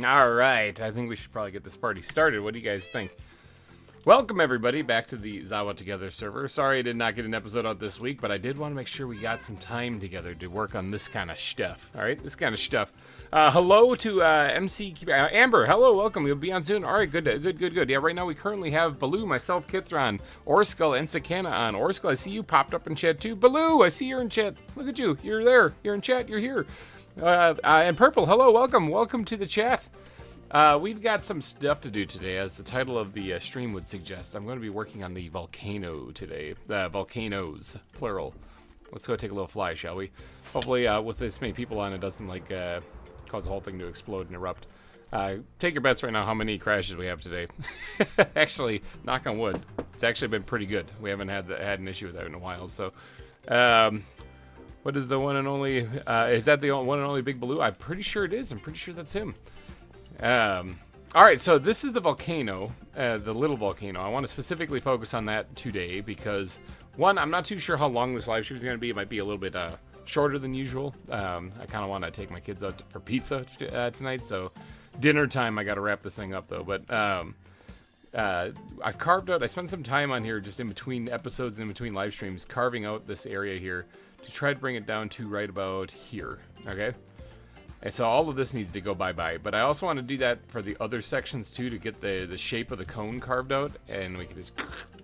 All right, I think we should probably get this party started. What do you guys think? Welcome, everybody, back to the ZAWA Together server. Sorry I did not get an episode out this week, but I did want to make sure we got some time together to work on this kind of stuff. All right, this kind of stuff. Hello to MC Amber. Hello, welcome. We'll be on soon. All right, good. Yeah, right now we currently have Baloo, myself, Kithron, Orskull, and Sakana on. Orskull, I see you popped up in chat too. Baloo, I see you're in chat. Look at you. You're there. You're in chat. You're here. And Purple, hello, welcome. Welcome to the chat. We've got some stuff to do today, as the title of the stream would suggest. I'm going to be working on the Volcano today. Volcanoes, plural. Let's go take a little fly, shall we? Hopefully, with this many people on, it doesn't, like, cause the whole thing to explode and erupt. Take your bets right now how many crashes we have today. Actually, knock on wood, it's actually been pretty good. We haven't had an issue with that in a while, so... what is the one and only... is that the one and only Big Baloo? I'm pretty sure it is. I'm pretty sure that's him. Alright, so this is the volcano, the little volcano. I want to specifically focus on that today because, one, I'm not too sure how long this live stream is going to be. It might be a little bit shorter than usual. I kind of want to take my kids out for pizza tonight, so dinner time I got to wrap this thing up though. But I've carved out, I spent some time on here just in between episodes and in between live streams carving out this area here to try to bring it down to right about here, okay? And so all of this needs to go bye-bye, but I also want to do that for the other sections too to get the shape of the cone carved out, and we can just,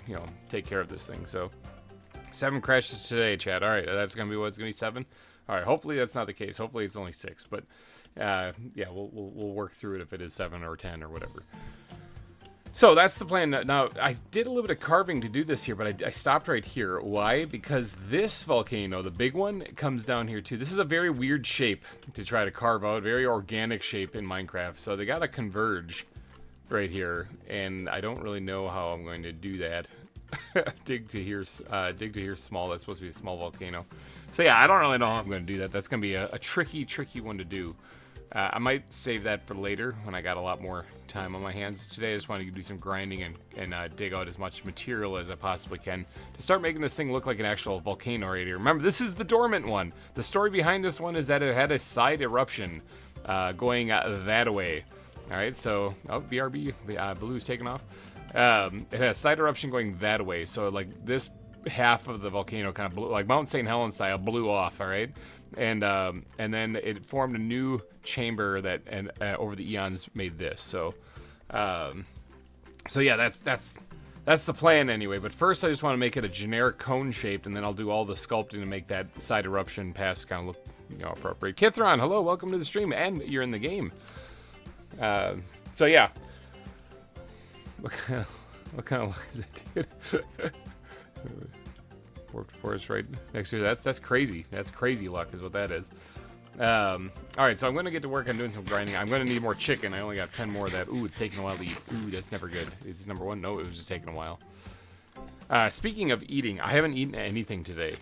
you know, take care of this thing. So 7 crashes today, chat. All right, that's gonna be what, it's gonna be 7. All right, hopefully that's not the case. Hopefully it's only 6, but yeah, we'll work through it if it is 7 or 10 or whatever. So that's the plan. Now, I did a little bit of carving to do this here, but I stopped right here. Why? Because this volcano, the big one, comes down here too. This is a very weird shape to try to carve out, very organic shape in Minecraft. So they gotta converge right here, and I don't really know how I'm going to do that. dig to here small. That's supposed to be a small volcano. So yeah, I don't really know how I'm going to do that. That's going to be a tricky one to do. I might save that for later when I got a lot more time on my hands. Today I just wanted to do some grinding and dig out as much material as I possibly can to start making this thing look like an actual volcano right here. Remember, this is the dormant one. The story behind this one is that it had a side eruption going that way. Alright, so, oh, BRB, Baloo's taking off. It had a side eruption going that way, so like this half of the volcano kind of blew, like Mount St. Helens style, blew off, alright? And then it formed a new chamber that over the eons made this. So yeah, that's the plan anyway. But first, I just want to make it a generic cone shaped, and then I'll do all the sculpting to make that side eruption pass kind of look, you know, appropriate. Kithron, hello, welcome to the stream, and you're in the game. So yeah, what kind of luck is that, dude? Worked for us right next year. That's crazy. That's crazy luck is what that is. Alright, so I'm going to get to work on doing some grinding. I'm going to need more chicken. I only got 10 more of that. Ooh, it's taking a while to eat. Ooh, that's never good. Is this number 1? No, it was just taking a while. Speaking of eating, I haven't eaten anything today.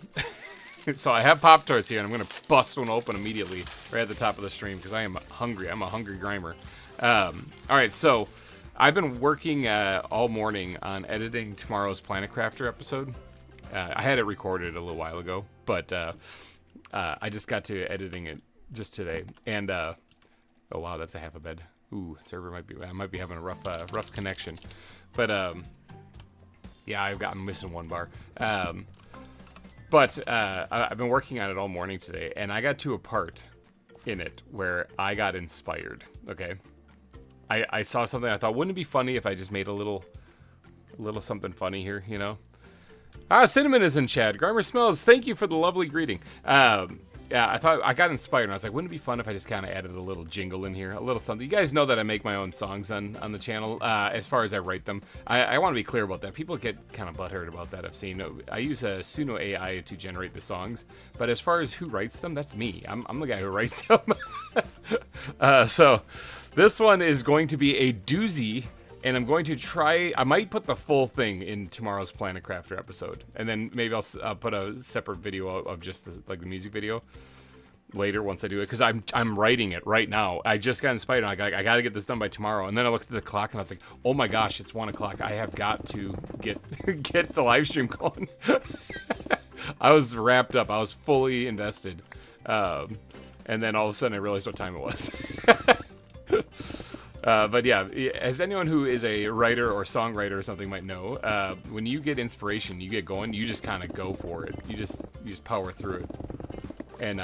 So I have Pop-Tarts here, and I'm going to bust one open immediately right at the top of the stream because I am hungry. I'm a hungry GReimer. Alright, so I've been working all morning on editing tomorrow's Planet Crafter episode. I had it recorded a little while ago, but I just got to editing it just today. And oh wow, that's a half a bed. Ooh, server I might be having a rough connection. But yeah, I'm missing 1 bar. But I've been working on it all morning today, and I got to a part in it where I got inspired. Okay, I saw something. I thought, wouldn't it be funny if I just made a little something funny here, you know? Cinnamon is in chat. GReimer Smells, thank you for the lovely greeting. Yeah, I thought I got inspired, and I was like, wouldn't it be fun if I just kind of added a little jingle in here, a little something. You guys know that I make my own songs on the channel, as far as I write them. I want to be clear about that. People get kind of butthurt about that. I've seen. I use a Suno AI to generate the songs, but as far as who writes them, that's me. I'm the guy who writes them. So this one is going to be a doozy. And I'm going to try, I might put the full thing in tomorrow's Planet Crafter episode. And then maybe I'll put a separate video of just the music video later once I do it. Because I'm writing it right now. I just got inspired. I got to get this done by tomorrow. And then I looked at the clock and I was like, oh my gosh, it's 1 o'clock. I have got to get the live stream going. I was wrapped up. I was fully invested. And then all of a sudden I realized what time it was. But yeah, as anyone who is a writer or songwriter or something might know, when you get inspiration, you get going, you just kind of go for it. You just power through it. And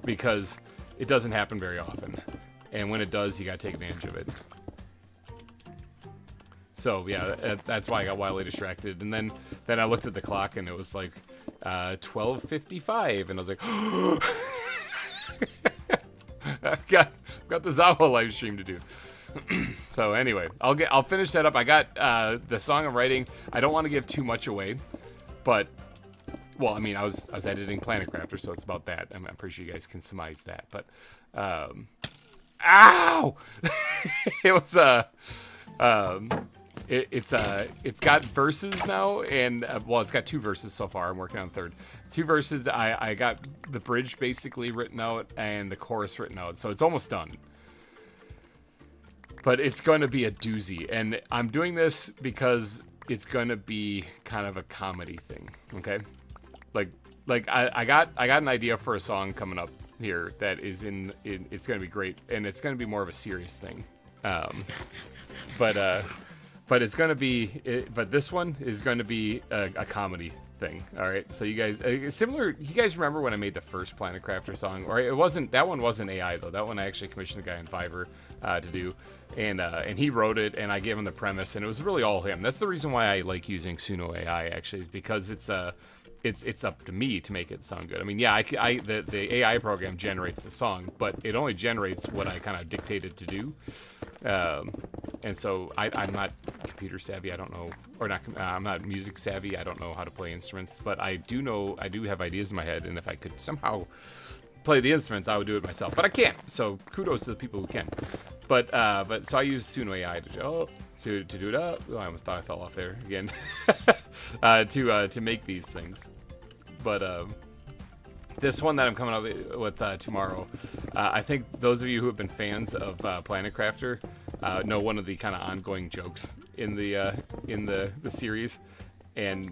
because it doesn't happen very often. And when it does, you got to take advantage of it. So yeah, that's why I got wildly distracted. And then I looked at the clock and it was like 12:55, and I was like, I've got the ZAWA live stream to do. So anyway, I'll finish that up. I got the song I'm writing. I don't want to give too much away, but well, I mean, I was editing Planet Crafter, so it's about that. I'm pretty sure you guys can surmise that. But ow! It was it's got verses now, and well, it's got 2 verses so far. I'm working on the 3rd. 2 verses. I got the bridge basically written out and the chorus written out, so it's almost done. But it's going to be a doozy, and I'm doing this because it's going to be kind of a comedy thing. Okay, like I got an idea for a song coming up here that is it's going to be great, and it's going to be more of a serious thing. But it's going to be, but this one is going to be a comedy thing. All right. So you guys, similar, you guys remember when I made the first Planet Crafter song? Or that one wasn't AI though. That one I actually commissioned a guy in Fiverr to do. And he wrote it, and I gave him the premise, and it was really all him. That's the reason why I like using Suno AI actually, is because it's up to me to make it sound good. I mean, yeah, the AI program generates the song, but it only generates what I kind of dictated to do. And so I'm not computer savvy. I don't know, or not. I'm not music savvy. I don't know how to play instruments, but I do have ideas in my head, and if I could somehow play the instruments, I would do it myself. But I can't. So kudos to the people who can. But so I use Suno AI to do it up. Oh, I almost thought I fell off there again. To make these things. But this one that I'm coming up with tomorrow, I think those of you who have been fans of Planet Crafter know one of the kind of ongoing jokes in the series, and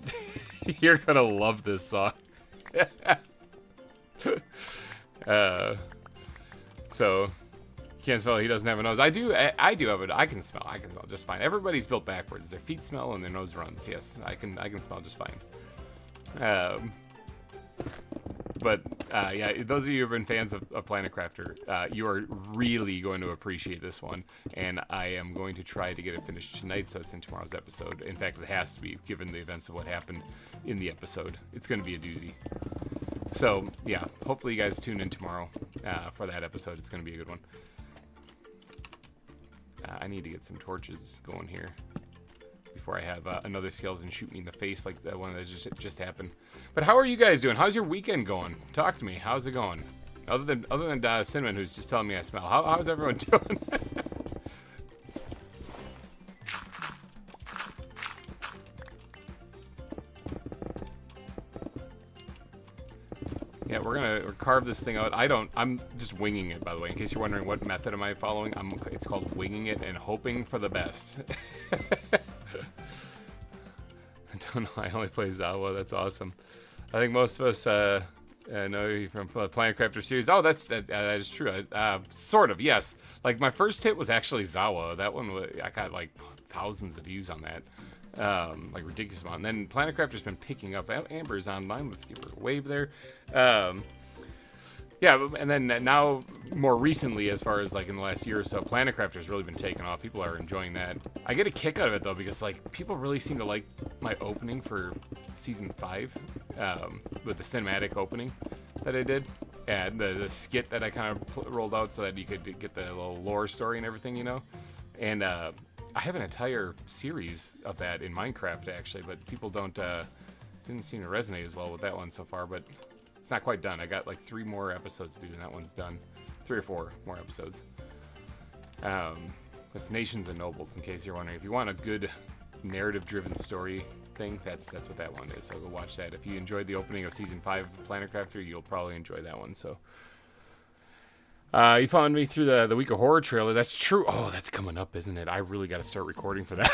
you're gonna love this song. So you can't smell. He doesn't have a nose. I do have it. I can smell just fine. Everybody's built backwards. Their feet smell and their nose runs. Yes, I can smell just fine. But yeah, those of you who have been fans of Planet Crafter, you are really going to appreciate this one, and I am going to try to get it finished tonight, so it's in tomorrow's episode. In fact, it has to be, given the events of what happened in the episode. It's going to be a doozy. So yeah, hopefully you guys tune in tomorrow for that episode. It's going to be a good one. I need to get some torches going here before I have another skeleton shoot me in the face like that one that just happened. But how are you guys doing? How's your weekend going? Talk to me. How's it going? Other than Cinnamon, who's just telling me I smell. How's everyone doing? Yeah, we're gonna carve this thing out. I'm just winging it, by the way, in case you're wondering what method am I following. It's called winging it and hoping for the best. I don't know. I only play ZAWA. That's awesome. I think most of us know you from the Planet Crafter series. Oh, that is true. Sort of, yes. Like my first hit was actually ZAWA. That one I got like thousands of views on that. Like ridiculous amount. And then Planet Crafter's been picking up. Amber's online. Let's give her a wave there. Yeah, and then now, more recently, as far as like in the last year or so, Planet Crafter's really been taking off. People are enjoying that. I get a kick out of it though, because like people really seem to like my opening for season 5, with the cinematic opening that I did, and the skit that I kind of rolled out so that you could get the little lore story and everything, you know. And I have an entire series of that in Minecraft actually, but people didn't seem to resonate as well with that one so far, but it's not quite done. I got like 3 more episodes to do, and that one's done. 3 or 4 more episodes. That's Nations and Nobles, in case you're wondering. If you want a good narrative-driven story thing, that's what that one is. So go watch that. If you enjoyed the opening of Season 5 of Planet Crafter, you'll probably enjoy that one. So you found me through the Week of Horror trailer. That's true. Oh, that's coming up, isn't it? I really got to start recording for that.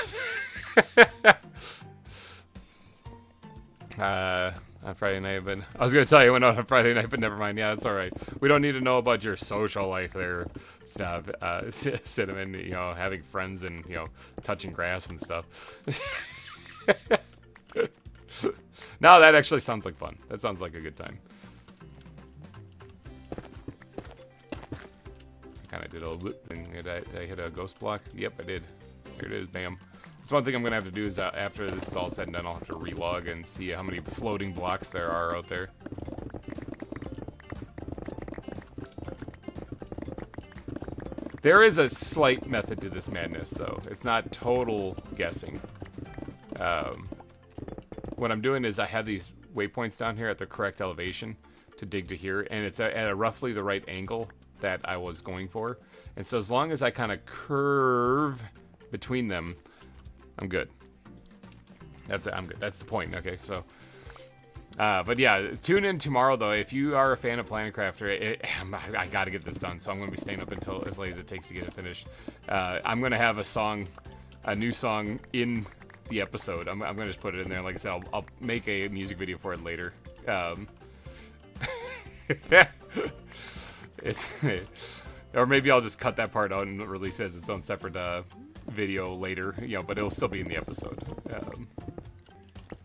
on Friday night, but I was gonna tell you I went out on Friday night, but never mind. Yeah, that's all right. We don't need to know about your social life there, stuff. Cinnamon, you know, having friends and you know, touching grass and stuff. No, that actually sounds like fun. That sounds like a good time. Kind of did a loop thing. Did I hit a ghost block? Yep, I did. There it is. Bam. That's one thing I'm gonna have to do is after this is all said and done, I'll have to relog and see how many floating blocks there are out there. There is a slight method to this madness, though. It's not total guessing. What I'm doing is I have these waypoints down here at the correct elevation to dig to here, and it's at a roughly the right angle that I was going for. And so as long as I kind of curve between them, I'm good. That's it. I'm good. That's the point. Okay, so... but yeah, tune in tomorrow, though. If you are a fan of Planetcrafter, I got to get this done, so I'm going to be staying up until as late as it takes to get it finished. I'm going to have a new song in the episode. I'm going to just put it in there. Like I said, I'll make a music video for it later. Or maybe I'll just cut that part out and release it as its own separate video later, you know, but it'll still be in the episode.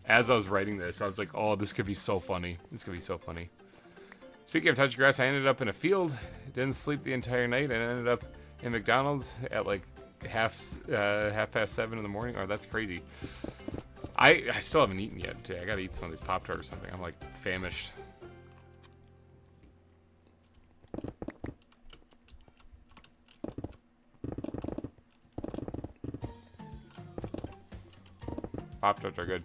As I was writing this, I was like, oh, this could be so funny. This could be so funny. Speaking of touch grass, I ended up in a field. Didn't sleep the entire night, and ended up in McDonald's at like half past 7 in the morning. Oh, that's crazy. I still haven't eaten yet today. I gotta eat some of these Pop-Tarts or something. I'm like famished. Pop-Tarts are good.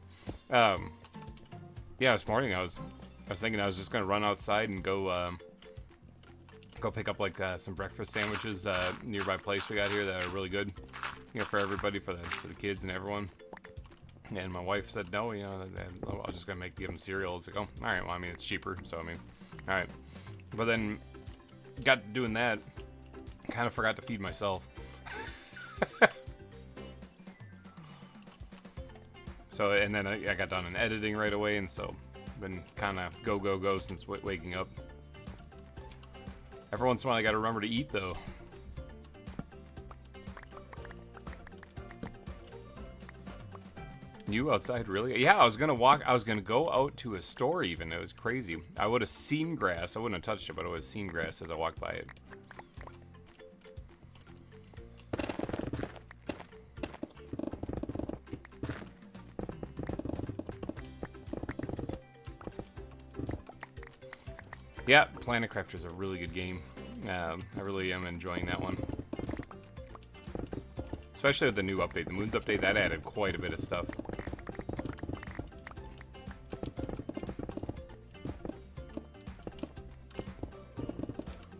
Yeah, this morning I was thinking I was just gonna run outside and go pick up like some breakfast sandwiches nearby place we got here that are really good, you know, for everybody, for the kids and everyone. And my wife said no, you know, I was just gonna give them cereal. It's like, oh, all right, well, I mean, it's cheaper, so I mean, all right. But then got to doing that, kind of forgot to feed myself. So, and then I got done in editing right away, and so been kind of go since waking up. Every once in a while I gotta remember to eat, though. You outside, really? Yeah, I was gonna go out to a store even. It was crazy. I would have seen grass. I wouldn't have touched it, but I would have seen grass as I walked by it. Yeah, Planetcrafter is a really good game. I really am enjoying that one. Especially with the new update. The Moons update, that added quite a bit of stuff.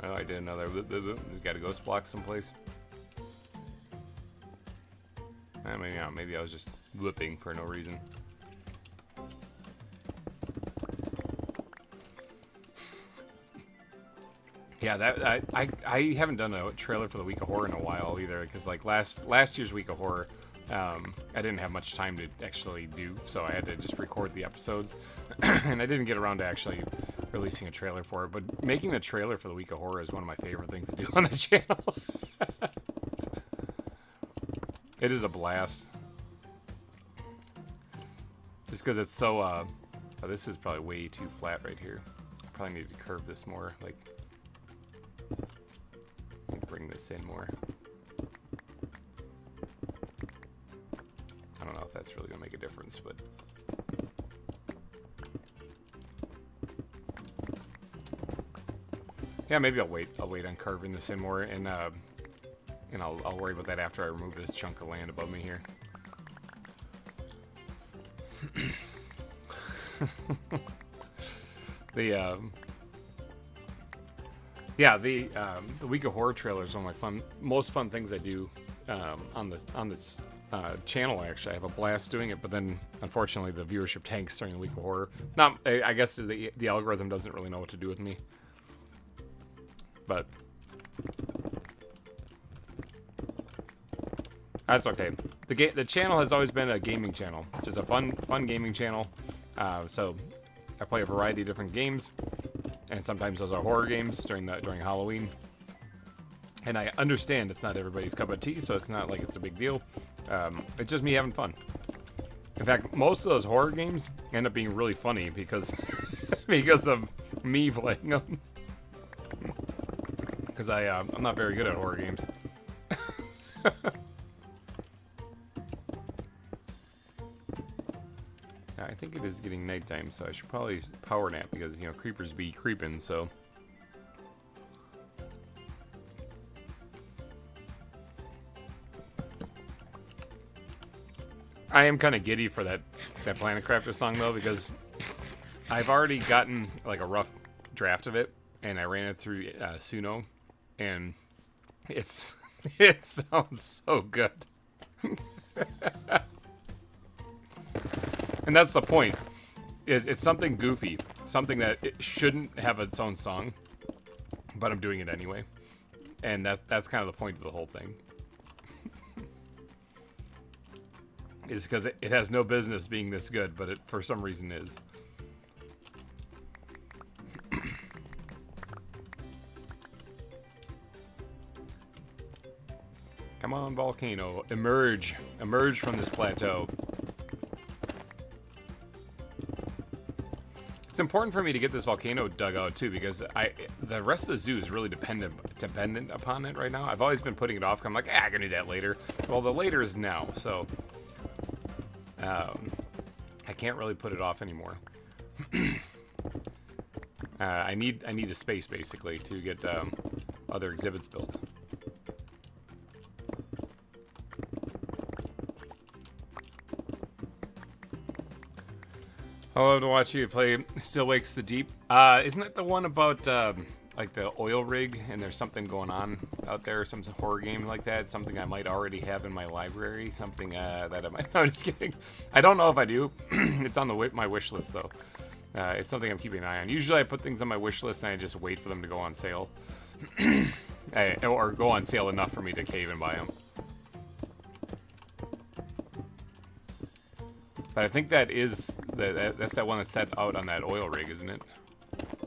Oh, I did another... We got a ghost block someplace. I mean, yeah, maybe I was just whipping for no reason. Yeah, that I haven't done a trailer for the Week of Horror in a while either, because like last year's Week of Horror, I didn't have much time to actually do, so I had to just record the episodes, and I didn't get around to actually releasing a trailer for it. But making a trailer for the Week of Horror is one of my favorite things to do on the channel. It is a blast, just because it's so. Oh, this is probably way too flat right here. Probably need to curve this more, like. Bring this in more. I don't know if that's really gonna make a difference, but yeah, maybe I'll wait on carving this in more, and I'll worry about that after I remove this chunk of land above me here. Yeah, the Week of Horror trailer is one of my most fun things I do on this channel. Actually, I have a blast doing it, but then unfortunately the viewership tanks during the Week of Horror. I guess the algorithm doesn't really know what to do with me, but that's okay. The channel has always been a gaming channel, which is a fun gaming channel. So I play a variety of different games, and sometimes those are horror games during Halloween. And I understand it's not everybody's cup of tea, so it's not like it's a big deal. It's just me having fun. In fact, most of those horror games end up being really funny because because of me playing them. Because I'm not very good at horror games. I think it is getting nighttime, so I should probably power nap because, you know, creepers be creeping, so. I am kind of giddy for that Planet Crafter song, though, because I've already gotten, like, a rough draft of it, and I ran it through Suno, and it sounds so good. And that's the point. It's something goofy, something that it shouldn't have its own song, but I'm doing it anyway, and that's kind of the point of the whole thing. Is because it has no business being this good, but it for some reason is. Come on, Volcano, emerge from this plateau. It's important for me to get this volcano dug out too, because the rest of the zoo is really dependent upon it right now. I've always been putting it off. I'm like, I can do that later. Well, the later is now, so I can't really put it off anymore. I need a space basically to get other exhibits built. I love to watch you play Still Wakes the Deep. Isn't that the one about like the oil rig and there's something going on out there, some horror game like that? Something I might already have in my library. Something that I might. No, just kidding. I don't know if I do. It's on my wish list though. It's something I'm keeping an eye on. Usually I put things on my wish list and I just wait for them to go on sale, or go on sale enough for me to cave and buy them. But I think that is that's that one that's set out on that oil rig, isn't it?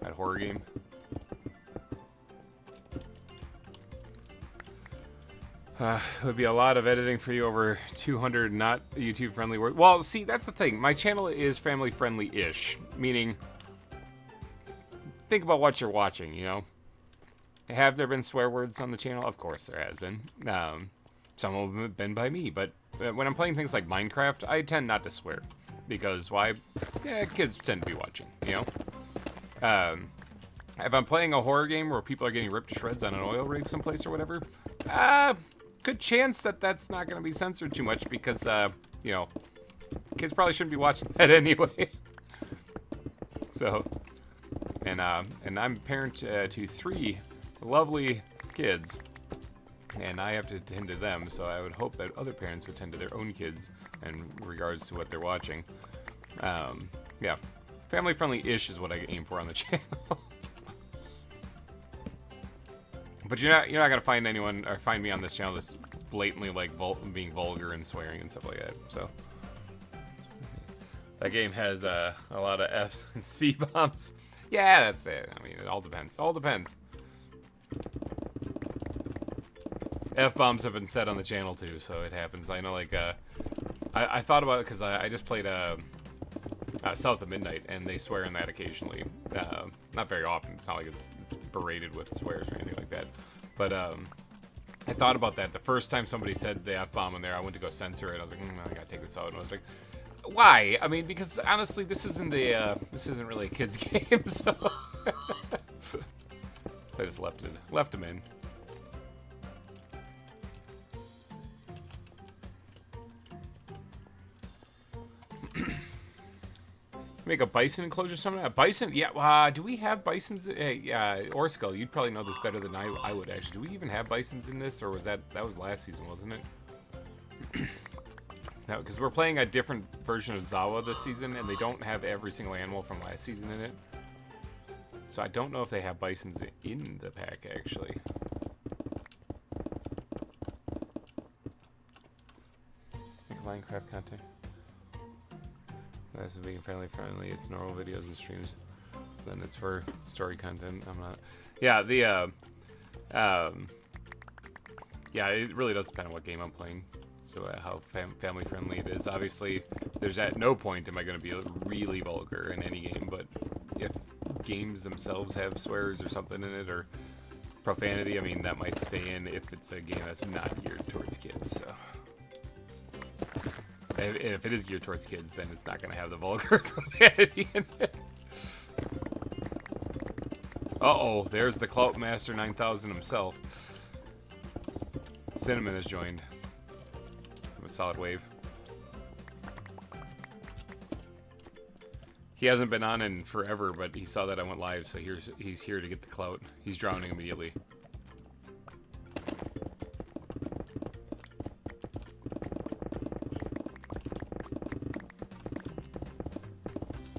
That horror game. It would be a lot of editing for you, over 200 not YouTube friendly words. Well, see, that's the thing. My channel is family friendly-ish, meaning think about what you're watching, you know? Have there been swear words on the channel? Of course there has been. Some of them have been by me, but when I'm playing things like Minecraft, I tend not to swear. Because why? Yeah, kids tend to be watching, you know? If I'm playing a horror game where people are getting ripped to shreds on an oil rig someplace or whatever, good chance that that's not going to be censored too much because, you know, kids probably shouldn't be watching that anyway. So, and I'm parent to 3 lovely kids. And I have to tend to them, so I would hope that other parents would tend to their own kids in regards to what they're watching. Yeah, family-friendly-ish is what I aim for on the channel. But you're not gonna find anyone or find me on this channel that's blatantly like being vulgar and swearing and stuff like that. So that game has a lot of F's and C bombs. Yeah, that's it. I mean, it all depends. All depends. F-bombs have been said on the channel too, so it happens. I know, like, I thought about it because I just played South of Midnight, and they swear in that occasionally. Not very often. It's not like it's berated with swears or anything like that. But I thought about that the first time somebody said the F-bomb in there. I went to go censor it. I was like, I gotta take this out. And I was like, why? I mean, because honestly, this isn't really a kid's game, so so I just left them in. Make a bison enclosure summon? A bison? Yeah, do we have bisons? Yeah, Orskull, you'd probably know this better than I would, actually. Do we even have bisons in this, or was that was last season, wasn't it? No, because we're playing a different version of ZAWA this season, and they don't have every single animal from last season in it. So I don't know if they have bisons in the pack, actually. Minecraft content. That's being family friendly. It's normal videos and streams. Then it's for story content. I'm not. Yeah, yeah, it really does depend on what game I'm playing. So how family friendly it is. Obviously, there's at no point am I going to be really vulgar in any game, but if games themselves have swears or something in it or profanity, I mean, that might stay in if it's a game that's not geared towards kids. So. If it is geared towards kids, then it's not going to have the vulgar profanity in it. Uh-oh, there's the Clout Master 9000 himself. Cinnamon has joined. A solid wave. He hasn't been on in forever, but he saw that I went live, so he's here to get the clout. He's drowning immediately.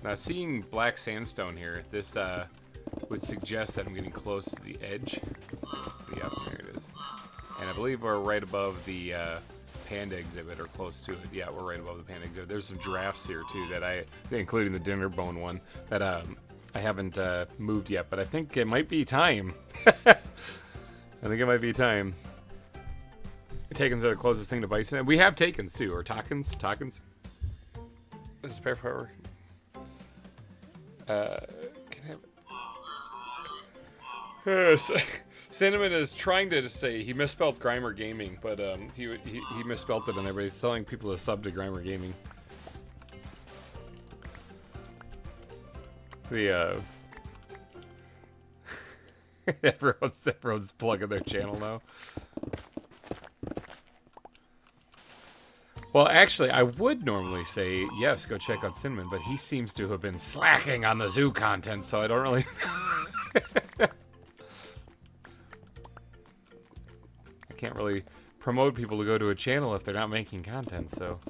Now, seeing black sandstone here, this would suggest that I'm getting close to the edge. Yeah, there it is. And I believe we're right above the panda exhibit, or close to it. Yeah, we're right above the panda exhibit. There's some giraffes here, too, that including the dinner bone one, that I haven't moved yet, but I think it might be time. I think it might be time. Takens are the closest thing to bison. We have takens, too, or takens. This is perfect. Can I have Cinnamon is trying to say he misspelled GReimer Gaming, but he misspelled it, and everybody's telling people to sub to GReimer Gaming. The everyone's plugging their channel now. Well, actually, I would normally say, yes, go check out Cinnamon, but he seems to have been slacking on the zoo content, so I don't really know. I can't really promote people to go to a channel if they're not making content, so.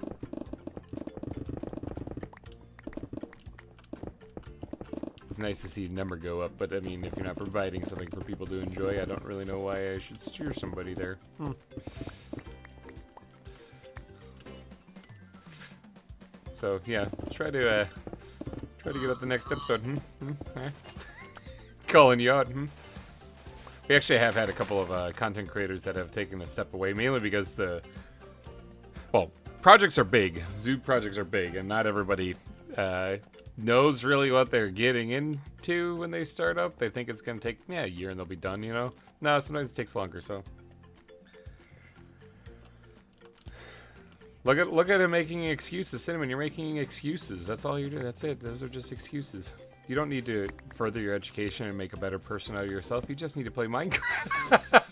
It's nice to see the number go up, but I mean, if you're not providing something for people to enjoy, I don't really know why I should steer somebody there. So yeah, try to get up the next episode. Calling you out. We actually have had a couple of content creators that have taken a step away, mainly because projects are big. Zoo projects are big, and not everybody knows really what they're getting into when they start up. They think it's gonna take a year and they'll be done. You know, no, sometimes it takes longer. So. Look at him making excuses. Cinnamon, you're making excuses. That's all you're doing. That's it. Those are just excuses. You don't need to further your education and make a better person out of yourself. You just need to play Minecraft.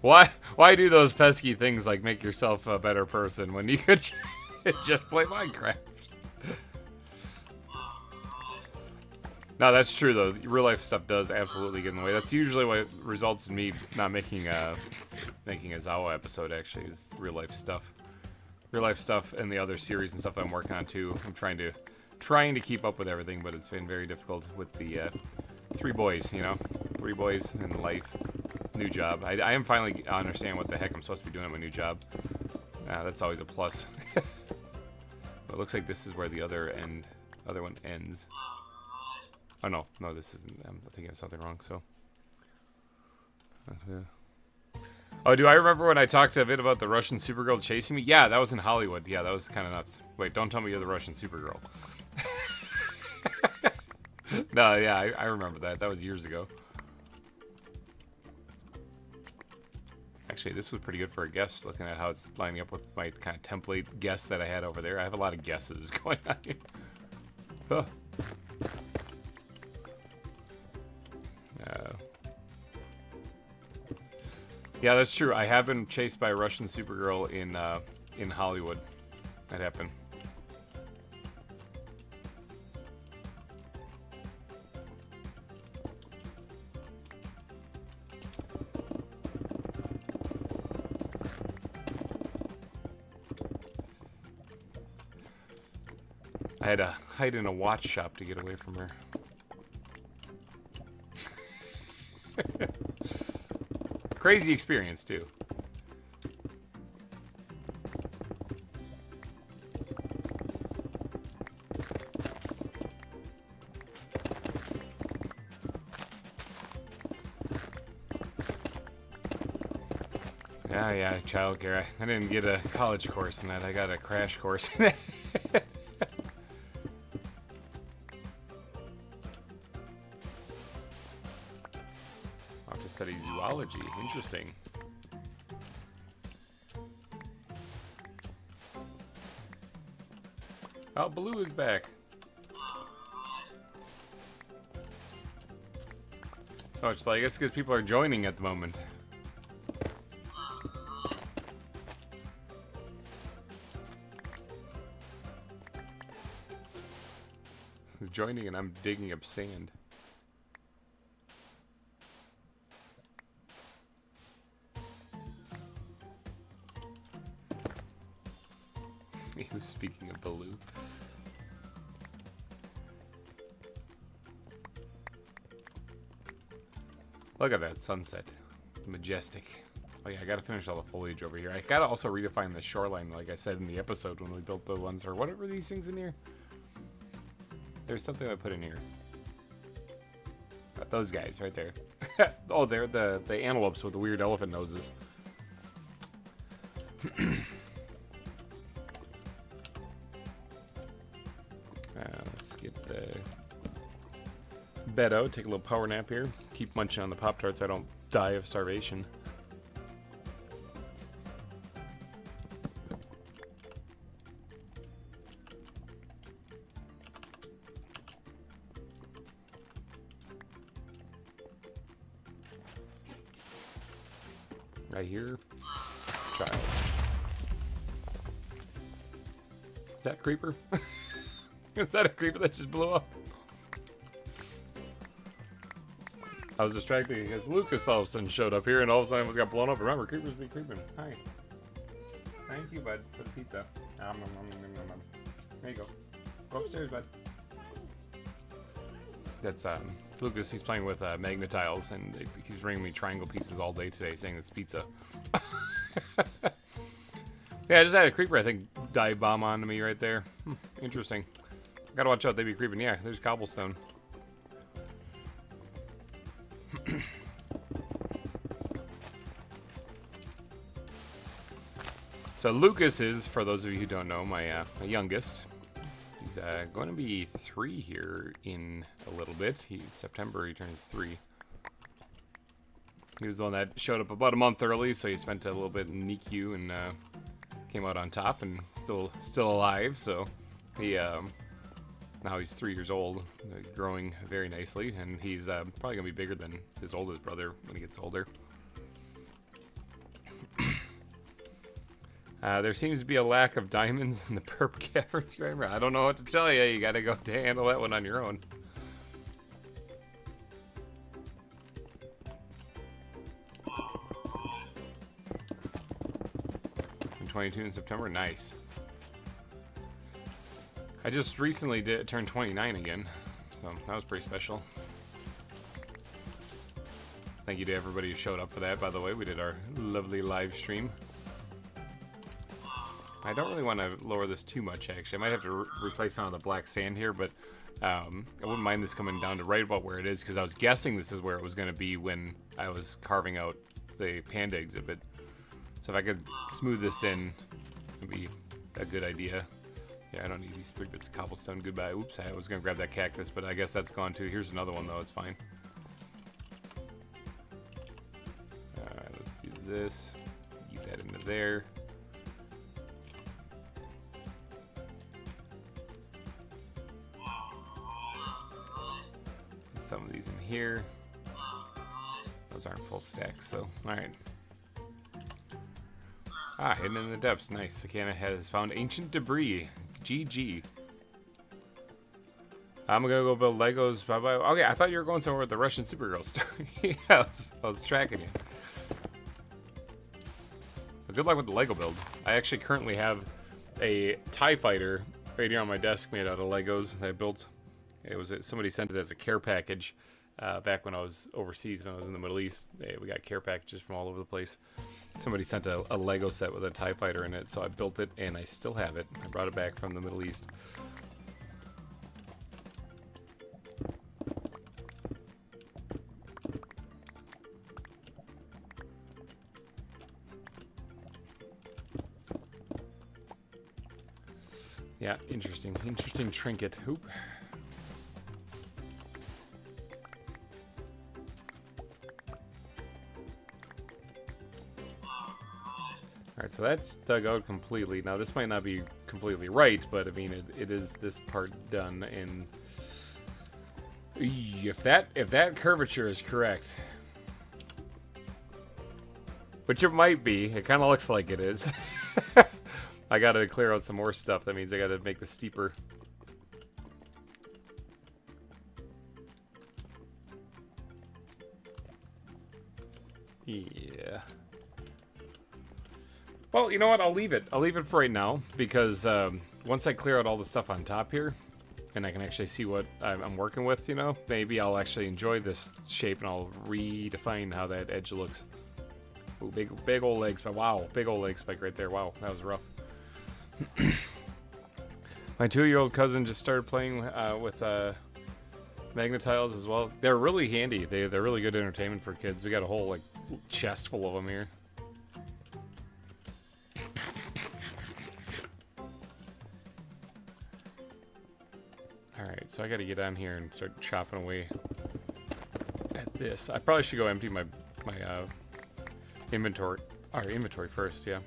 Why do those pesky things like make yourself a better person when you could just play Minecraft? No, that's true though. Real life stuff does absolutely get in the way. That's usually what results in me not making a ZAWA episode. Actually, is real life stuff and the other series and stuff that I'm working on too. I'm trying to keep up with everything, but it's been very difficult with the 3 boys. You know, 3 boys in life, new job. I am finally understanding what the heck I'm supposed to be doing at my new job. That's always a plus. But it looks like this is where the other one ends. Oh, no, this isn't. I'm thinking of something wrong, so. Oh, do I remember when I talked a bit about the Russian Supergirl chasing me? Yeah, that was in Hollywood. Yeah, that was kind of nuts. Wait, don't tell me you're the Russian Supergirl. No, yeah, I remember that. That was years ago. Actually, this was pretty good for a guess, looking at how it's lining up with my kind of template guess that I had over there. I have a lot of guesses going on here. Huh. Yeah, that's true. I have been chased by a Russian Supergirl in Hollywood. That happened. I had to hide in a watch shop to get away from her. Crazy experience, too. Yeah, childcare. I didn't get a college course in that. I got a crash course in it. I'll have to study zoology. Interesting. Oh, Baloo is back. So it's like, it's because people are joining at the moment. He's joining and I'm digging up sand. Who's speaking of Baloo? Look at that sunset. Majestic. Oh yeah, I gotta finish all the foliage over here. I gotta also redefine the shoreline, like I said in the episode when we built the ones, or whatever these things in here. There's something I put in here. Those guys right there. Oh, they're the antelopes with the weird elephant noses. Let's get the bed out, take a little power nap here. Keep munching on the Pop-Tarts so I don't die of starvation. Right here. Child. Is that a creeper? Is that a creeper that just blew up? I was distracted because Lucas all of a sudden showed up here and all of a sudden was got blown up. Remember, creepers be creeping. Hi. Thank you, bud, for the pizza. There you go. Go upstairs, bud. That's Lucas. He's playing with magnetiles and he's bringing me triangle pieces all day today, saying it's pizza. Yeah, I just had a creeper, I think, dive bomb onto me right there. Interesting. Gotta watch out, they be creeping. Yeah, there's cobblestone. So Lucas is, for those of you who don't know, my youngest. He's going to be 3 here in a little bit. September he turns 3. He was the one that showed up about a month early, so he spent a little bit in NICU and came out on top and still alive. So he now he's 3 years old. He's growing very nicely, and he's probably gonna be bigger than his oldest brother when he gets older. There seems to be a lack of diamonds in the perp caverns, GReimer. I don't know what to tell you. You gotta go to handle that one on your own. 22 in September. Nice. I just recently turned 29 again, so that was pretty special. Thank you to everybody who showed up for that, by the way. We did our lovely live stream. I don't really want to lower this too much, actually. I might have to replace some of the black sand here, but I wouldn't mind this coming down to right about where it is, because I was guessing this is where it was going to be when I was carving out the panda exhibit. So if I could smooth this in, it would be a good idea. Yeah, I don't need these 3 bits of cobblestone. Goodbye. Oops, I was going to grab that cactus, but I guess that's gone too. Here's another one, though. It's fine. Alright, let's do this. Get that into there. Get some of these in here. Those aren't full stacks, so alright. Ah, hidden in the depths. Nice. Sakana has found ancient debris. GG. I'm gonna go build Legos. Bye bye. Okay, I thought you were going somewhere with the Russian Supergirl story. Yeah, I was tracking you. But good luck with the Lego build. I actually currently have a TIE fighter right here on my desk made out of Legos that I built. Somebody sent it as a care package back when I was overseas, when I was in the Middle East. We got care packages from all over the place. Somebody sent a Lego set with a TIE fighter in it, so I built it, and I still have it. I brought it back from the Middle East. Yeah, interesting. Interesting trinket. Oop. Alright, so that's dug out completely. Now, this might not be completely right, but I mean, it is this part done. And if that curvature is correct, which it might be, it kind of looks like it is. I gotta clear out some more stuff. That means I gotta make this steeper. Yeah. Well, you know what? I'll leave it. I'll leave it for right now because once I clear out all the stuff on top here, and I can actually see what I'm working with, you know, maybe I'll actually enjoy this shape and I'll redefine how that edge looks. Ooh, big old leg spike. Wow, big old leg spike right there. Wow, that was rough. My 2-year-old cousin just started playing with magnetiles as well. They're really handy. They're really good entertainment for kids. We got a whole like chest full of them here. Alright, so I gotta get down here and start chopping away at this. I probably should go empty my inventory first, yeah.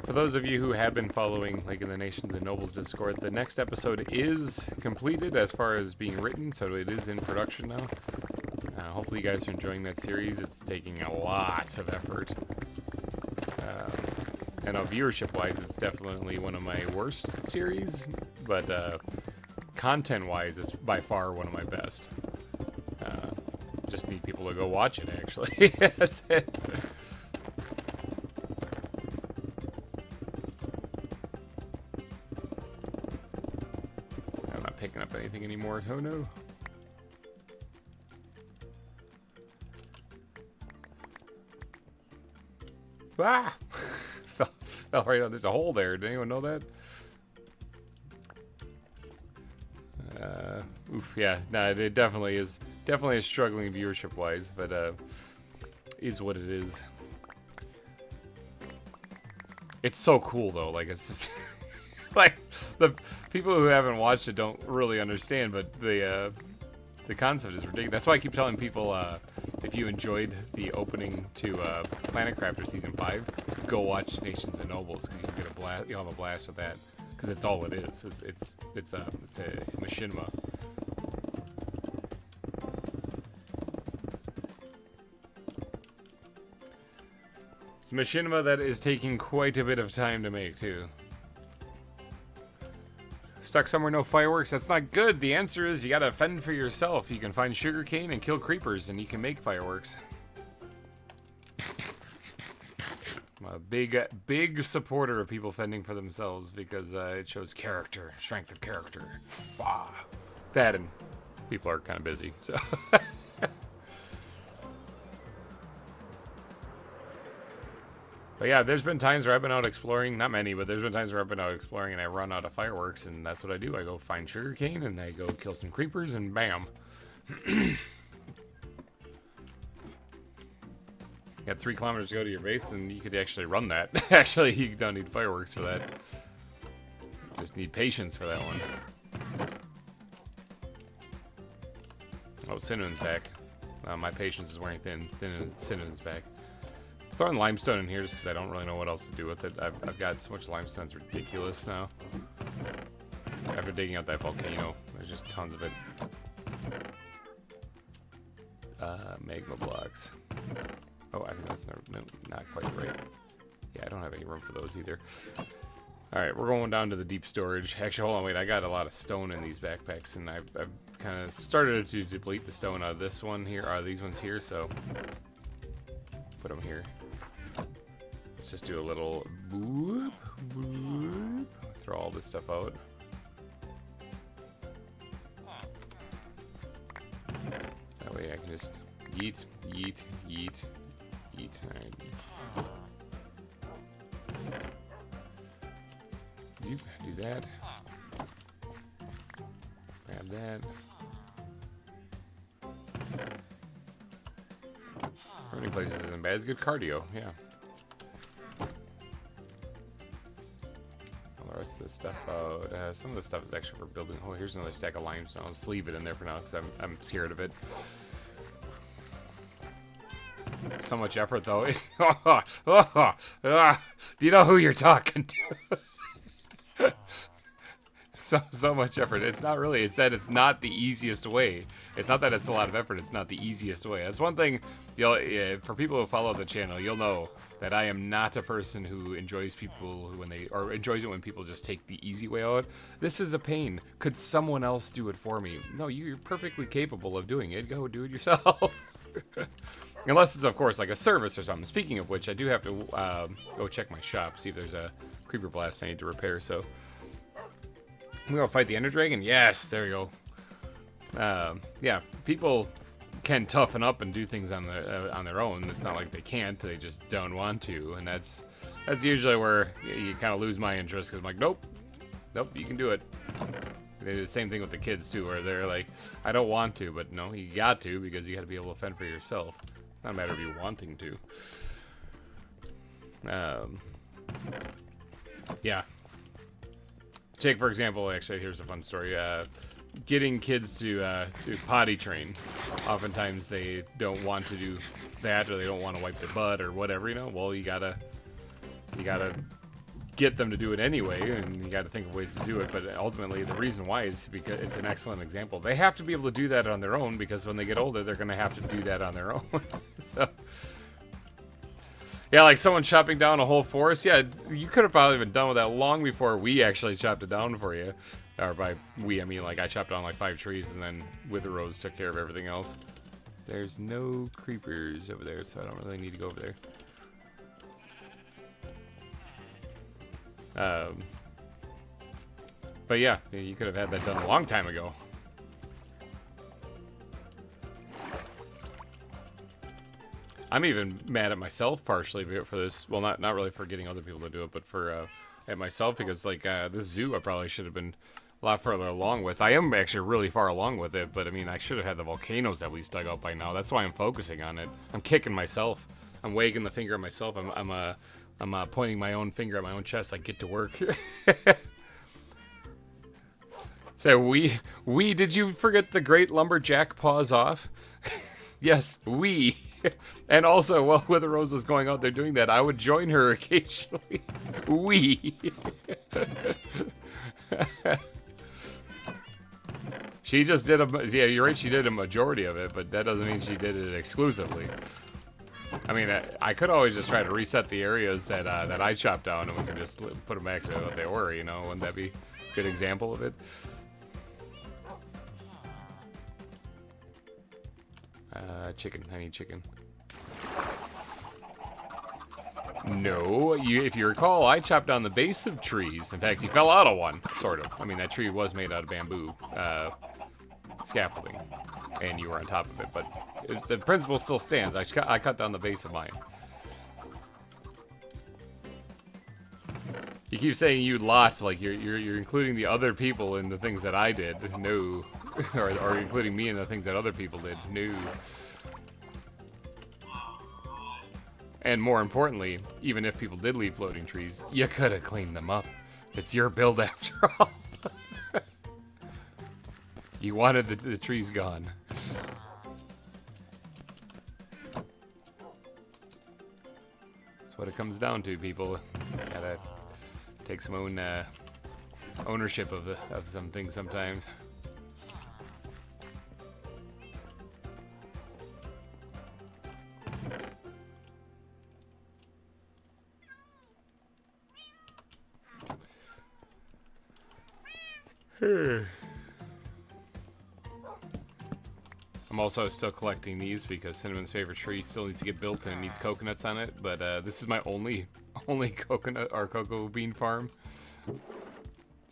For those of you who have been following, like in the Nations and Nobles Discord, the next episode is completed as far as being written, so it is in production now. Hopefully you guys are enjoying that series. It's taking a lot of effort. And viewership-wise, it's definitely one of my worst series, but content-wise, it's by far one of my best. Just need people to go watch it, actually. That's it. Picking up anything anymore. Oh no. Ah! fell right on. There's a hole there. Did anyone know that? Oof, yeah. Nah, it definitely is. Definitely is struggling viewership wise, but is what it is. It's so cool though. Like it's just like the people who haven't watched it don't really understand, but the concept is ridiculous. That's why I keep telling people if you enjoyed the opening to Planet Crafter Season 5, go watch Nations and Nobles because you can get a blast. You'll have a blast with that because it's all it is. It's a machinima. It's a machinima that is taking quite a bit of time to make too. Stuck somewhere, no fireworks? That's not good. The answer is you gotta fend for yourself. You can find sugarcane and kill creepers, and you can make fireworks. I'm a big supporter of people fending for themselves because it shows character, strength of character. Wow. That and people are kind of busy, so. But yeah, there's been times where I've been out exploring, not many, but there's been times where I've been out exploring and I run out of fireworks, and that's what I do. I go find sugarcane and I go kill some creepers and bam. You got 3 kilometers to go to your base and you could actually run that. Actually, you don't need fireworks for that. You just need patience for that one. Oh, Cinnamon's back. My patience is wearing thin. Cinnamon's back. Throwing limestone in here just because I don't really know what else to do with it. I've got so much limestone, it's ridiculous now. After digging out that volcano, there's just tons of it. Magma blocks. Oh, I think that's not quite right. Yeah, I don't have any room for those either. Alright, we're going down to the deep storage. Actually, hold on, wait. I got a lot of stone in these backpacks, and I've kind of started to deplete the stone out of this one here, these ones here, so put them here. Let's just do a little boop, boop. Throw all this stuff out. That way I can just Yeet, yeet, yeet, yeet. Alright. You do that. Grab that. Running places isn't bad. It's good cardio, yeah. All the rest of this stuff out. Some of the stuff is actually for building. Oh, here's another stack of limestone. I'll just leave it in there for now because I'm scared of it. So much effort, though. Do you know who you're talking to? So much effort. It's not really. It's that it's not the easiest way. It's not that it's a lot of effort. It's not the easiest way. That's one thing. For people who follow the channel, you'll know that I am not a person who enjoys people enjoys it when people just take the easy way out. This is a pain. Could someone else do it for me? No, you're perfectly capable of doing it. Go do it yourself. Unless it's, of course, like a service or something. Speaking of which, I do have to go check my shop, see if there's a creeper blast I need to repair. So I'm gonna fight the Ender Dragon. Yes, there you go. Yeah, people can toughen up and do things on their own. It's not like they can't; they just don't want to, and that's usually where you kind of lose my interest because I'm like, nope, you can do it. They do the same thing with the kids too, where they're like, I don't want to, but no, you got to because you got to be able to fend for yourself. Not a matter of you wanting to. Yeah. Take, for example, actually, here's a fun story. Getting kids to potty train. Oftentimes they don't want to do that, or they don't want to wipe their butt, or whatever, you know? Well, you gotta get them to do it anyway, and you gotta think of ways to do it, but ultimately the reason why is because it's an excellent example. They have to be able to do that on their own, because when they get older, they're gonna have to do that on their own. So... yeah, like someone chopping down a whole forest. Yeah, you could have probably been done with that long before we actually chopped it down for you. Or by we, I mean like I chopped down like 5 trees and then Wither Rose took care of everything else. There's no creepers over there, so I don't really need to go over there. But yeah, you could have had that done a long time ago. I'm even mad at myself partially for this. Well, not really for getting other people to do it, but for at myself because like this zoo I probably should have been a lot further along with. I am actually really far along with it, but I mean I should have had the volcanoes at least dug out by now. That's why I'm focusing on it. I'm kicking myself. I'm wagging the finger at myself. I'm pointing my own finger at my own chest. Like, get to work. So we did you forget the great lumberjack paws off? Yes, we. And also, while Wither Rose was going out there doing that, I would join her occasionally. We. She just did yeah, you're right, she did a majority of it, but that doesn't mean she did it exclusively. I mean, I could always just try to reset the areas that I chopped down, and we can just put them back to what they were, you know? Wouldn't that be a good example of it? Chicken. I need chicken. No, if you recall, I chopped down the base of trees. In fact, he fell out of one, sort of. I mean, that tree was made out of bamboo scaffolding, and you were on top of it. But the principle still stands. I cut down the base of mine. You keep saying you lot, like you're including the other people in the things that I did. No. or including me in the things that other people did. No. And more importantly, even if people did leave floating trees, you could have cleaned them up. It's your build after all. You wanted the trees gone. That's what it comes down to, people. Gotta take some own ownership of some things sometimes. I'm also still collecting these because Cinnamon's favorite tree still needs to get built and it needs coconuts on it. But this is my only coconut or cocoa bean farm,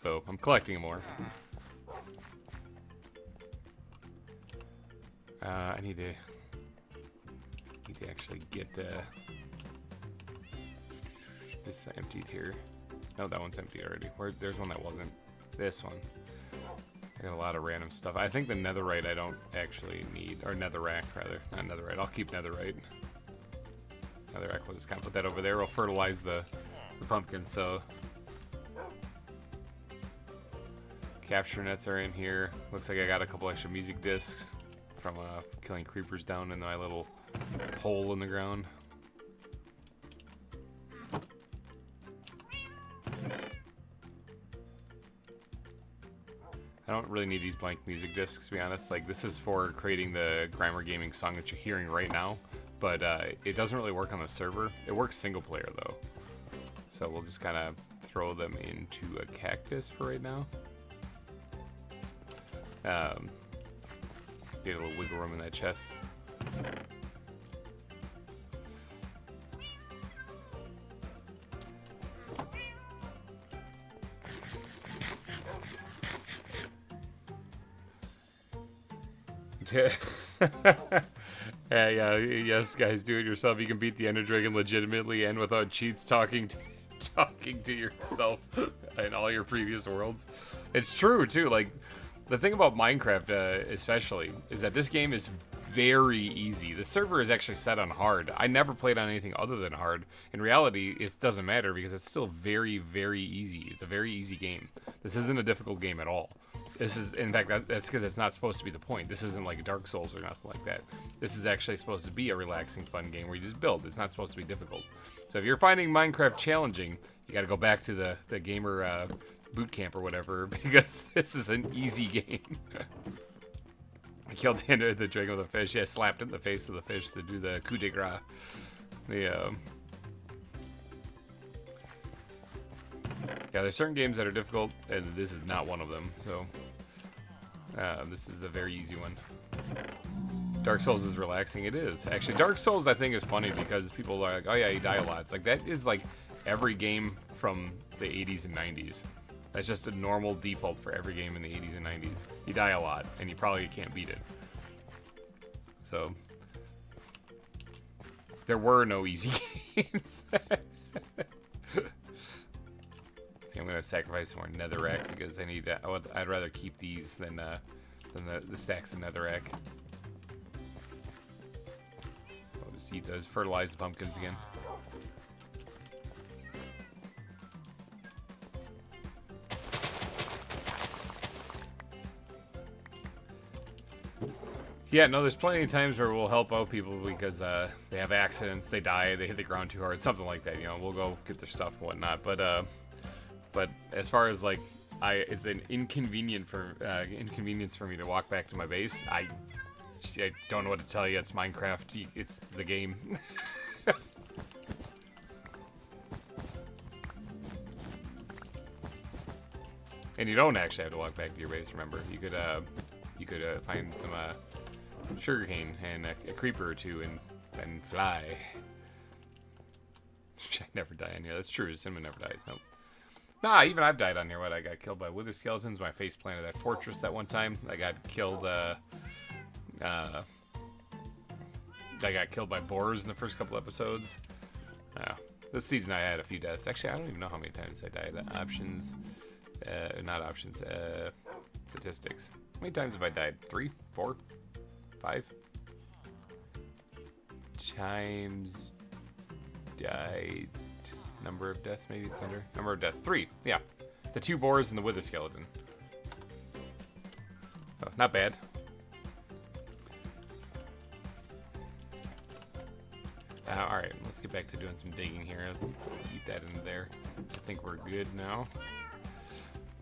so I'm collecting more. I need to to actually get this emptied here. No, that one's empty already. There's one that wasn't. This one. I got a lot of random stuff. I think the netherite I don't actually need, or netherrack rather, not netherite. I'll keep netherite. Netherrack, we'll just kind of put that over there. We'll fertilize the pumpkin. So capture nets are in here. Looks like I got a couple extra music discs from killing creepers down in my little hole in the ground. I don't really need these blank music discs, to be honest. Like, this is for creating the GReimer gaming song that you're hearing right now, but it doesn't really work on the server. It works single player though, so we'll just kind of throw them into a cactus for right now. Get a little wiggle room in that chest. Yeah, yes, guys, do it yourself. You can beat the Ender Dragon legitimately and without cheats, talking to yourself in all your previous worlds. It's true too. Like, the thing about Minecraft, especially, is that this game is very easy. The server is actually set on hard. I never played on anything other than hard. In reality, it doesn't matter because it's still very, very easy. It's a very easy game. This isn't a difficult game at all. This is, in fact, that's because it's not supposed to be the point. This isn't like Dark Souls or nothing like that. This is actually supposed to be a relaxing, fun game where you just build. It's not supposed to be difficult. So if you're finding Minecraft challenging, you got to go back to the gamer boot camp or whatever, because this is an easy game. I killed the end of the dragon with a fish. Yeah, slapped it in the face of the fish to do the coup de grace. Yeah, there's certain games that are difficult, and this is not one of them. So this is a very easy one. Dark Souls is relaxing. It is. Actually, Dark Souls, I think, is funny because people are like, oh yeah, you die a lot. It's like, that is like every game from the 80s and 90s. That's just a normal default for every game in the 80s and 90s. You die a lot, and you probably can't beat it. So there were no easy games. See, I'm gonna sacrifice more netherrack because I need that. I'd rather keep these than the stacks of netherrack. I'll just eat those. Fertilize the pumpkins again. Yeah, no, there's plenty of times where we'll help out people because they have accidents, they die, they hit the ground too hard, something like that. You know, we'll go get their stuff and whatnot. But as far as like, it's an inconvenience for me to walk back to my base. I don't know what to tell you. It's Minecraft. It's the game. And you don't actually have to walk back to your base. Remember, you could find some sugarcane and a creeper or two and fly. I never die on here. That's true. Cinnamon never dies. Nope. Nah, even I've died on here. What, I got killed by wither skeletons. My face planted that fortress that one time. I got killed. I got killed by boars in the first couple episodes. This season I had a few deaths. Actually, I don't even know how many times I died. Options, not options. Statistics. How many times have I died? 3, 4, 5 times died. Number of deaths, maybe it's under. Number of deaths, 3. Yeah, the 2 boars and the wither skeleton. Oh, not bad. All right, let's get back to doing some digging here. Let's eat that into there. I think we're good now.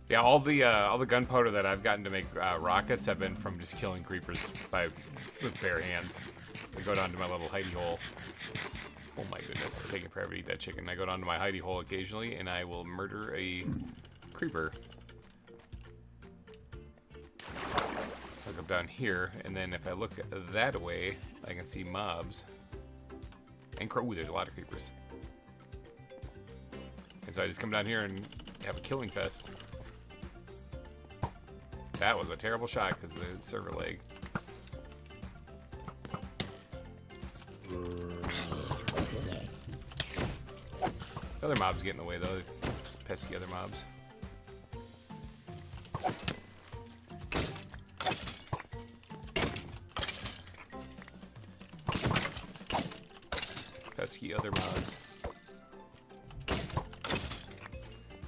Yeah, all the gunpowder that I've gotten to make rockets have been from just killing creepers with bare hands. I go down to my little hidey hole. Oh my goodness, it's taking forever to eat that chicken. I go down to my hidey hole occasionally, and I will murder a creeper. I'll go down here, and then if I look that way, I can see mobs. And ooh, there's a lot of creepers. And so I just come down here and have a killing fest. That was a terrible shot because of the server lag. The other mobs get in the way, though. Pesky other mobs. Pesky other mobs.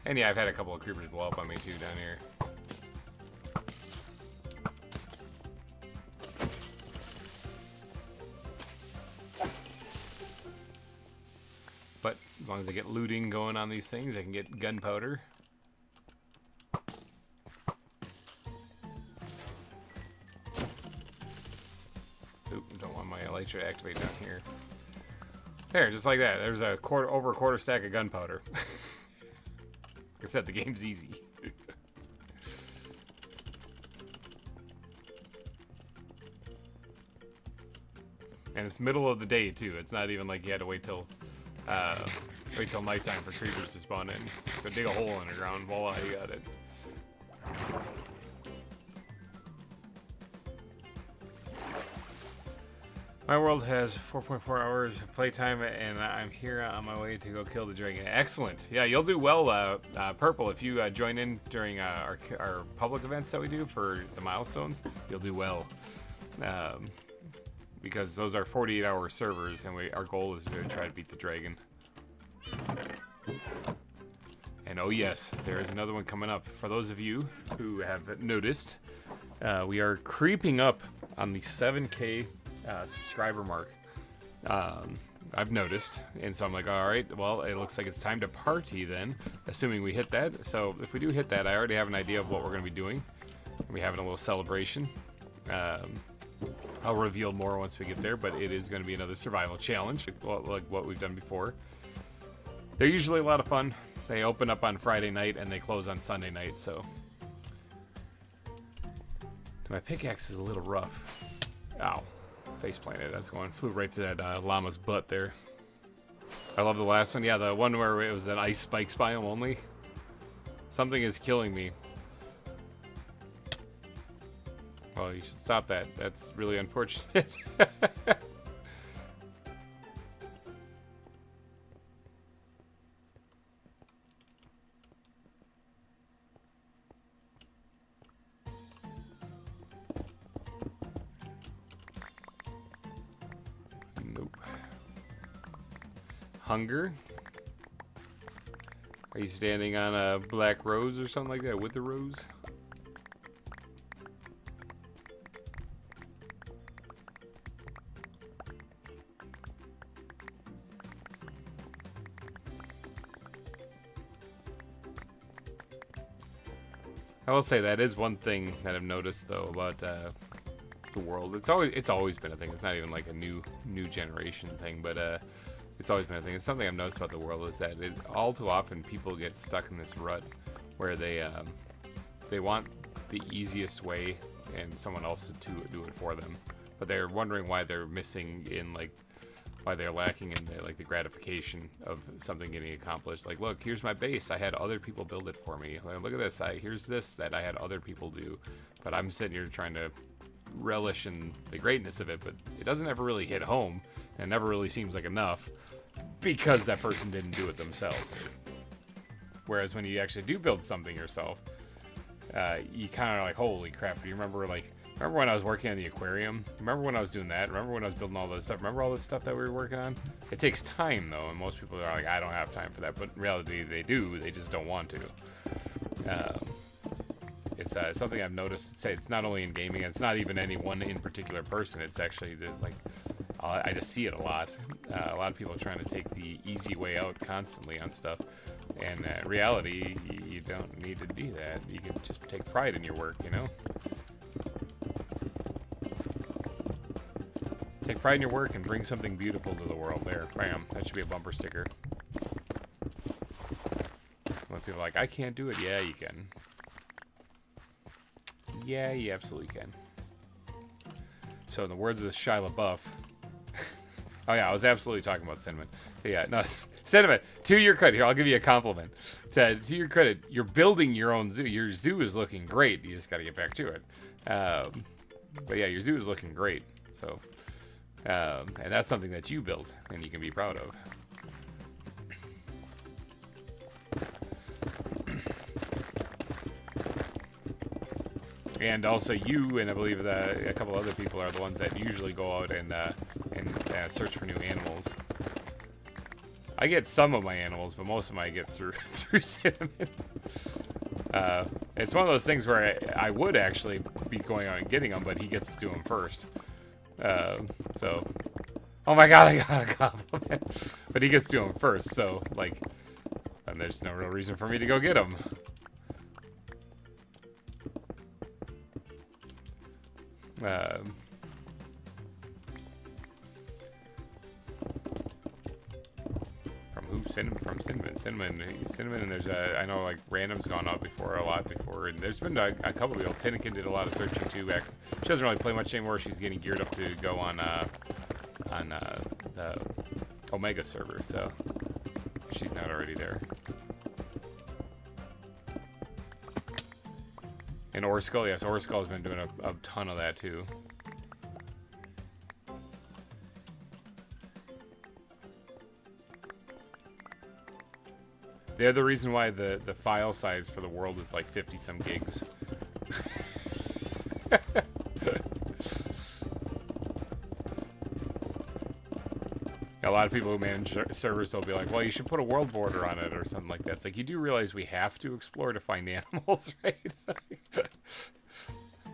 And yeah, I've had a couple of creepers blow up on me too down here. But as long as I get looting going on these things, I can get gunpowder. Oop, don't want my elytra to activate down here. There, just like that. There's a over a quarter stack of gunpowder. Like I said, the game's easy. And it's middle of the day too. It's not even like you had to wait till nighttime for creepers to spawn in. Go dig a hole in the ground. Voila, you got it. My world has 4.4 hours of playtime, and I'm here on my way to go kill the dragon. Excellent. Yeah, you'll do well, Purple, if you join in during our public events that we do for the milestones. You'll do well, because those are 48-hour servers, and our goal is to try to beat the dragon. And oh yes, there is another one coming up. For those of you who have noticed, we are creeping up on the 7K subscriber mark. I've noticed, and so I'm like, all right, well, it looks like it's time to party then, assuming we hit that. So if we do hit that, I already have an idea of what we're going to be doing. We're having a little celebration. I'll reveal more once we get there, but it is going to be another survival challenge, like what we've done before. They're usually a lot of fun. They open up on Friday night and they close on Sunday night, so my pickaxe is a little rough. Ow. Face planted. Flew right through that llama's butt there. I love the last one. Yeah, the one where it was an ice spikes biome only. Something is killing me. Well, you should stop that. That's really unfortunate. Nope. Hunger. Are you standing on a black rose or something like that? With the rose? I will say that is one thing that I've noticed though about the world. It's always been a thing. It's not even like a new generation thing, but it's always been a thing. It's something I've noticed about the world is that all too often people get stuck in this rut where they want the easiest way and someone else to do it for them, but they're wondering why they're missing in why they're lacking in the gratification of something getting accomplished. Like, look, here's my base. I had other people build it for me. Look at this. Here's this that I had other people do, but I'm sitting here trying to relish in the greatness of it, but it doesn't ever really hit home, and it never really seems like enough because that person didn't do it themselves. Whereas when you actually do build something yourself, you kind of like, holy crap. Do you remember remember when I was working on the aquarium? Remember when I was doing that? Remember when I was building all this stuff? Remember all this stuff that we were working on? It takes time, though, and most people are like, I don't have time for that. But in reality, they do. They just don't want to. It's something I've noticed. It's not only in gaming. It's not even any one in particular person. It's actually, I just see it a lot. A lot of people are trying to take the easy way out constantly on stuff. And in reality, you don't need to do that. You can just take pride in your work, you know? Take pride in your work and bring something beautiful to the world. There, bam. That should be a bumper sticker. When people are like, I can't do it. Yeah, you can. Yeah, you absolutely can. So in the words of Shia LaBeouf, oh yeah, I was absolutely talking about Cinnamon. But yeah, no, Cinnamon, to your credit, here, I'll give you a compliment. To your credit, you're building your own zoo. Your zoo is looking great. You just got to get back to it. But yeah, your zoo is looking great. So, and that's something that you built and you can be proud of. And also you and I believe that a couple other people are the ones that usually go out and search for new animals. I get some of my animals, but most of them I get through Cinnamon. It's one of those things where I would actually be going out and getting them, but he gets to do them first. So, oh my god, I got a compliment. But he gets to do them first, so like, and there's no real reason for me to go get them. From who? From Cinnamon, and there's I know like Random's gone out before, a lot before, and there's been a couple of people. Tinnikin did a lot of searching too back. She doesn't really play much anymore. She's getting geared up to go on the Omega server, so she's not already there. And Orskull, yes, Orskull has been doing a ton of that too. They're the reason why the file size for the world is like 50 some gigs. A lot of people who manage servers will be like, well, you should put a world border on it or something like that. It's like, you do realize we have to explore to find animals, right?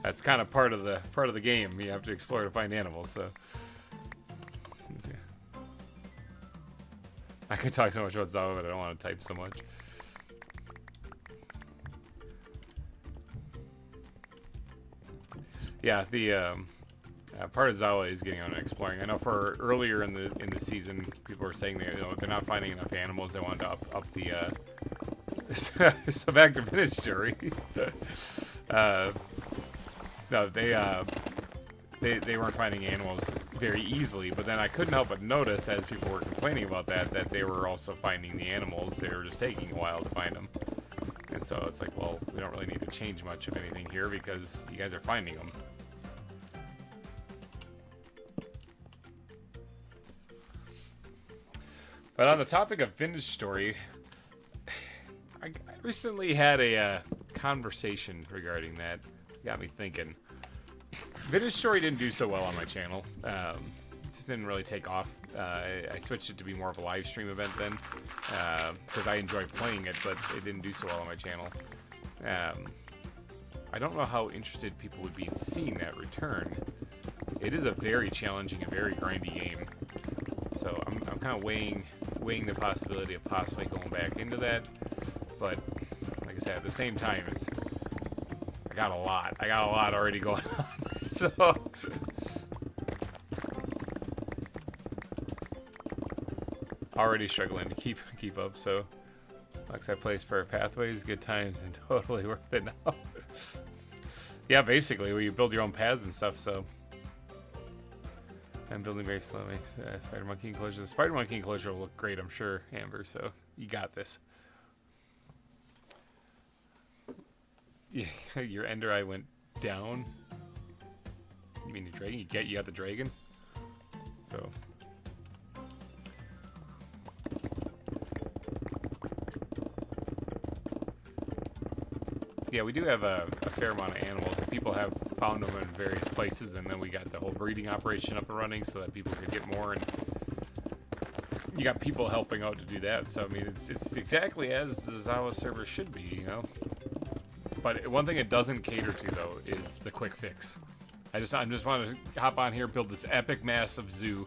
That's kind of part of the game. You have to explore to find animals, so. I could talk so much about ZAWA, but I don't want to type so much. Yeah, the part of ZAWA is getting on and exploring. I know for earlier in the season, people were saying that, you know, they're not finding enough animals. They wanted to up the so back to Vintage stories. No, they weren't finding animals very easily, but then I couldn't help but notice as people were complaining about that they were also finding the animals. They were just taking a while to find them. And so it's like, well, we don't really need to change much of anything here because you guys are finding them. But on the topic of Vintage Story, I recently had a conversation regarding that. Got me thinking. Vintage Story didn't do so well on my channel. Just didn't really take off. I switched it to be more of a live stream event then, because I enjoyed playing it, but it didn't do so well on my channel. I don't know how interested people would be in seeing that return. It is a very challenging and very grindy game. So I'm kind of weighing the possibility of possibly going back into that. But like I said, at the same time, I got a lot already going on. So already struggling to keep up. So Lakeside Place for Pathways, good times, and totally worth it now. Yeah, basically, where you build your own paths and stuff. So I'm building very slow. Makes Spider Monkey enclosure. The Spider Monkey enclosure will look great, I'm sure, Amber. So you got this. Yeah, your Ender Eye went down. You mean the dragon? You got the dragon? So. Yeah, we do have a fair amount of animals. People have found them in various places, and then we got the whole breeding operation up and running so that people could get more, and you got people helping out to do that. So, I mean, it's exactly as the ZAWA server should be, you know? But one thing it doesn't cater to, though, is the quick fix. I just want to hop on here, build this epic, massive zoo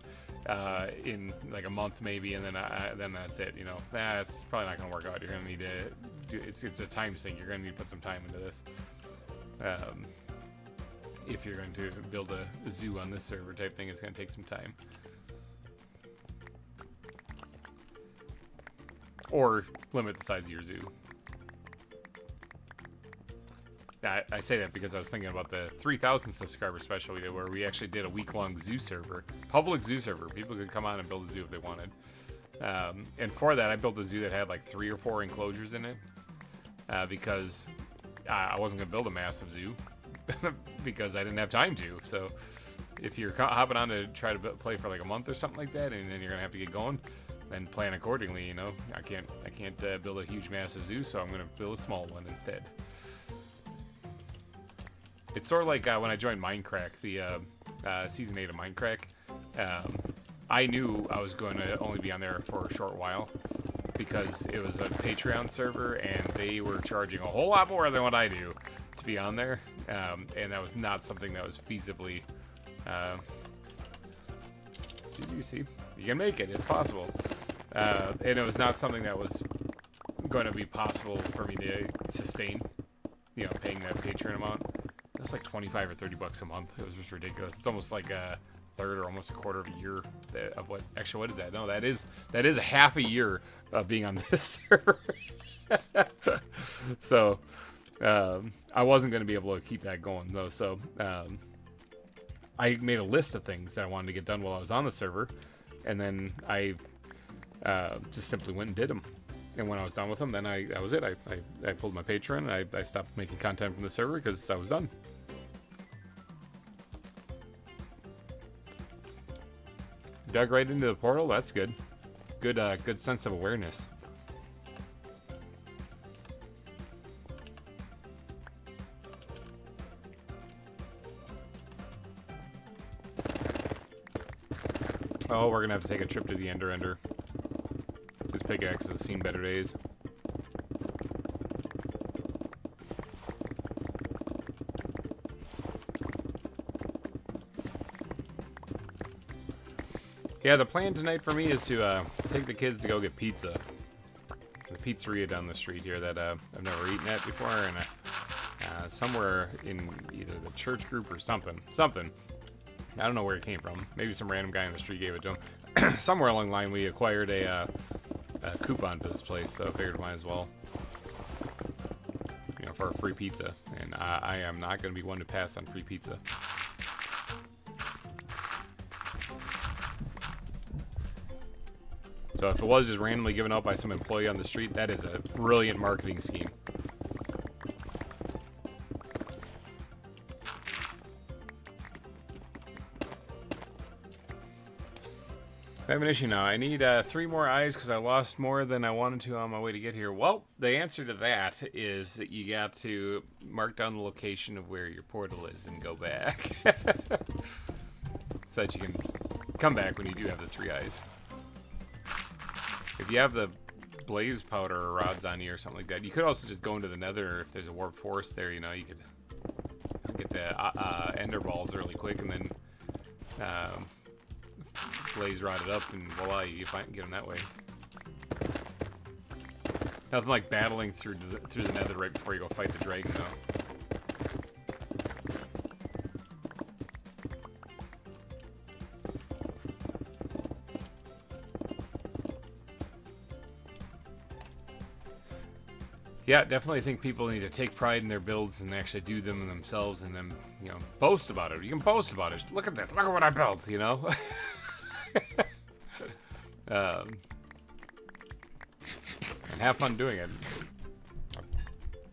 in like a month maybe, and then that's it. You know, that's probably not going to work out. You're going to need to do it's a time sink. You're going to need to put some time into this if you're going to build a zoo on this server type thing. It's going to take some time, or limit the size of your zoo. I say that because I was thinking about the 3,000 subscriber special we did, where we actually did a week-long zoo server, public zoo server. People could come on and build a zoo if they wanted. And for that, I built a zoo that had like 3 or 4 enclosures in it, because I wasn't going to build a massive zoo because I didn't have time to. So if you're hopping on to try to play for like a month or something like that, and then you're going to have to get going, then plan accordingly. You know, I can't build a huge, massive zoo, so I'm going to build a small one instead. It's sort of like when I joined Minecraft, the season 8 of Minecraft. I knew I was going to only be on there for a short while because it was a Patreon server and they were charging a whole lot more than what I do to be on there, and that was not something that was feasibly. You see, you can make it. It's possible, and it was not something that was going to be possible for me to sustain. You know, paying that Patreon amount. It was like 25 or 30 bucks a month. It was just ridiculous. It's almost like a third or almost a quarter of a year of what. Actually, what is that? No, that is a half a year of being on this server. So I wasn't going to be able to keep that going though. So I made a list of things that I wanted to get done while I was on the server, and then I just simply went and did them. And when I was done with them, then that was it. I pulled my Patreon. And I stopped making content from the server because I was done. Dug right into the portal. That's good. Good sense of awareness. Oh, we're gonna have to take a trip to the Ender. This pickaxe has seen better days. Yeah, the plan tonight for me is to take the kids to go get pizza. The pizzeria down the street here that I've never eaten at before, and somewhere in either the church group or something. I don't know where it came from. Maybe some random guy in the street gave it to him. Somewhere along the line, we acquired a coupon to this place, so I figured I might as well, you know, for a free pizza. And I am not going to be one to pass on free pizza. So if it was just randomly given out by some employee on the street, that is a brilliant marketing scheme. I have an issue now. I need 3 more eyes because I lost more than I wanted to on my way to get here. Well, the answer to that is that you got to mark down the location of where your portal is and go back. So that you can come back when you do have the 3 eyes. If you have the blaze powder rods on you or something like that, you could also just go into the nether. If there's a warp force there, you know, you could get the ender balls really quick and then blaze rod it up, and voila, you get them that way. Nothing like battling through the nether right before you go fight the dragon, though. Yeah, definitely think people need to take pride in their builds and actually do them themselves, and then, you know, boast about it. You can boast about it. Look at this. Look at what I built, you know? And have fun doing it.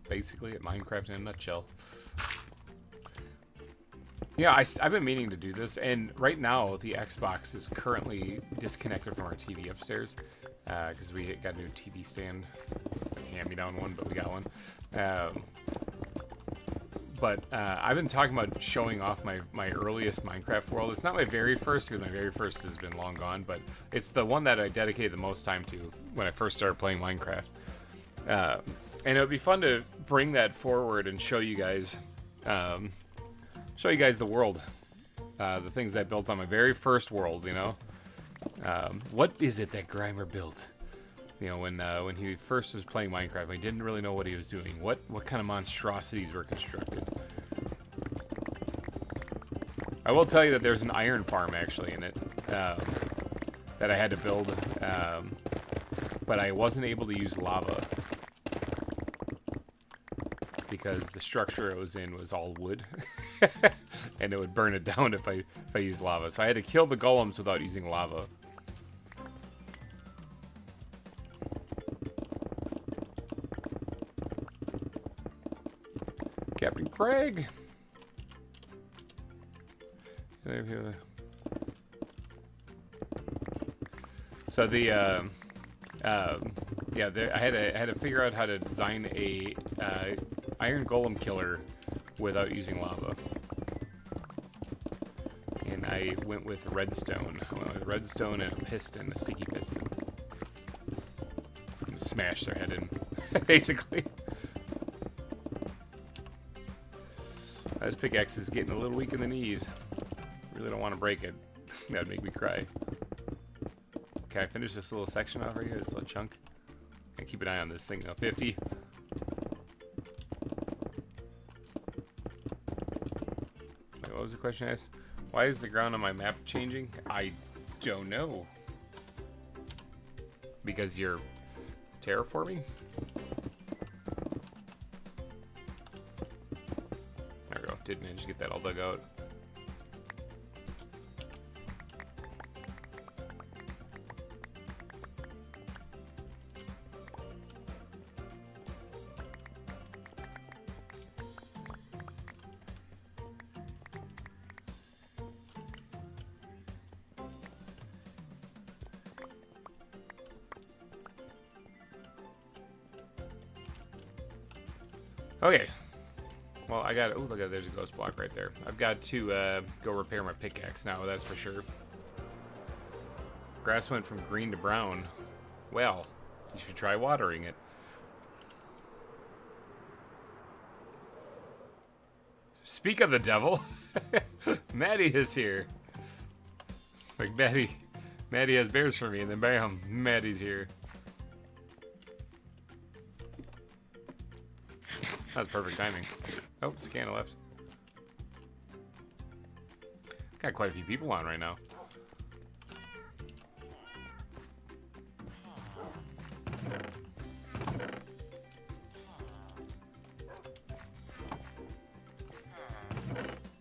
Basically, at Minecraft in a nutshell. Yeah, I've been meaning to do this, and right now the Xbox is currently disconnected from our TV upstairs because we got a new TV stand. Hand-me-down one, but we got one. But I've been talking about showing off my earliest Minecraft world. It's not my very first, because my very first has been long gone, but it's the one that I dedicated the most time to when I first started playing Minecraft. And it would be fun to bring that forward and show you guys the world. The things I built on my very first world, you know? What is it that GReimer built? You know, when he first was playing Minecraft, he didn't really know what he was doing. What kind of monstrosities were constructed? I will tell you that there's an iron farm actually in it that I had to build, but I wasn't able to use lava because the structure it was in was all wood, and it would burn it down if I used lava. So I had to kill the golems without using lava. Captain Craig. So the yeah, I had to figure out how to design a iron golem killer without using lava. And I went with redstone. I went with redstone and a piston, a sticky piston. And smash their head in, basically. This pickaxe is getting a little weak in the knees. Really don't want to break it. That'd make me cry. Can I finish this little section off right here? This little chunk? I keep an eye on this thing though. 50. Wait, what was the question I asked? Why is the ground on my map changing? I don't know. Because you're terraforming? There we go. Did manage to get that all dug out. Okay. Well, I got... Oh, look at there's a ghost block right there. I've got to go repair my pickaxe now, that's for sure. Grass went from green to brown. Well, you should try watering it. Speak of the devil. Maddie is here. Like, Maddie has bears for me, and then bam, Maddie's here. That's perfect timing. Oh, Scanna left. Got quite a few people on right now.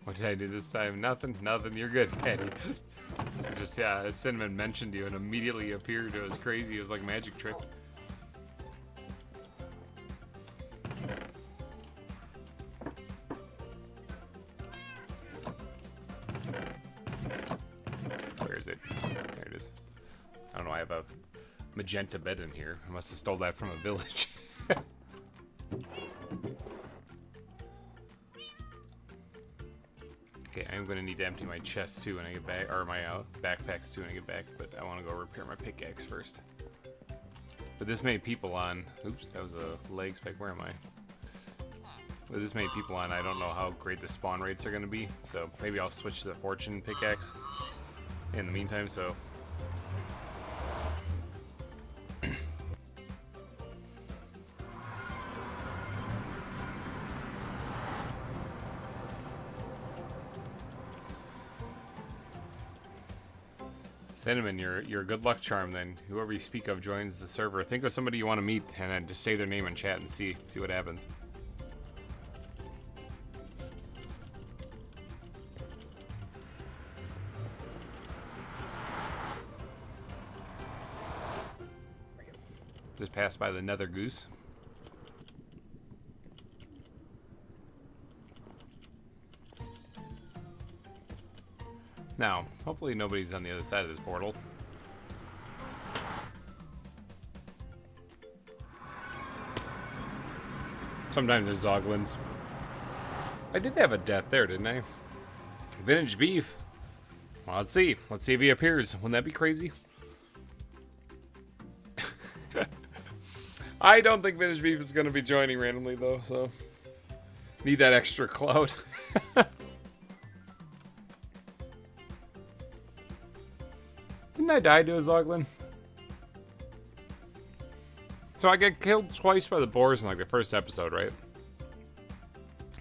What did I do this time? Nothing. You're good, Eddie. Just, yeah, Cinnamon mentioned you and immediately appeared. It was crazy. It was like a magic trick. Magenta bed in here. I must have stole that from a village. Okay, I'm gonna need to empty my chest too when I get back, or my backpacks too when I get back, but I want to go repair my pickaxe first. With this many people on, oops, that was a leg spec, where am I? With this many people on, I don't know how great the spawn rates are gonna be, so maybe I'll switch to the fortune pickaxe in the meantime, so. Cinnamon, you're a good luck charm then. Whoever you speak of joins the server. Think of somebody you want to meet and then just say their name in chat and see what happens. Just passed by the nether goose. Now, hopefully nobody's on the other side of this portal. Sometimes there's zoglins. I did have a death there, didn't I? VintageBeef. Well, let's see. Let's see if he appears. Wouldn't that be crazy? I don't think VintageBeef is going to be joining randomly, though, so... Need that extra clout. Didn't I die to a zoglin? So I got killed twice by the boars in like the first episode, right?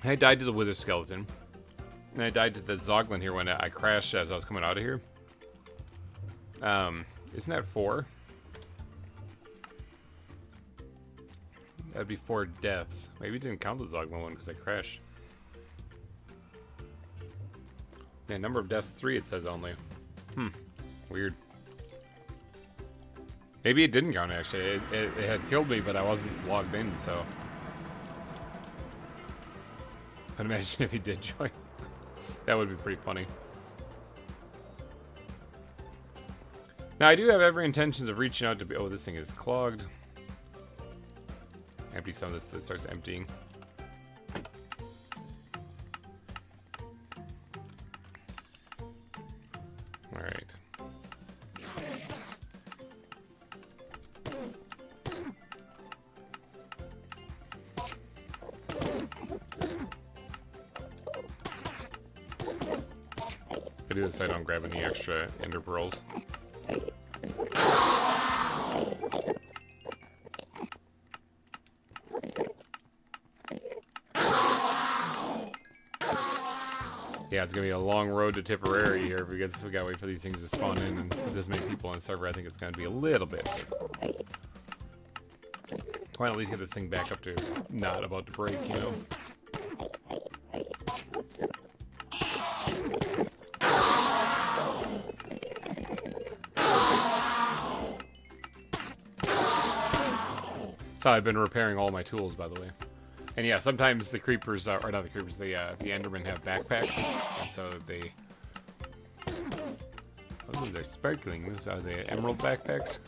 I died to the wither skeleton. And I died to the zoglin here when I crashed as I was coming out of here. Isn't that 4? That'd be 4 deaths. Maybe it didn't count the zoglin one because I crashed. Yeah, number of deaths 3 it says only. Weird. Maybe it didn't count, actually. It had killed me, but I wasn't logged in, so... I'd imagine if he did join. That would be pretty funny. Now, I do have every intentions of reaching out to be... Oh, this thing is clogged. Empty some of this that starts emptying. do this so I don't grab any extra ender pearls. Yeah, it's gonna be a long road to Tipperary here because we gotta wait for these things to spawn in, and with this many people on the server, I think it's gonna be a little bit. Why not at least get this thing back up to not about to break, you know? That's how I've been repairing all my tools, by the way. And yeah, sometimes the creepers are, or not the creepers, the Endermen have backpacks, and so they. Oh, they're sparkling. Those are the emerald backpacks.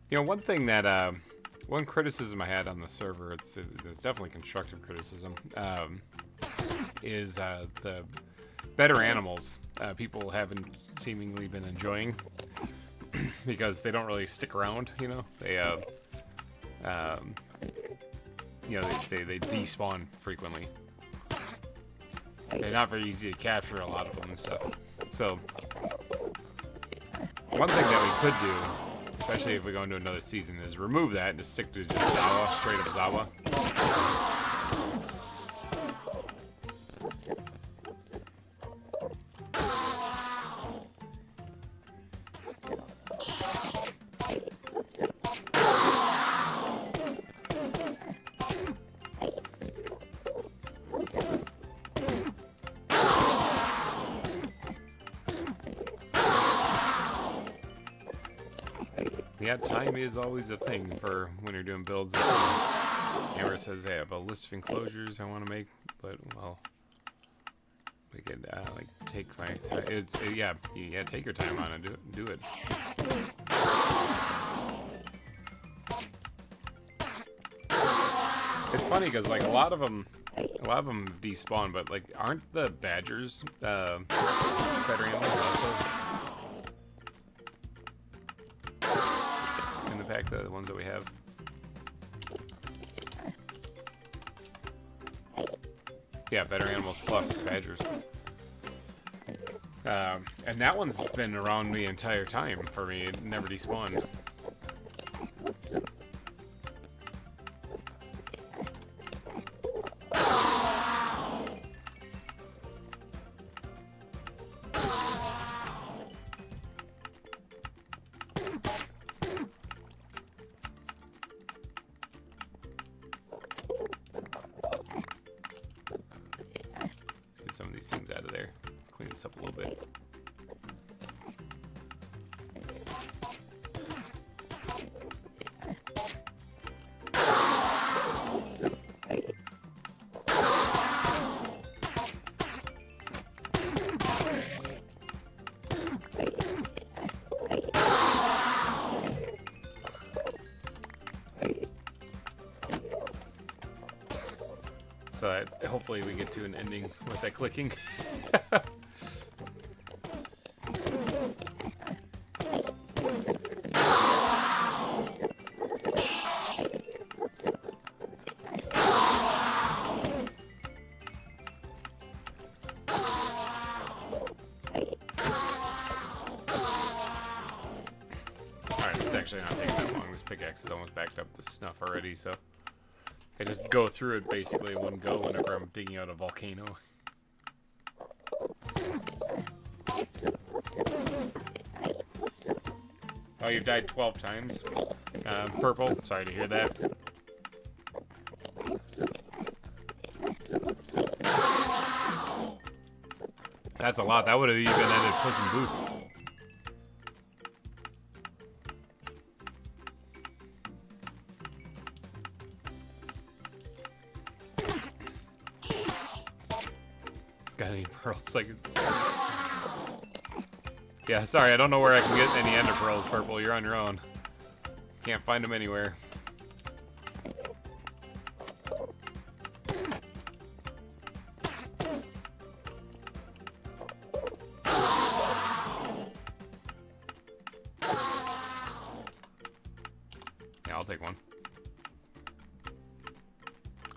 You know, one thing that one criticism I had on the server, it's definitely constructive criticism, is the better animals people haven't seemingly been enjoying because they don't really stick around, you know? They, you know, they despawn frequently. They're not very easy to capture, a lot of them and stuff. So, one thing that we could do, especially if we go into another season, is remove that and just stick to just ZAWA, straight up ZAWA. Yeah, time is always a thing for when you're doing builds. Amber says, hey, I have a list of enclosures I want to make, but, well, we could, like, take my time. Yeah, take your time on it. Do it. It's funny, because, like, a lot of them despawn, but, like, aren't the badgers, better animals also? Pack the ones that we have. Yeah, better animals plus badgers. And that one's been around the entire time for me. It never despawned. Out of there. Let's clean this up a little bit. So hopefully we get to an ending with that clicking. Alright, it's actually not taking that long. This pickaxe is almost backed up to snuff already, so I just go through it basically in one go whenever I'm digging out a volcano. Oh, you've died 12 times? Purple, sorry to hear that. That's a lot. That would have even ended Puss in Boots. Got any pearls? Like, yeah, sorry, I don't know where I can get any ender pearls, Purple. You're on your own. Can't find them anywhere. Yeah, I'll take one.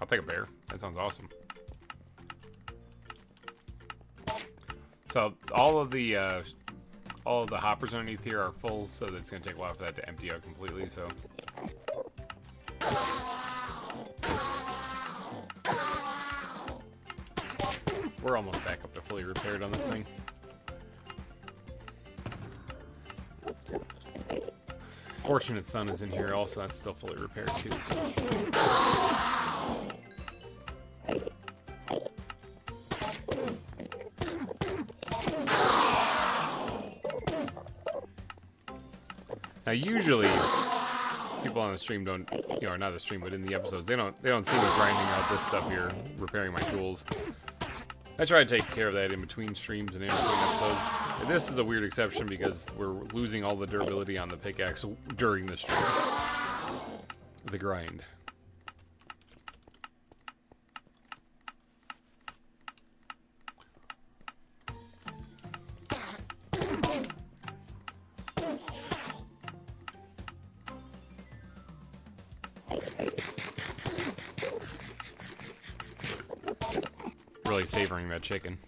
I'll take a bear. That sounds awesome. So all of the hoppers underneath here are full, so it's gonna take a while for that to empty out completely. So. We're almost back up to fully repaired on this thing. Fortunate Son is in here also. That's still fully repaired too. Now usually people on the stream don't, you know, or not the stream, but in the episodes, they don't see me grinding out this stuff here, repairing my tools. I try to take care of that in between streams and in between episodes. And this is a weird exception because we're losing all the durability on the pickaxe during the stream. The grind. Really savoring that chicken.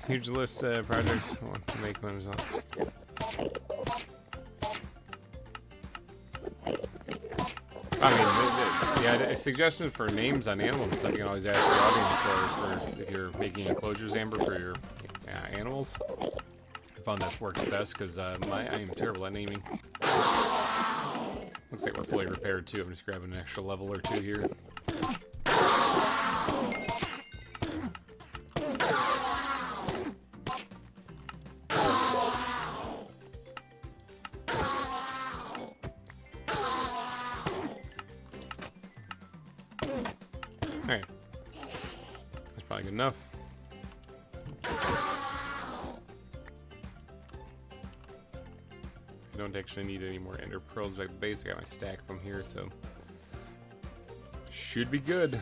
Huge list of projects I want to make one as well. I mean, yeah, suggestions for names on animals and stuff you can always ask the audience for if you're making enclosures, Amber, for your animals. I found that's worked best because I am terrible at naming. Looks like we're fully repaired too. I'm just grabbing an extra level or two here. Alright. That's probably good enough. I don't actually need any more ender pearls like the base. I got my stack from here, so should be good.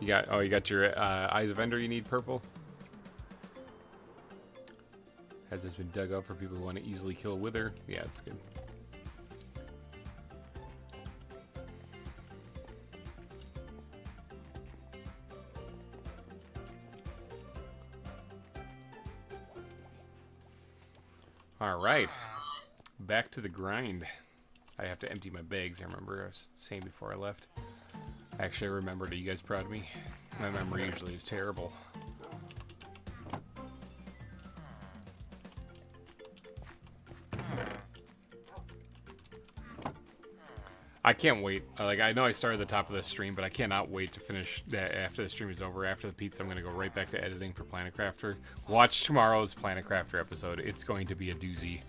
You got your Eyes of Ender you need purple. Has this been dug up for people who want to easily kill a wither? Yeah, it's good. Alright, back to the grind. I have to empty my bags, I remember I was saying before I left. Actually, I remembered. Are you guys proud of me? My memory usually is terrible. I can't wait. Like, I know I started at the top of this stream, but I cannot wait to finish that after the stream is over. After the pizza, I'm going to go right back to editing for Planet Crafter. Watch tomorrow's Planet Crafter episode. It's going to be a doozy.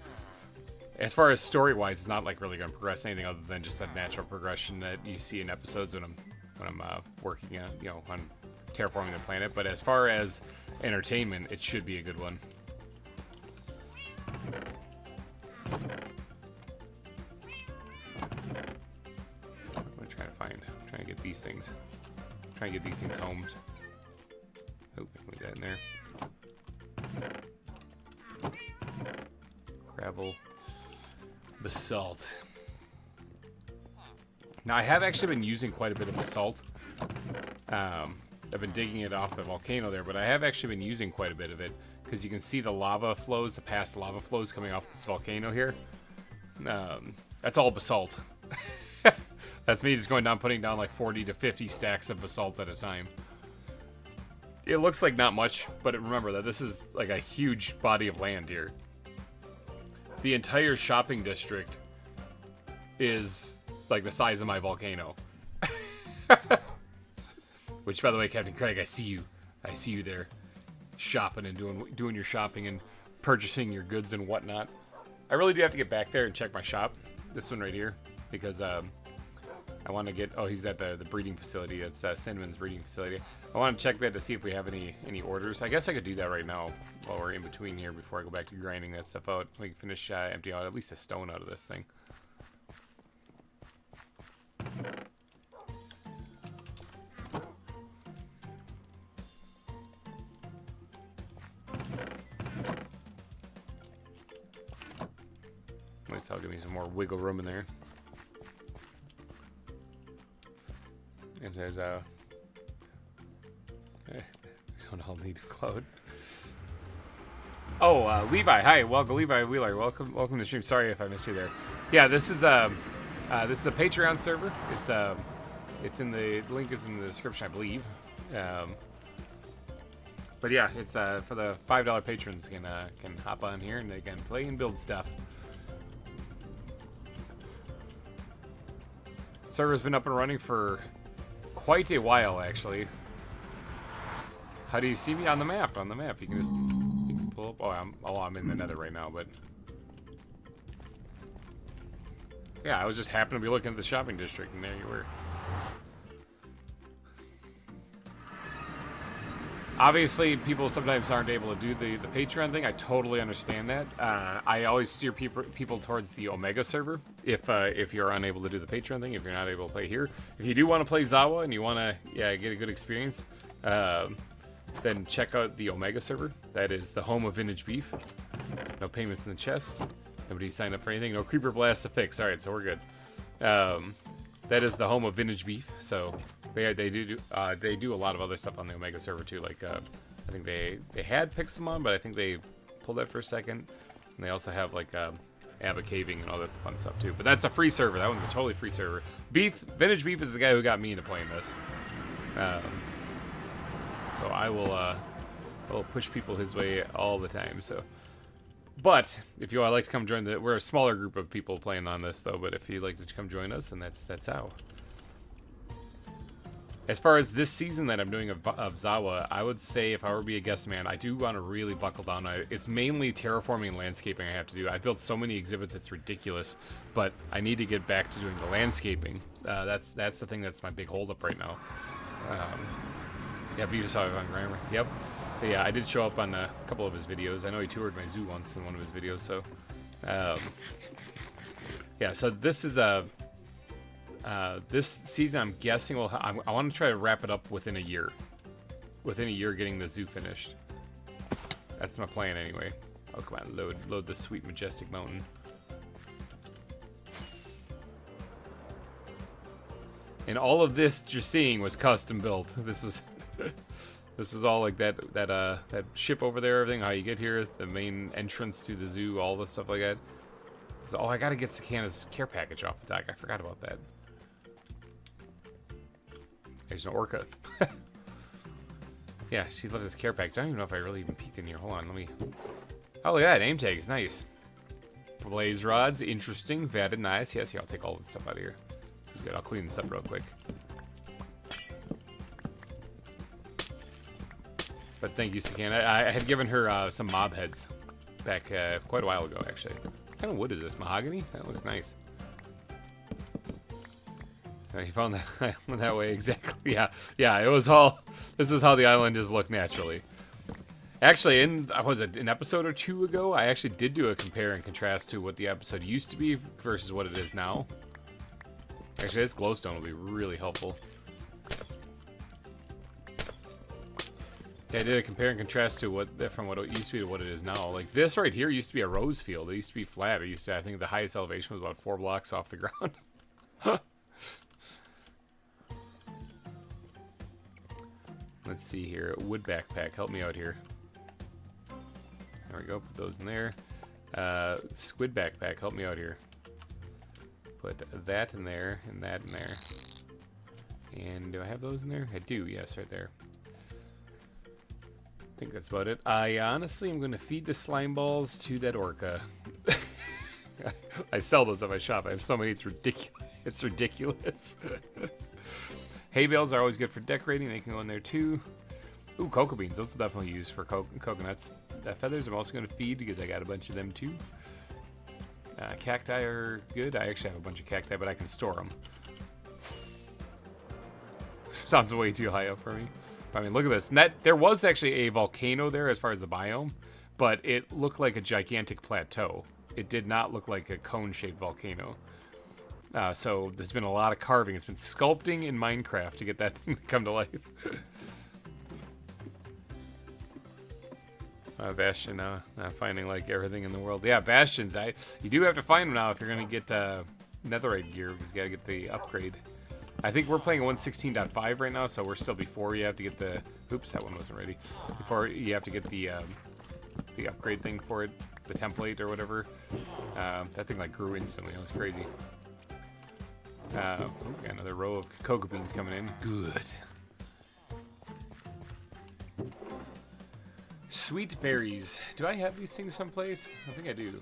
As far as story-wise, it's not like really going to progress anything other than just that natural progression that you see in episodes when I'm working on, you know, on terraforming the planet. But as far as entertainment, it should be a good one. Trying to get these things. Trying to get these things homed. Oh, put that in there. Gravel. Basalt. Now I have actually been using quite a bit of basalt. I've been digging it off the volcano there, but I have actually been using quite a bit of it because you can see the lava flows, the past lava flows coming off this volcano here. That's all basalt. That's me just going down, putting down like 40 to 50 stacks of basalt at a time. It looks like not much, but remember that this is like a huge body of land here. The entire shopping district is like the size of my volcano. Which, by the way, Captain Craig, I see you. I see you there, shopping and doing your shopping and purchasing your goods and whatnot. I really do have to get back there and check my shop. This one right here, because I want to get. Oh, he's at the breeding facility. It's Cinnamon's breeding facility. I want to check that to see if we have any orders. I guess I could do that right now while we're in between here before I go back to grinding that stuff out. We can finish emptying out at least a stone out of this thing. At least that'll give me some more wiggle room in there. And there's we don't all need cloud. Oh, Levi, hi, welcome, Levi Wheeler, welcome to the stream. Sorry if I missed you there. Yeah, this is a Patreon server. It's in the link is in the description, I believe. But yeah, it's for the $5 patrons can hop on here and they can play and build stuff. Server's been up and running for quite a while, actually. How do you see me on the map? On the map, you can pull up. Oh, I'm in the Nether right now, but yeah, I was just happened to be looking at the shopping district, and there you were. Obviously, people sometimes aren't able to do the Patreon thing. I totally understand that. I always steer people towards the Omega server if you're unable to do the Patreon thing, if you're not able to play here. If you do want to play ZAWA and you want to get a good experience, then check out the Omega server. That is the home of VintageBeef. No payments in the chest. Nobody signed up for anything. No creeper blast to fix. All right, so we're good. That is the home of VintageBeef. So they do a lot of other stuff on the Omega server too. Like I think they had Pixelmon, but I think they pulled that for a second. And they also have like Ava Caving and all that fun stuff too. But that's a free server. That one's a totally free server. VintageBeef is the guy who got me into playing this. So I will push people his way all the time. So, but if you would like to come join we're a smaller group of people playing on this though. But if you'd like to come join us, then that's how. As far as this season that I'm doing of ZAWA, I would say if I were to be a guest man, I do want to really buckle down on it. It's mainly terraforming and landscaping I have to do. I've built so many exhibits, it's ridiculous. But I need to get back to doing the landscaping. That's the thing that's my big holdup right now. Yeah, Beavis saw it on GReimer. Yep. But yeah, I did show up on a couple of his videos. I know he toured my zoo once in one of his videos. So, yeah. So this is this season. I'm guessing I want to try to wrap it up within a year. Within a year, getting the zoo finished. That's my plan anyway. Oh come on, load the sweet majestic mountain. And all of this you're seeing was custom built. This is all like that ship over there, everything, how you get here, the main entrance to the zoo, all the stuff like that. So, oh, I gotta get Sakana's care package off the dock. I forgot about that. There's an orca. Yeah, she left this care package. I don't even know if I really even peeked in here. Hold on, let me. Oh, look at that. Aim tags. Nice. Blaze rods. Interesting. Vetted. Nice. Yes, here, I'll take all this stuff out of here. This is good. I'll clean this up real quick. But thank you, Sakana. I had given her some mob heads back quite a while ago, actually. What kind of wood is this? Mahogany? That looks nice. You found that island that way, exactly. Yeah, it was all. This is how the island is look naturally. Actually, was it an episode or two ago? I actually did do a compare and contrast to what the episode used to be versus what it is now. Actually, this glowstone will be really helpful. Yeah, I did a compare and contrast to from what it used to be to what it is now. Like this right here used to be a rose field. It used to be flat. I think the highest elevation was about 4 blocks off the ground. Let's see here. Wood backpack. Help me out here. There we go. Put those in there. Squid backpack. Help me out here. Put that in there and that in there. And do I have those in there? I do. Yes, right there. I think that's about it. I honestly am going to feed the slime balls to that orca. I sell those at my shop. I have so many. It's ridiculous. It's ridiculous. Hay bales are always good for decorating. They can go in there too. Ooh, cocoa beans. Those will definitely use for coconuts. Feathers I'm also going to feed because I got a bunch of them too. Cacti are good. I actually have a bunch of cacti, but I can store them. Sounds way too high up for me. I mean, look at this. And that, there was actually a volcano there as far as the biome, but it looked like a gigantic plateau. It did not look like a cone-shaped volcano. So there's been a lot of carving. It's been sculpting in Minecraft to get that thing to come to life. Bastion now, finding like everything in the world. Yeah, Bastions. You do have to find them now if you're gonna get netherite gear, because you gotta get the upgrade. I think we're playing 1.16.5 right now, so we're still before you have to get the. Oops, that one wasn't ready. Before you have to get the upgrade thing for it, the template or whatever. That thing like grew instantly. It was crazy. We got another row of cocoa beans coming in. Good. Sweet berries. Do I have these things someplace? I think I do.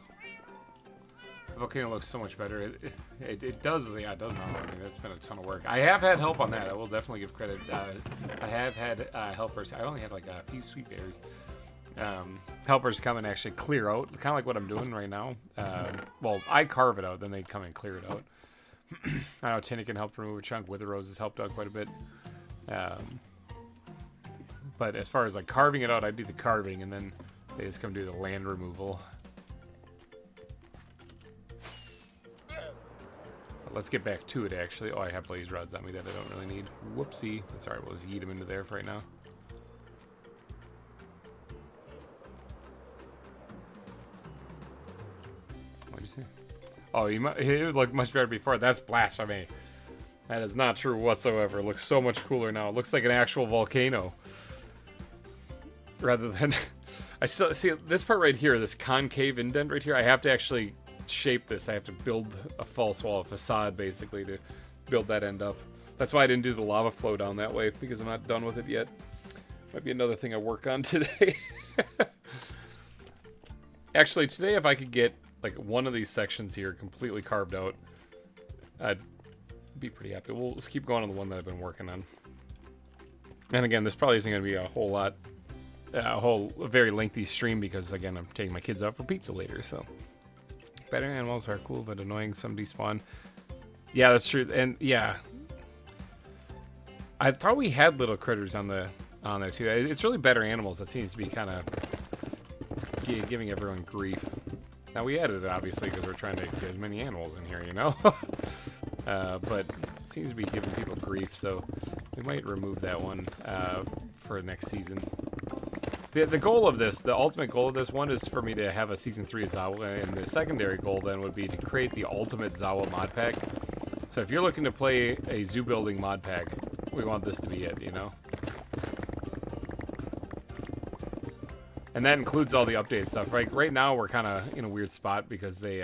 The volcano looks so much better. It does. Yeah, it does not. I mean, it's been a ton of work. I have had help on that. I will definitely give credit. I have had helpers. I only had like a few sweet berries. Helpers come and actually clear out, kind of like what I'm doing right now. Well, I carve it out, then they come and clear it out. I know Tinnican helped remove a chunk. Wither Roses helped out quite a bit. But as far as like carving it out, I do the carving, and then they just come do the land removal. But let's get back to it, actually. Oh, I have blaze rods on me that I don't really need. Whoopsie. That's alright, we'll just yeet them into there for right now. What did you say? Oh, it would look much better before. That's blasphemy. That is not true whatsoever. It looks so much cooler now. It looks like an actual volcano. Rather than... I still see this part right here, this concave indent right here. I have to actually shape this. I have to build a false wall, a facade, basically, to build that end up. That's why I didn't do the lava flow down that way, because I'm not done with it yet. Might be another thing I work on today. Actually, today, if I could get like one of these sections here completely carved out, I'd be pretty happy. We'll just keep going on the one that I've been working on. And again, this probably isn't going to be a very lengthy stream, because again, I'm taking my kids out for pizza later. So better animals are cool but annoying. Some despawn. Yeah, that's true. And yeah, I thought we had little critters on there too. It's really better animals that seems to be kind of giving everyone grief. Now we added it obviously because we're trying to get as many animals in here, you know. But it seems to be giving people grief, so we might remove that one for next season. The goal of this, the ultimate goal of this one, is for me to have a Season 3 of ZAWA, and the secondary goal then would be to create the ultimate ZAWA mod pack. So if you're looking to play a zoo building mod pack, we want this to be it, you know? And that includes all the updated stuff. Right now we're kind of in a weird spot because they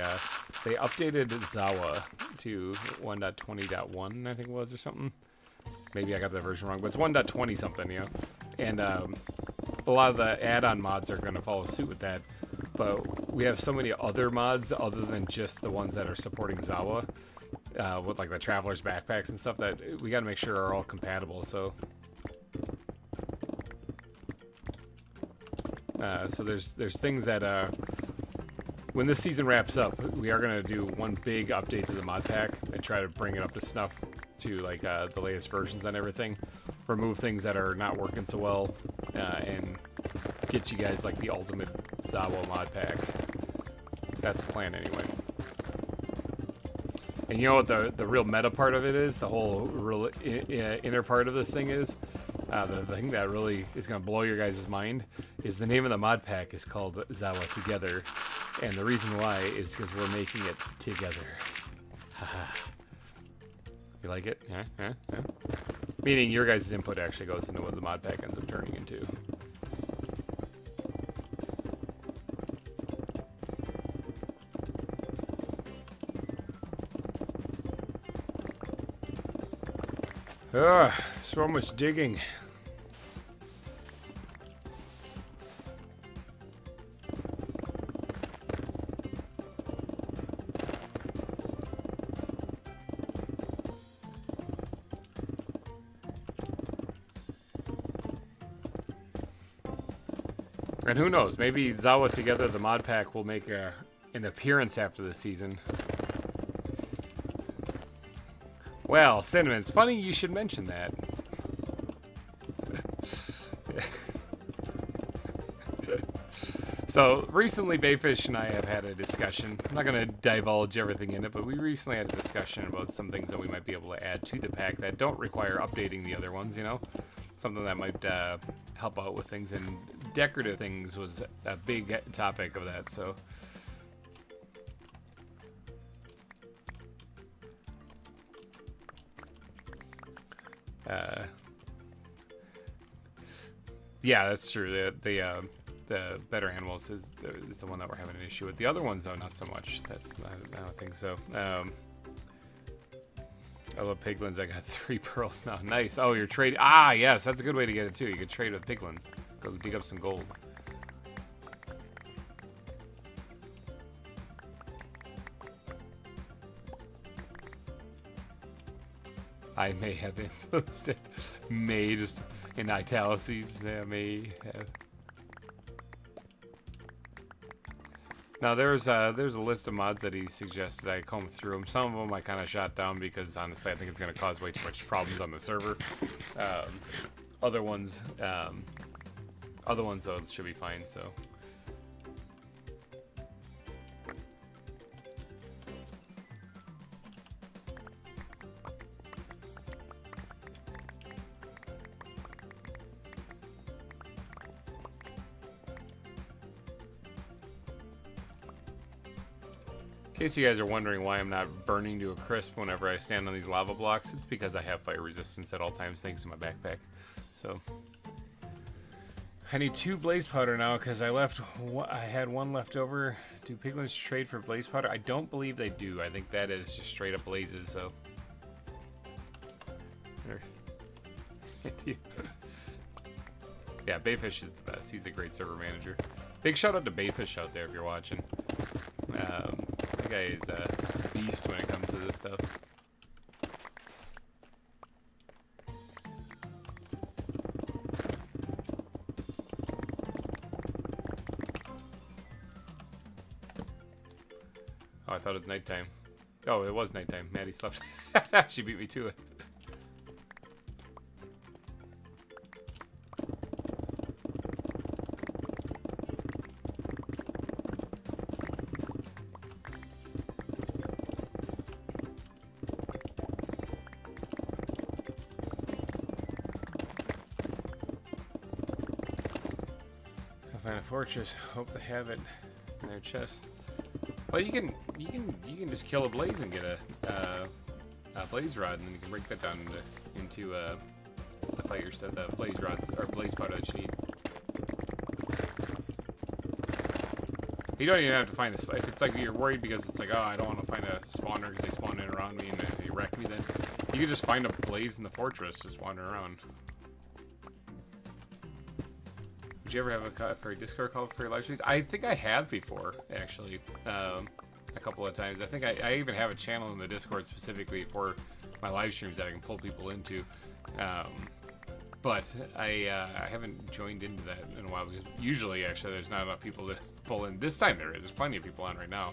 updated ZAWA to 1.20.1, I think it was, or something. Maybe I got that version wrong, but it's 1.20 something, you know? And a lot of the add-on mods are going to follow suit with that. But we have so many other mods other than just the ones that are supporting ZAWA, with like the Traveler's Backpacks and stuff, that we got to make sure are all compatible. So there's things that when this season wraps up, we are going to do one big update to the mod pack and try to bring it up to snuff to like the latest versions and everything. Remove things that are not working so well, and get you guys like the ultimate ZAWA mod pack. That's the plan anyway. And you know what the real meta part of it is? The whole real inner part of this thing is? The thing that really is going to blow your guys' mind is the name of the mod pack is called ZAWA Together. And the reason why is because we're making it together. Haha. You like it? Yeah? Meaning your guys' input actually goes into what the mod pack ends up turning into. Ugh, so much digging. And who knows, maybe ZAWA Together, the mod pack, will make an appearance after the season. Well, Cinnamon, it's funny you should mention that. So recently, Bayfish and I have had a discussion. I'm not going to divulge everything in it, but we recently had a discussion about some things that we might be able to add to the pack that don't require updating the other ones, you know? Something that might help out with things, and decorative things was a big topic of that, so... yeah, that's true. The better animals is the one that we're having an issue with. The other ones, though, not so much. I don't think so. I love piglins. I got 3 pearls now. Nice. Oh, you're trading. Ah, yes, that's a good way to get it too. You could trade with piglins. Go dig up some gold. I may have influenced it. May, just in italics. I may have. Now there's a list of mods that he suggested. I combed through them. Some of them I kind of shot down because honestly I think it's going to cause way too much problems on the server. Other ones though should be fine. So. In case you guys are wondering why I'm not burning to a crisp whenever I stand on these lava blocks, it's because I have fire resistance at all times thanks to my backpack. So I need 2 blaze powder now because I had 1 left over. Do piglins trade for blaze powder? I don't believe they do. I think that is just straight up blazes. So yeah, Bayfish is the best. He's a great server manager. Big shout out to Bayfish out there if you're watching. That guy is a beast when it comes to this stuff. Oh, I thought it was nighttime. Oh, it was nighttime. Maddie slept. She beat me to it. Find a fortress. Hope they have it in their chest. Well, you can just kill a blaze and get a blaze rod, and then you can break that down into the fire stuff, the blaze rods or blaze powder that you need. You don't even have to find a spot. If it's like you're worried because it's like, oh, I don't want to find a spawner because they spawn in around me and they wreck me, then you can just find a blaze in the fortress just wandering around. Did you ever have a Discord call for your live streams? I think I have before, actually, a couple of times. I think I even have a channel in the Discord specifically for my live streams that I can pull people into. But I haven't joined into that in a while because usually, actually, there's not enough people to pull in. This time there is. There's plenty of people on right now.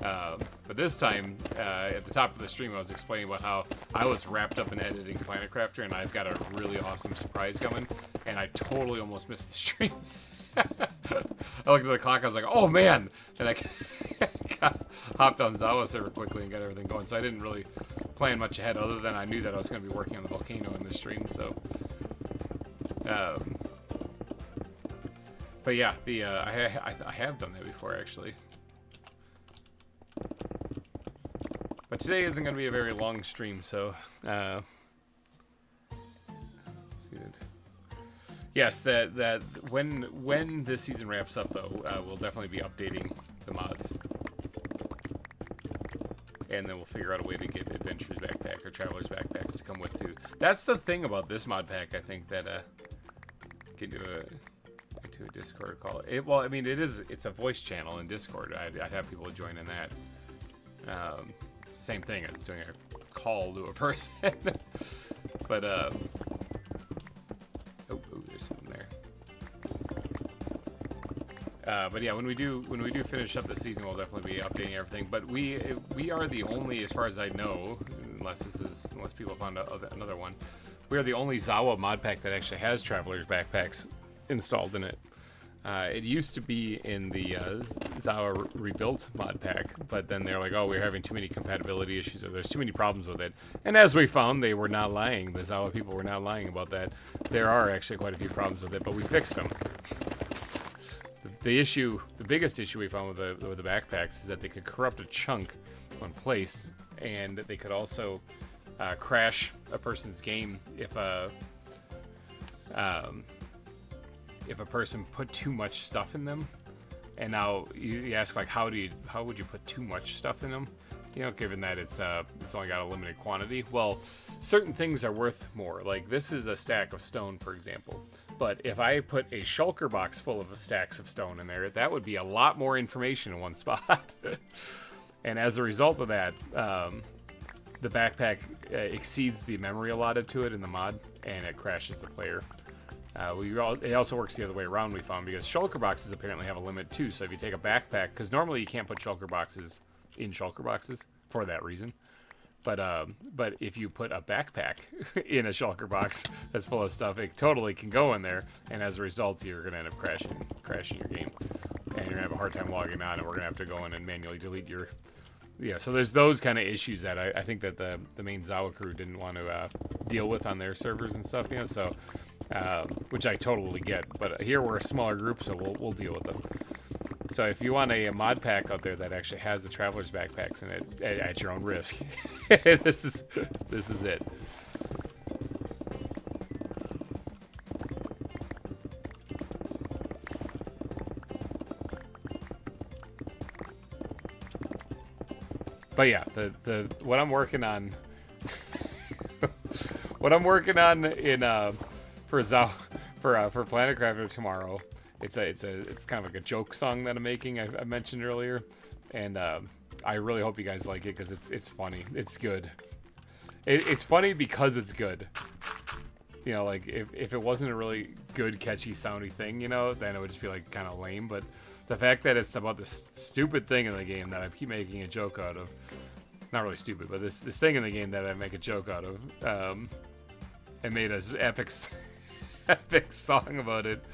But this time, at the top of the stream, I was explaining about how I was wrapped up in editing Planet Crafter, and I've got a really awesome surprise coming, and I totally almost missed the stream. I looked at the clock, I was like, oh man! And I hopped on ZAWA server quickly and got everything going, so I didn't really plan much ahead, other than I knew that I was going to be working on the Volcano in this stream, so... but yeah, I have done that before, actually. But today isn't going to be a very long stream, so yes, that when this season wraps up, though, we'll definitely be updating the mods, and then we'll figure out a way to get Adventurer's Backpack or Traveler's Backpacks to come with too. That's the thing about this mod pack, I think, that get to a Discord call. Well, I mean, it's a voice channel in Discord. I'd have people join in that. Same thing as doing a call to a person. But oh, there's something there. But yeah, when we do finish up the season, we'll definitely be updating everything. But we are the only, as far as I know, unless people found another one, we are the only ZAWA mod pack that actually has Traveler's Backpacks installed in it. It used to be in the ZAWA Rebuilt mod pack, but then they're like, oh, we're having too many compatibility issues, or there's too many problems with it. And as we found, they were not lying. The ZAWA people were not lying about that. There are actually quite a few problems with it, but we fixed them. The biggest issue we found with the backpacks is that they could corrupt a chunk when placed, and they could also crash a person's game if a person put too much stuff in them. And now you ask, like, how would you put too much stuff in them? You know, given that it's only got a limited quantity. Well, certain things are worth more. Like, this is a stack of stone, for example. But if I put a shulker box full of stacks of stone in there, that would be a lot more information in one spot. And as a result of that, the backpack exceeds the memory allotted to it in the mod, and it crashes the player. It also works the other way around, we found, because shulker boxes apparently have a limit too. So if you take a backpack, because normally you can't put shulker boxes in shulker boxes for that reason. But if you put a backpack in a shulker box that's full of stuff, it totally can go in there, and as a result, you're gonna end up crashing your game, and you're gonna have a hard time logging on, and we're gonna have to go in and manually delete your. Yeah, so there's those kind of issues that I think that the main ZAWA crew didn't want to deal with on their servers and stuff, you know. So, which I totally get, but here we're a smaller group, so we'll deal with them. So if you want a mod pack out there that actually has the traveler's backpacks in it at your own risk, this is it. But yeah, what I'm working on, in for Planet Crafter tomorrow. It's kind of like a joke song that I'm making. I mentioned earlier, and I really hope you guys like it because it's funny. It's good. It's funny because it's good. You know, like if it wasn't a really good, catchy, soundy thing, you know, then it would just be like kind of lame. But the fact that it's about this stupid thing in the game that I keep making a joke out of, not really stupid, but this thing in the game that I make a joke out of, and made an epic song about it.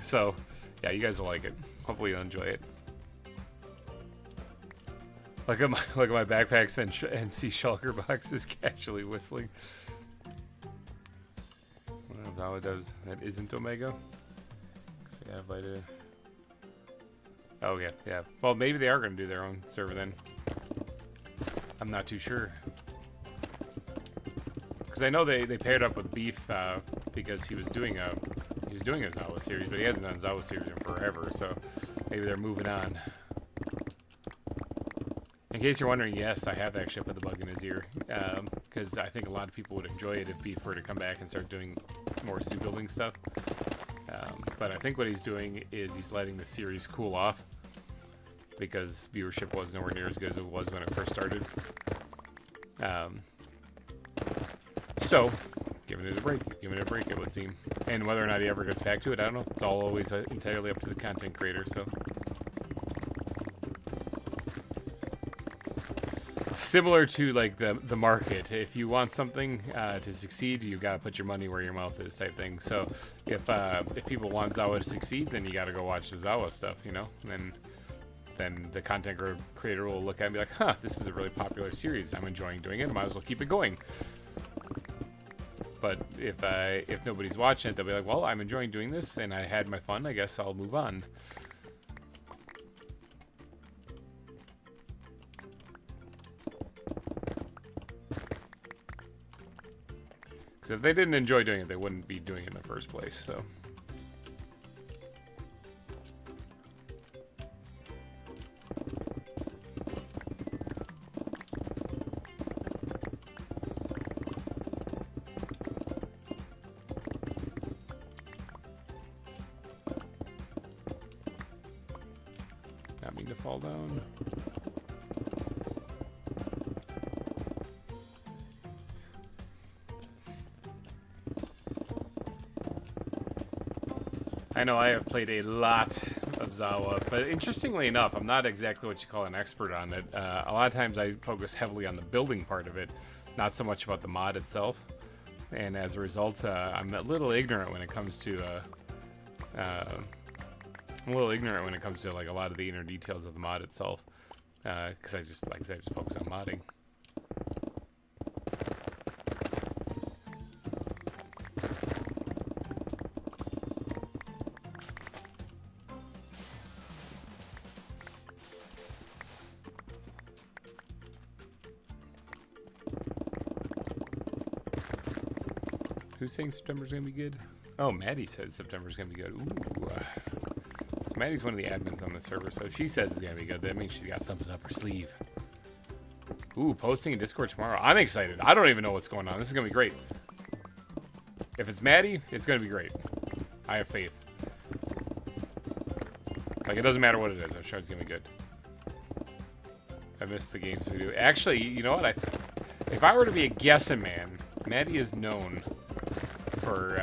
So yeah, you guys will like it. Hopefully you'll enjoy it. Look at my backpacks and see shulker boxes casually whistling. What ZAWA does that isn't Omega? Yeah, later. Oh yeah. Well, maybe they are going to do their own server then. I'm not too sure. Because I know they paired up with Beef because he was doing a ZAWA series, but he hasn't done a ZAWA series in forever, so maybe they're moving on. In case you're wondering, yes, I have actually put the bug in his ear, because I think a lot of people would enjoy it if Beef were to come back and start doing more zoo building stuff. But I think what he's doing is he's letting the series cool off, because viewership was nowhere near as good as it was when it first started. So, giving it a break, it would seem. And whether or not he ever gets back to it, I don't know. It's all always entirely up to the content creator, so. Similar to like the market, if you want something to succeed, you've got to put your money where your mouth is, type thing. So if people want ZAWA to succeed, then you got to go watch the ZAWA stuff, you know. Then the content creator will look at it and be like, huh, this is a really popular series. I'm enjoying doing it. I might as well keep it going. But if nobody's watching it, they'll be like, well, I'm enjoying doing this, and I had my fun. I guess I'll move on. Because if they didn't enjoy doing it, they wouldn't be doing it in the first place. So. Not mean to fall down. I know I have played a lot of ZAWA, but interestingly enough, I'm not exactly what you call an expert on it. A lot of times I focus heavily on the building part of it, not so much about the mod itself. And as a result, I'm a little ignorant when it comes to I'm a little ignorant when it comes to like a lot of the inner details of the mod itself, because I just, like I said, I just focus on modding. Who's saying September's gonna be good? Oh, Maddie says September's gonna be good. Ooh. So Maddie's one of the admins on the server, so she says it's gonna be good. That means she's got something up her sleeve. Ooh, posting in Discord tomorrow. I'm excited. I don't even know what's going on. This is gonna be great. If it's Maddie, it's gonna be great. I have faith. Like, it doesn't matter what it is. I'm sure it's gonna be good. I missed the games we do. Actually, you know what? If I were to be a guessing man, Maddie is known for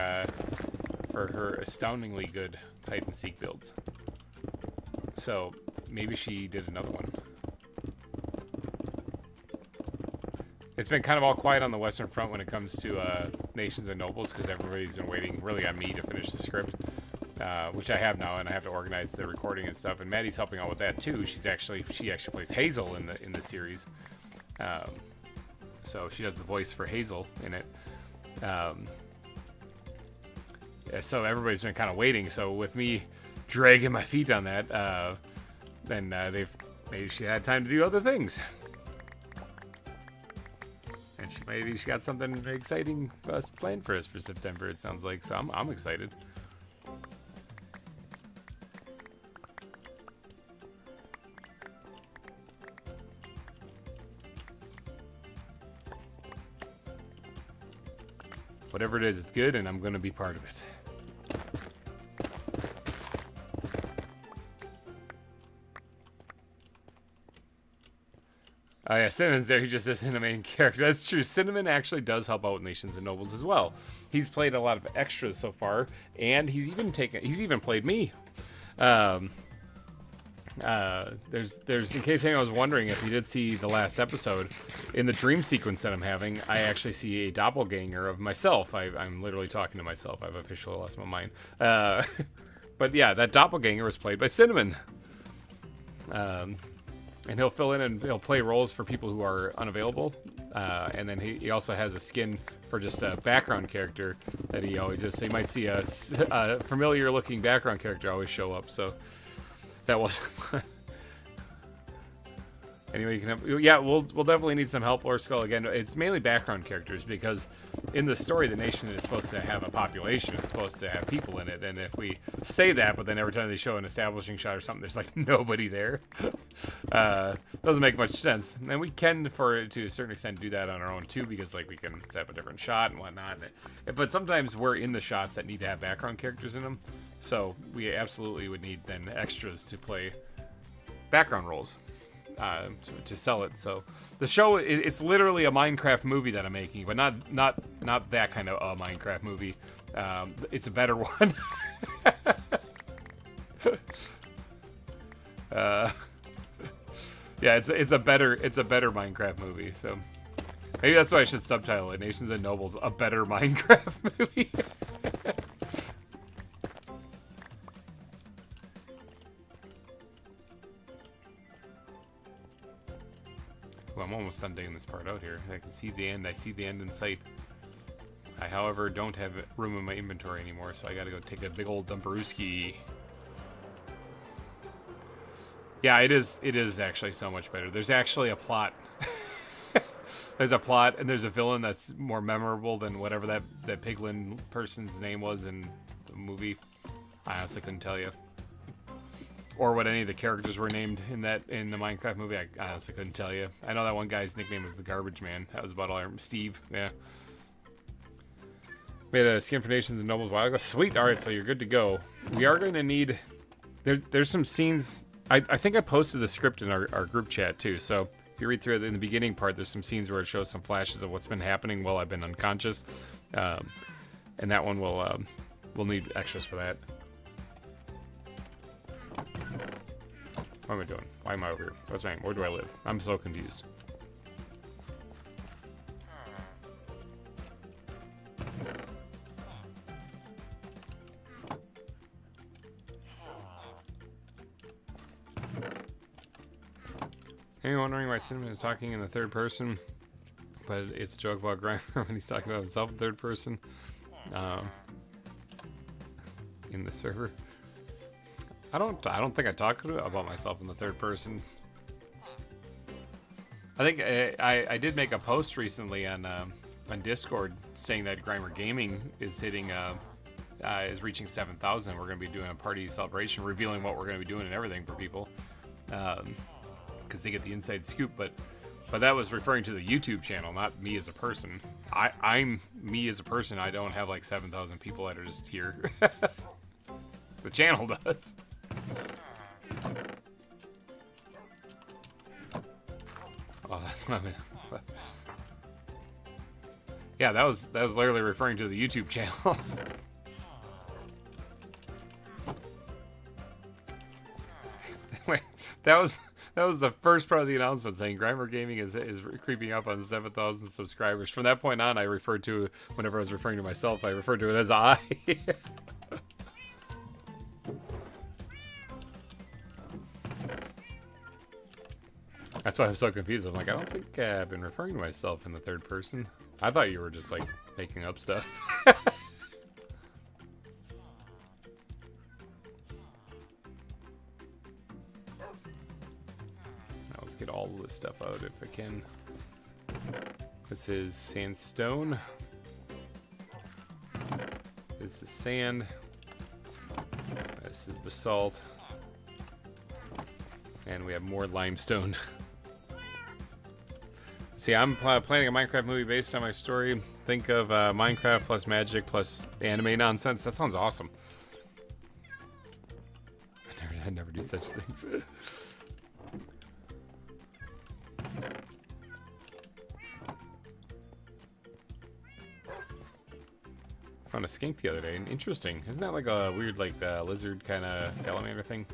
her astoundingly good hide and seek builds. So maybe she did another one. It's been kind of all quiet on the Western Front when it comes to Nations and Nobles, because everybody's been waiting really on me to finish the script, which I have now, and I have to organize the recording and stuff. And Maddie's helping out with that too. She actually plays Hazel in the series, so she does the voice for Hazel in it. So everybody's been kind of waiting. So with me dragging my feet on that, then maybe she had time to do other things. And maybe she got something exciting planned for us for September, it sounds like. So I'm excited. Whatever it is, it's good, and I'm going to be part of it. Oh yeah, Cinnamon's there. He just isn't a main character. That's true. Cinnamon actually does help out with Nations and Nobles as well. He's played a lot of extras so far, and he's even played me. There's in case anyone was wondering, if you did see the last episode, in the dream sequence that I'm having, I actually see a doppelganger of myself. I'm literally talking to myself. I've officially lost my mind. But yeah, that doppelganger was played by Cinnamon. And he'll fill in and he'll play roles for people who are unavailable. And then he also has a skin for just a background character that he always does. So you might see a familiar looking background character always show up. So that was anyway, you can have, yeah, we'll definitely need some help. Or Skull, again, it's mainly background characters, because in the story the nation is supposed to have a population, it's supposed to have people in it, and if we say that but then every time they show an establishing shot or something there's like nobody there, doesn't make much sense. And we can, to a certain extent, do that on our own too, because like we can set up a different shot and whatnot, but sometimes we're in the shots that need to have background characters in them, so we absolutely would need then extras to play background roles. To sell it. So the show, it's literally a Minecraft movie that I'm making, but not that kind of a Minecraft movie. It's a better one. Yeah, it's a better Minecraft movie. So maybe that's why I should subtitle it: Nations and Nobles, a better Minecraft movie. I'm almost done digging this part out here. I can see the end. I see the end in sight. I, however, don't have room in my inventory anymore, so I gotta go take a big old dumperooski. Yeah, it is actually so much better. There's actually a plot. There's a plot, and there's a villain that's more memorable than whatever that piglin person's name was in the movie. I honestly couldn't tell you. Or what any of the characters were named in the Minecraft movie. I honestly couldn't tell you. I know that one guy's nickname was the Garbage Man. That was about all I remember. Steve, yeah. Made a skin for Nations and Nobles a while ago. Sweet. All right, so you're good to go. We are going to need... There's some scenes... I think I posted the script in our group chat too. So if you read through it in the beginning part, there's some scenes where it shows some flashes of what's been happening while I've been unconscious. And that one we'll need extras for that. What am I doing? Why am I over here? What's my name? Where do I live? I'm so confused. Anyone wondering why Cinnamon is talking in the third person, but it's a joke about GReimer when he's talking about himself in third person in the server? I don't think I talk about myself in the third person. I think I did make a post recently on Discord saying that GReimer Gaming is hitting is reaching 7,000. We're going to be doing a party celebration, revealing what we're going to be doing and everything for people, because they get the inside scoop. But that was referring to the YouTube channel, not me as a person. I'm me as a person. I don't have like 7,000 people that are just here. The channel does. Oh, that's my man. Yeah, that was literally referring to the YouTube channel. Wait, that was the first part of the announcement saying GReimer Gaming is creeping up on 7,000 subscribers. From that point on, I referred to, whenever I was referring to myself, I referred to it as I. That's why I'm so confused. I'm like, I don't think I've been referring to myself in the third person. I thought you were just like making up stuff. Now let's get all of this stuff out if I can. This is sandstone. This is sand. This is basalt. And we have more limestone. See, I'm planning a Minecraft movie based on my story. Think of Minecraft plus magic plus anime nonsense. That sounds awesome. I never do such things. Found a skink the other day. Interesting. Isn't that like a weird, like lizard kind of salamander thing?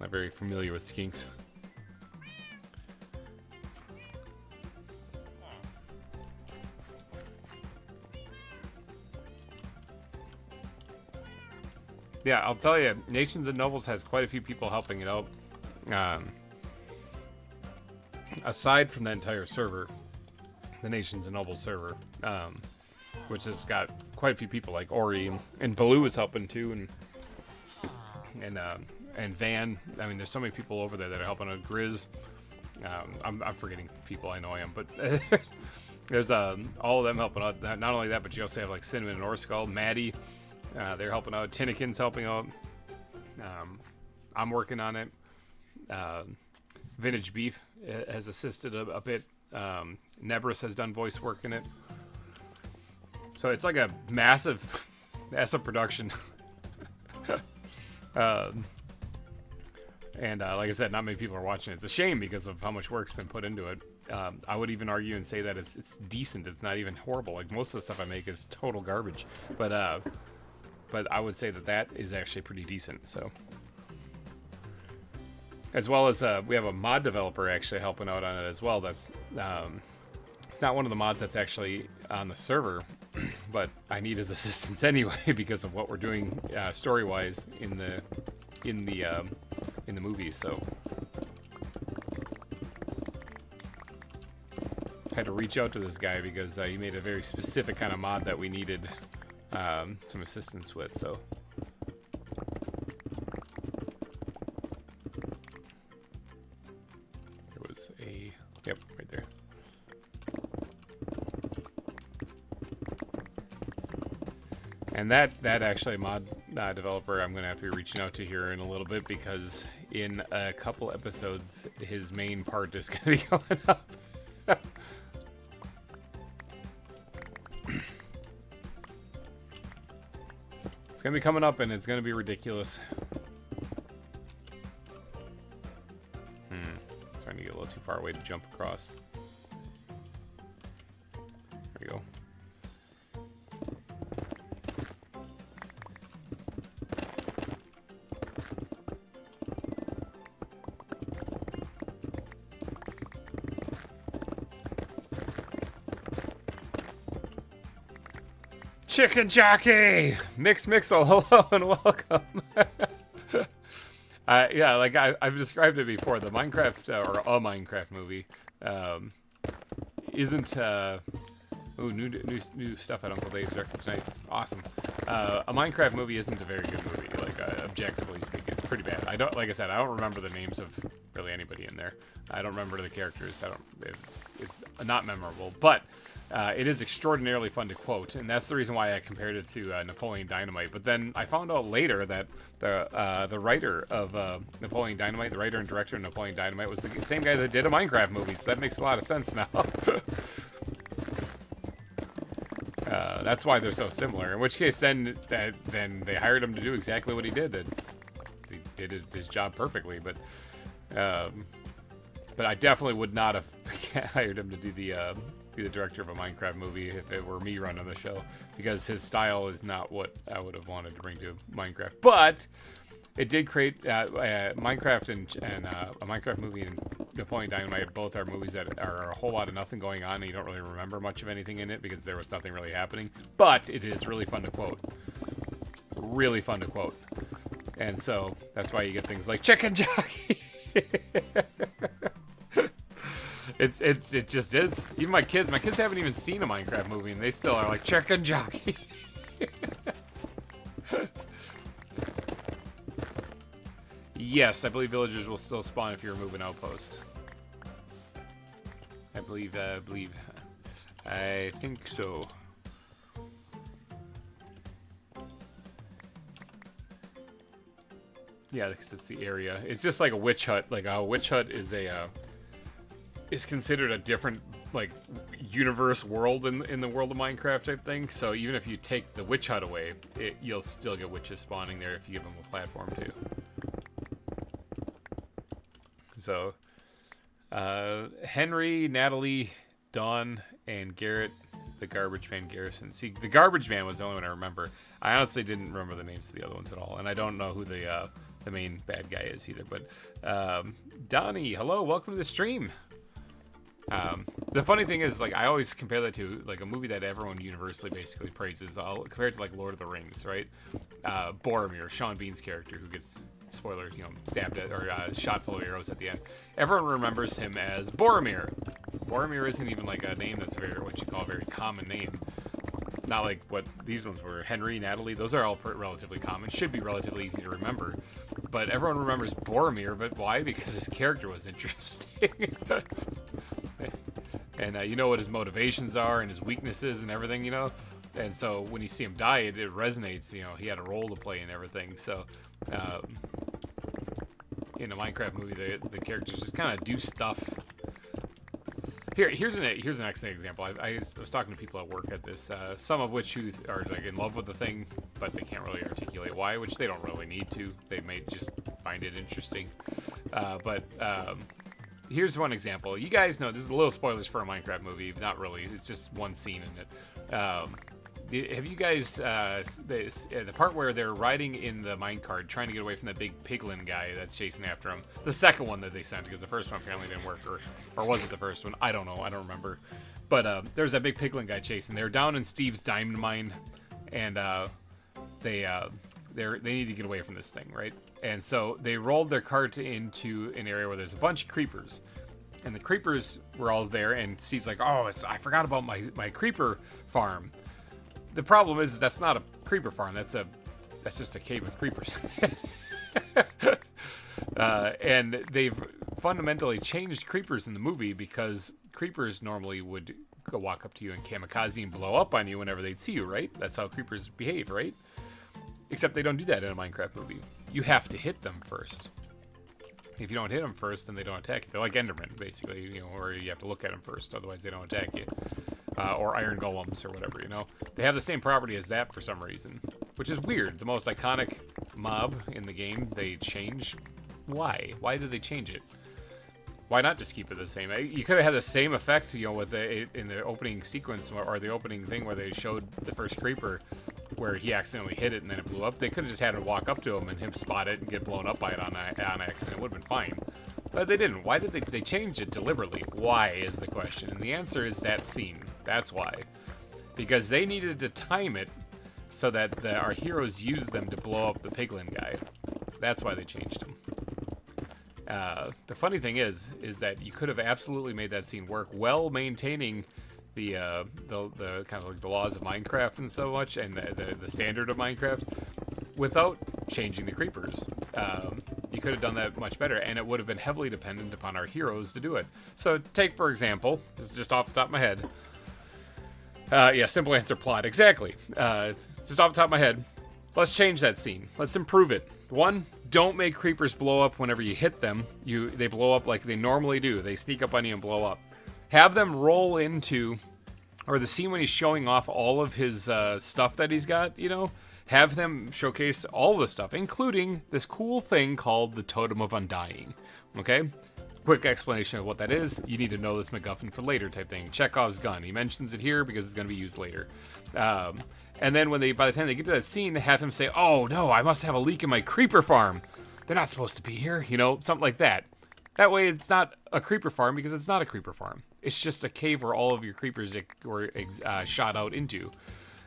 Not very familiar with skinks. Yeah, I'll tell you, Nations and Nobles has quite a few people helping it out. Aside from the entire server, the Nations and Nobles server, which has got quite a few people like Ori and Baloo is helping too, and Van. I mean, there's so many people over there that are helping out. Grizz. I'm forgetting people. I know I am, but there's all of them helping out. Not only that, but you also have like Cinnamon and Orskull, Maddie. They're helping out. Tinnikin's helping out. I'm working on it. VintageBeef has assisted a bit. Nebris has done voice work in it. So it's like a massive production. And like I said, not many people are watching it. It's a shame because of how much work's been put into it. I would even argue and say that it's decent. It's not even horrible. Like most of the stuff I make is total garbage. But I would say that is actually pretty decent. So, as well as we have a mod developer actually helping out on it as well. That's it's not one of the mods that's actually on the server, but I need his assistance anyway because of what we're doing story-wise in the movie. So, I had to reach out to this guy because he made a very specific kind of mod that we needed some assistance with. So, there was yep, right there. And that actually mod developer I'm going to have to be reaching out to here in a little bit because in a couple episodes his main part is going to be going up. It's going to be coming up and it's going to be ridiculous. Starting to get a little too far away to jump across. There we go. Chicken Jockey! Mixel, hello and welcome. Yeah, like I've described it before. The Minecraft or a Minecraft movie isn't. Ooh, new stuff at Uncle Dave's Records. Nice, awesome. A Minecraft movie isn't a very good movie. Like objectively speaking, it's pretty bad. Like I said, I don't remember the names of really anybody in there. I don't remember the characters. It's not memorable, but it is extraordinarily fun to quote, and that's the reason why I compared it to Napoleon Dynamite. But then I found out later that the writer of Napoleon Dynamite, the writer and director of Napoleon Dynamite, was the same guy that did a Minecraft movie. So that makes a lot of sense now. That's why they're so similar. In which case, then they hired him to do exactly what he did. He did his job perfectly. But I definitely would not have hired him to do be the director of a Minecraft movie if it were me running the show, because his style is not what I would have wanted to bring to Minecraft. But it did create Minecraft and a Minecraft movie and Napoleon Dynamite. Both are movies that are a whole lot of nothing going on, and you don't really remember much of anything in it because there was nothing really happening. But it is really fun to quote. Really fun to quote. And so that's why you get things like chicken jockey. It just is. Even my kids haven't even seen a Minecraft movie, and they still are like chicken jockey. Yes, I believe villagers will still spawn if you're a moving outpost. I think so. Yeah, because it's the area. It's just like a witch hut. Like a witch hut is is considered a different like universe world in the world of Minecraft type thing. So even if you take the witch hut away, you'll still get witches spawning there if you give them a platform too. So, Henry, Natalie, Dawn, and Garrett, the Garbage Man Garrison. See, the Garbage Man was the only one I remember. I honestly didn't remember the names of the other ones at all, and I don't know who the main bad guy is either. But Donnie, hello, welcome to the stream. The funny thing is, like, I always compare that to like a movie that everyone universally basically praises. I'll compare it to like Lord of the Rings, right? Boromir, Sean Bean's character, who gets, spoiler, stabbed at or shot full of arrows at the end. Everyone remembers him as Boromir. Boromir isn't even like a name that's what you call a very common name. Not like what these ones were. Henry, Natalie, those are all relatively common. Should be relatively easy to remember. But everyone remembers Boromir, but why? Because his character was interesting. And you know what his motivations are and his weaknesses and everything, And so when you see him die, it resonates, he had a role to play and everything. So in a Minecraft movie, the characters just kind of do stuff. Here's an excellent example. I was talking to people at work at this, some of which who are like in love with the thing, but they can't really articulate why, which they don't really need to. They may just find it interesting. Here's one example. You guys know, this is a little spoilers for a Minecraft movie. Not really. It's just one scene in it. Have you guys, the part where they're riding in the minecart trying to get away from that big piglin guy that's chasing after them? The second one that they sent, because the first one apparently didn't work, or was it the first one? I don't know. I don't remember. But there's that big piglin guy chasing. They're down in Steve's diamond mine, and they need to get away from this thing, right? And so they rolled their cart into an area where there's a bunch of creepers. And the creepers were all there, and Steve's like, oh, I forgot about my creeper farm. The problem is that's not a creeper farm. That's just a cave with creepers. And they've fundamentally changed creepers in the movie because creepers normally would go walk up to you and kamikaze and blow up on you whenever they'd see you, right? That's how creepers behave, right? Except they don't do that in a Minecraft movie. You have to hit them first. If you don't hit them first, then they don't attack you. They're like Endermen, basically, or you have to look at them first, otherwise they don't attack you. Or iron golems or whatever, They have the same property as that for some reason, which is weird. The most iconic mob in the game, they change. Why? Why did they change it? Why not just keep it the same? You could have had the same effect, with in the opening sequence or the opening thing where they showed the first creeper, where he accidentally hit it and then it blew up. They could have just had him walk up to him and him spot it and get blown up by it on accident. It would have been fine. But they didn't. Why did they change it deliberately? Why is the question. And the answer is that scene. That's why. Because they needed to time it so that our heroes used them to blow up the piglin guy. That's why they changed him. The funny thing is that you could have absolutely made that scene work while maintaining the kind of like the laws of Minecraft and so much, and the standard of Minecraft, without changing the creepers. You could have done that much better, and it would have been heavily dependent upon our heroes to do it. So take, for example, this is just off the top of my head. Yeah, simple answer, plot. Exactly. Just off the top of my head, let's change that scene. Let's improve it. 1, don't make creepers blow up whenever you hit them. They blow up like they normally do. They sneak up on you and blow up. Have them roll into, or the scene when he's showing off all of his stuff that he's got, you know, have them showcase all the stuff, including this cool thing called the Totem of Undying. Okay? Quick explanation of what that is. You need to know this MacGuffin for later type thing. Chekhov's gun. He mentions it here because it's going to be used later. And then by the time they get to that scene, have him say, "Oh no, I must have a leak in my creeper farm. They're not supposed to be here," you know, something like that. That way it's not a creeper farm, because it's not a creeper farm. It's just a cave where all of your creepers were shot out into.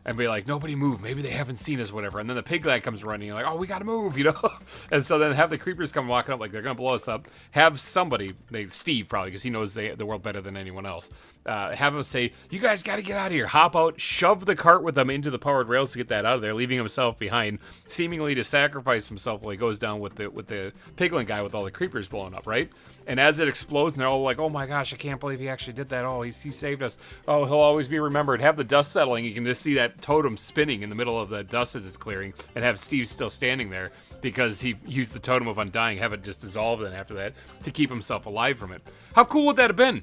And be like, nobody move. Maybe they haven't seen us, whatever. And then the pig guy comes running. You're like, oh, we gotta move, you know? And so then have the creepers come walking up like they're gonna blow us up. Have somebody, Steve probably, because he knows the world better than anyone else. Have him say, you guys gotta get out of here. Hop out, shove the cart with them into the powered rails to get that out of there, leaving himself behind, seemingly to sacrifice himself while he goes down with the piglin guy with all the creepers blowing up, right? And as it explodes, and they're all like, oh my gosh, I can't believe he actually did that. Oh, he saved us. Oh, he'll always be remembered. Have the dust settling. You can just see that totem spinning in the middle of the dust as it's clearing, and have Steve still standing there because he used the Totem of Undying, have it just dissolve then after that to keep himself alive from it. How cool would that have been?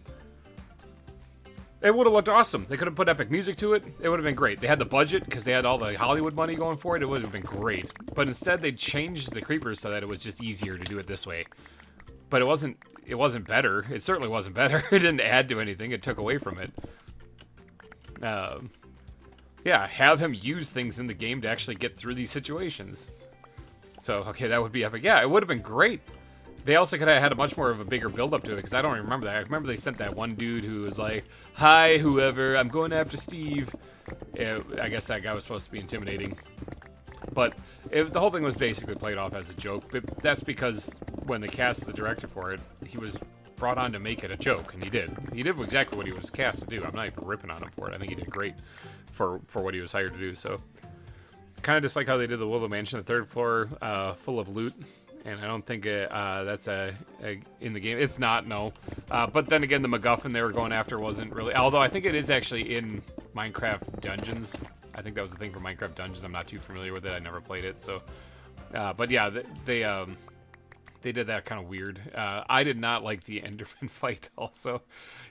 It would have looked awesome. They could have put epic music to it. It would have been great. They had the budget because they had all the Hollywood money going for it. It would have been great. But instead, they changed the creepers so that it was just easier to do it this way. But it wasn't better. It certainly wasn't better. It didn't add to anything. It took away from it. Yeah, have him use things in the game to actually get through these situations. So, okay, that would be epic. Yeah, it would have been great. They also could have had a much more of a bigger build-up to it, because I don't even remember that. I remember they sent that one dude who was like, hi, whoever, I'm going after Steve. I guess that guy was supposed to be intimidating. But the whole thing was basically played off as a joke. But that's because when they cast the director for it, he was brought on to make it a joke, and he did. He did exactly what he was cast to do. I'm not even ripping on him for it. I think he did great for what he was hired to do. So, kind of just like how they did the Willow Mansion, the 3rd floor full of loot. And I don't think that's in the game. It's not, no. But then again, the MacGuffin they were going after wasn't really... Although I think it is actually in Minecraft Dungeons. I think that was the thing for Minecraft Dungeons. I'm not too familiar with it. I never played it, so... but yeah, they did that kind of weird. I did not like the Enderman fight also.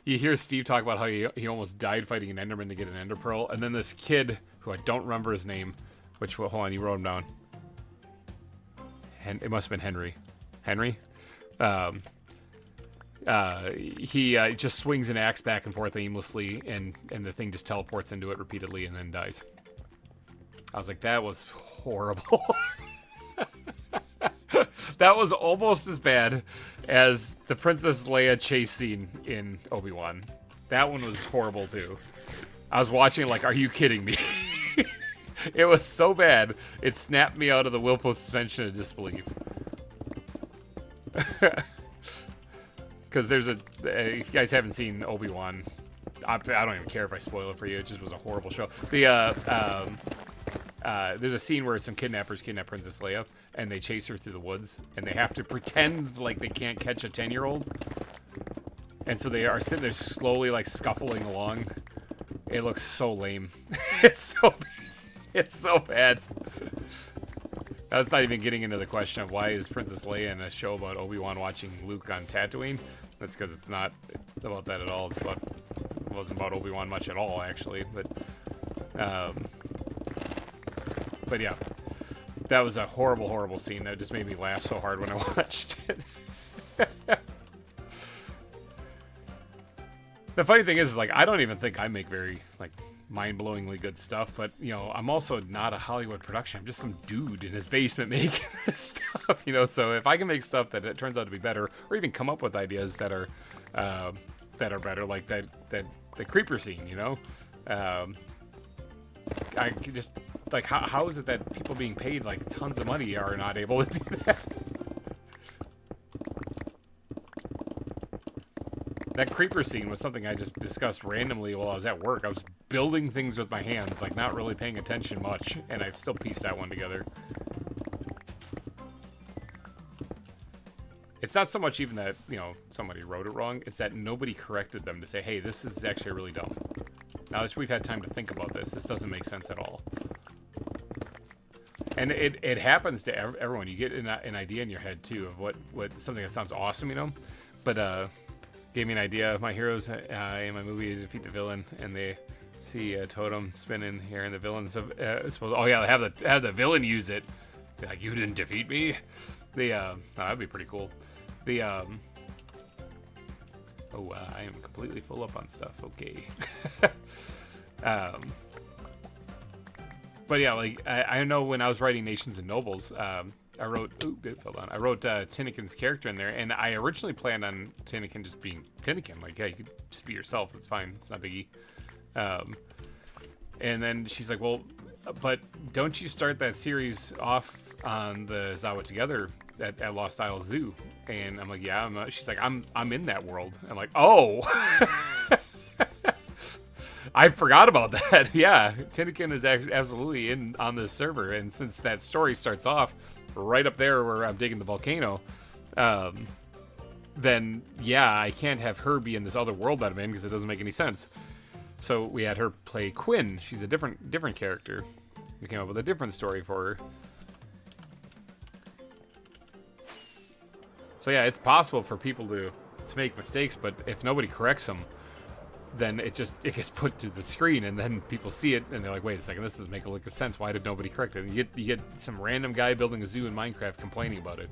You hear Steve talk about how he almost died fighting an Enderman to get an Ender Pearl. And then this kid, who I don't remember his name, hold on, you wrote him down. It must have been Henry. Henry? He just swings an axe back and forth aimlessly, and the thing just teleports into it repeatedly and then dies. I was like, that was horrible. That was almost as bad as the Princess Leia chase scene in Obi-Wan. That one was horrible, too. I was watching like, are you kidding me? It was so bad, it snapped me out of the willful suspension of disbelief. Because there's if you guys haven't seen Obi-Wan, I don't even care if I spoil it for you, it just was a horrible show. There's a scene where some kidnappers kidnap Princess Leia, and they chase her through the woods, and they have to pretend like they can't catch a 10-year-old. And so they are sitting there slowly, like, scuffling along. It looks so lame. It's so bad. That's not even getting into the question of why is Princess Leia in a show about Obi-Wan watching Luke on Tatooine. That's because it's not about that at all. It wasn't about Obi-Wan much at all, actually. But yeah, that was a horrible, horrible scene that just made me laugh so hard when I watched it. The funny thing is, like, I don't even think I make very, like, mind-blowingly good stuff, but, you know, I'm also not a Hollywood production. I'm just some dude in his basement making this stuff, you know, so if I can make stuff that it turns out to be better, or even come up with ideas that are better, like the creeper scene, you know, I could just, like, how is it that people being paid, like, tons of money are not able to do that? That creeper scene was something I just discussed randomly while I was at work. I was building things with my hands, like not really paying attention much, and I still pieced that one together. It's not so much even that, you know, somebody wrote it wrong, it's that nobody corrected them to say, hey, this is actually really dumb. Now that we've had time to think about this, this doesn't make sense at all. And it happens to everyone. You get an idea in your head, too, of what something that sounds awesome, you know? But, gave me an idea of my heroes in my movie to defeat the villain, and they see a totem spinning here, and the villain's supposed, oh yeah, have the villain use it. They're like, you didn't defeat me. Oh, that'd be pretty cool. I am completely full up on stuff. Okay. But yeah, like I know when I was writing Nations and Nobles, I wrote Tinnikin's character in there, and I originally planned on Tinnikin just being Tinnikin. Like, yeah, you could just be yourself. It's fine. It's not biggie. And then she's like, well, but don't you start that series off on the ZAWA Together at Lost Isle Zoo? And I'm like, yeah. She's like, I'm in that world. I'm like, oh. I forgot about that. Yeah, Tinnikin is absolutely on this server, and since that story starts off right up there where I'm digging the volcano, then yeah, I can't have her be in this other world that I'm in because it doesn't make any sense. So we had her play Quinn. She's a different character. We came up with a different story for her. So yeah, it's possible for people to make mistakes, but if nobody corrects them, then it gets put to the screen, and then people see it, and they're like, wait a second, this doesn't make a lick of sense. Why did nobody correct it? And you get some random guy building a zoo in Minecraft complaining about it.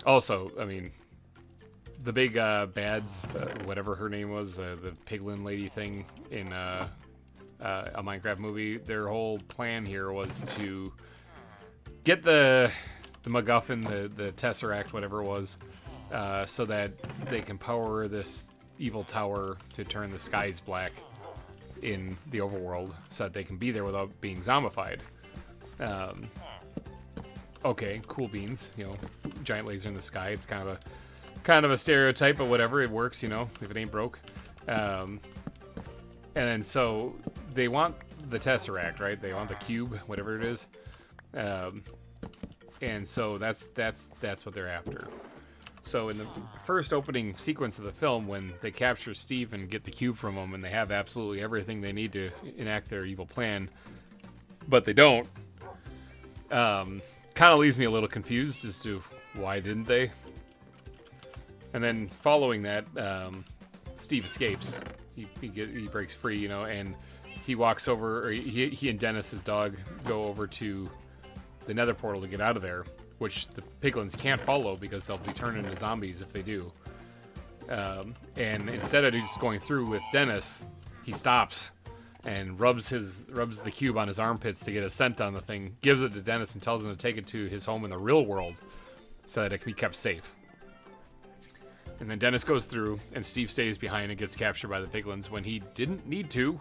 Also, I mean, the big bads, whatever her name was, the piglin lady thing in a Minecraft movie, their whole plan here was to get the MacGuffin, the Tesseract, whatever it was, so that they can power this evil tower to turn the skies black in the overworld, so that they can be there without being zombified. Okay, cool beans, you know, giant laser in the sky. It's kind of a stereotype, but whatever, it works, you know, if it ain't broke. And then so they want the Tesseract, right? They want the cube, whatever it is. And so that's what they're after. So in the first opening sequence of the film, when they capture Steve and get the cube from him, and they have absolutely everything they need to enact their evil plan, but they don't, kind of leaves me a little confused as to why didn't they. And then following that, Steve escapes. He breaks free, you know, and he walks over, or he and Dennis, his dog, go over to the Nether portal to get out of there, which the piglins can't follow because they'll be turned into zombies if they do. And instead of just going through with Dennis, he stops and rubs the cube on his armpits to get a scent on the thing, gives it to Dennis, and tells him to take it to his home in the real world so that it can be kept safe. And then Dennis goes through, and Steve stays behind and gets captured by the piglins when he didn't need to.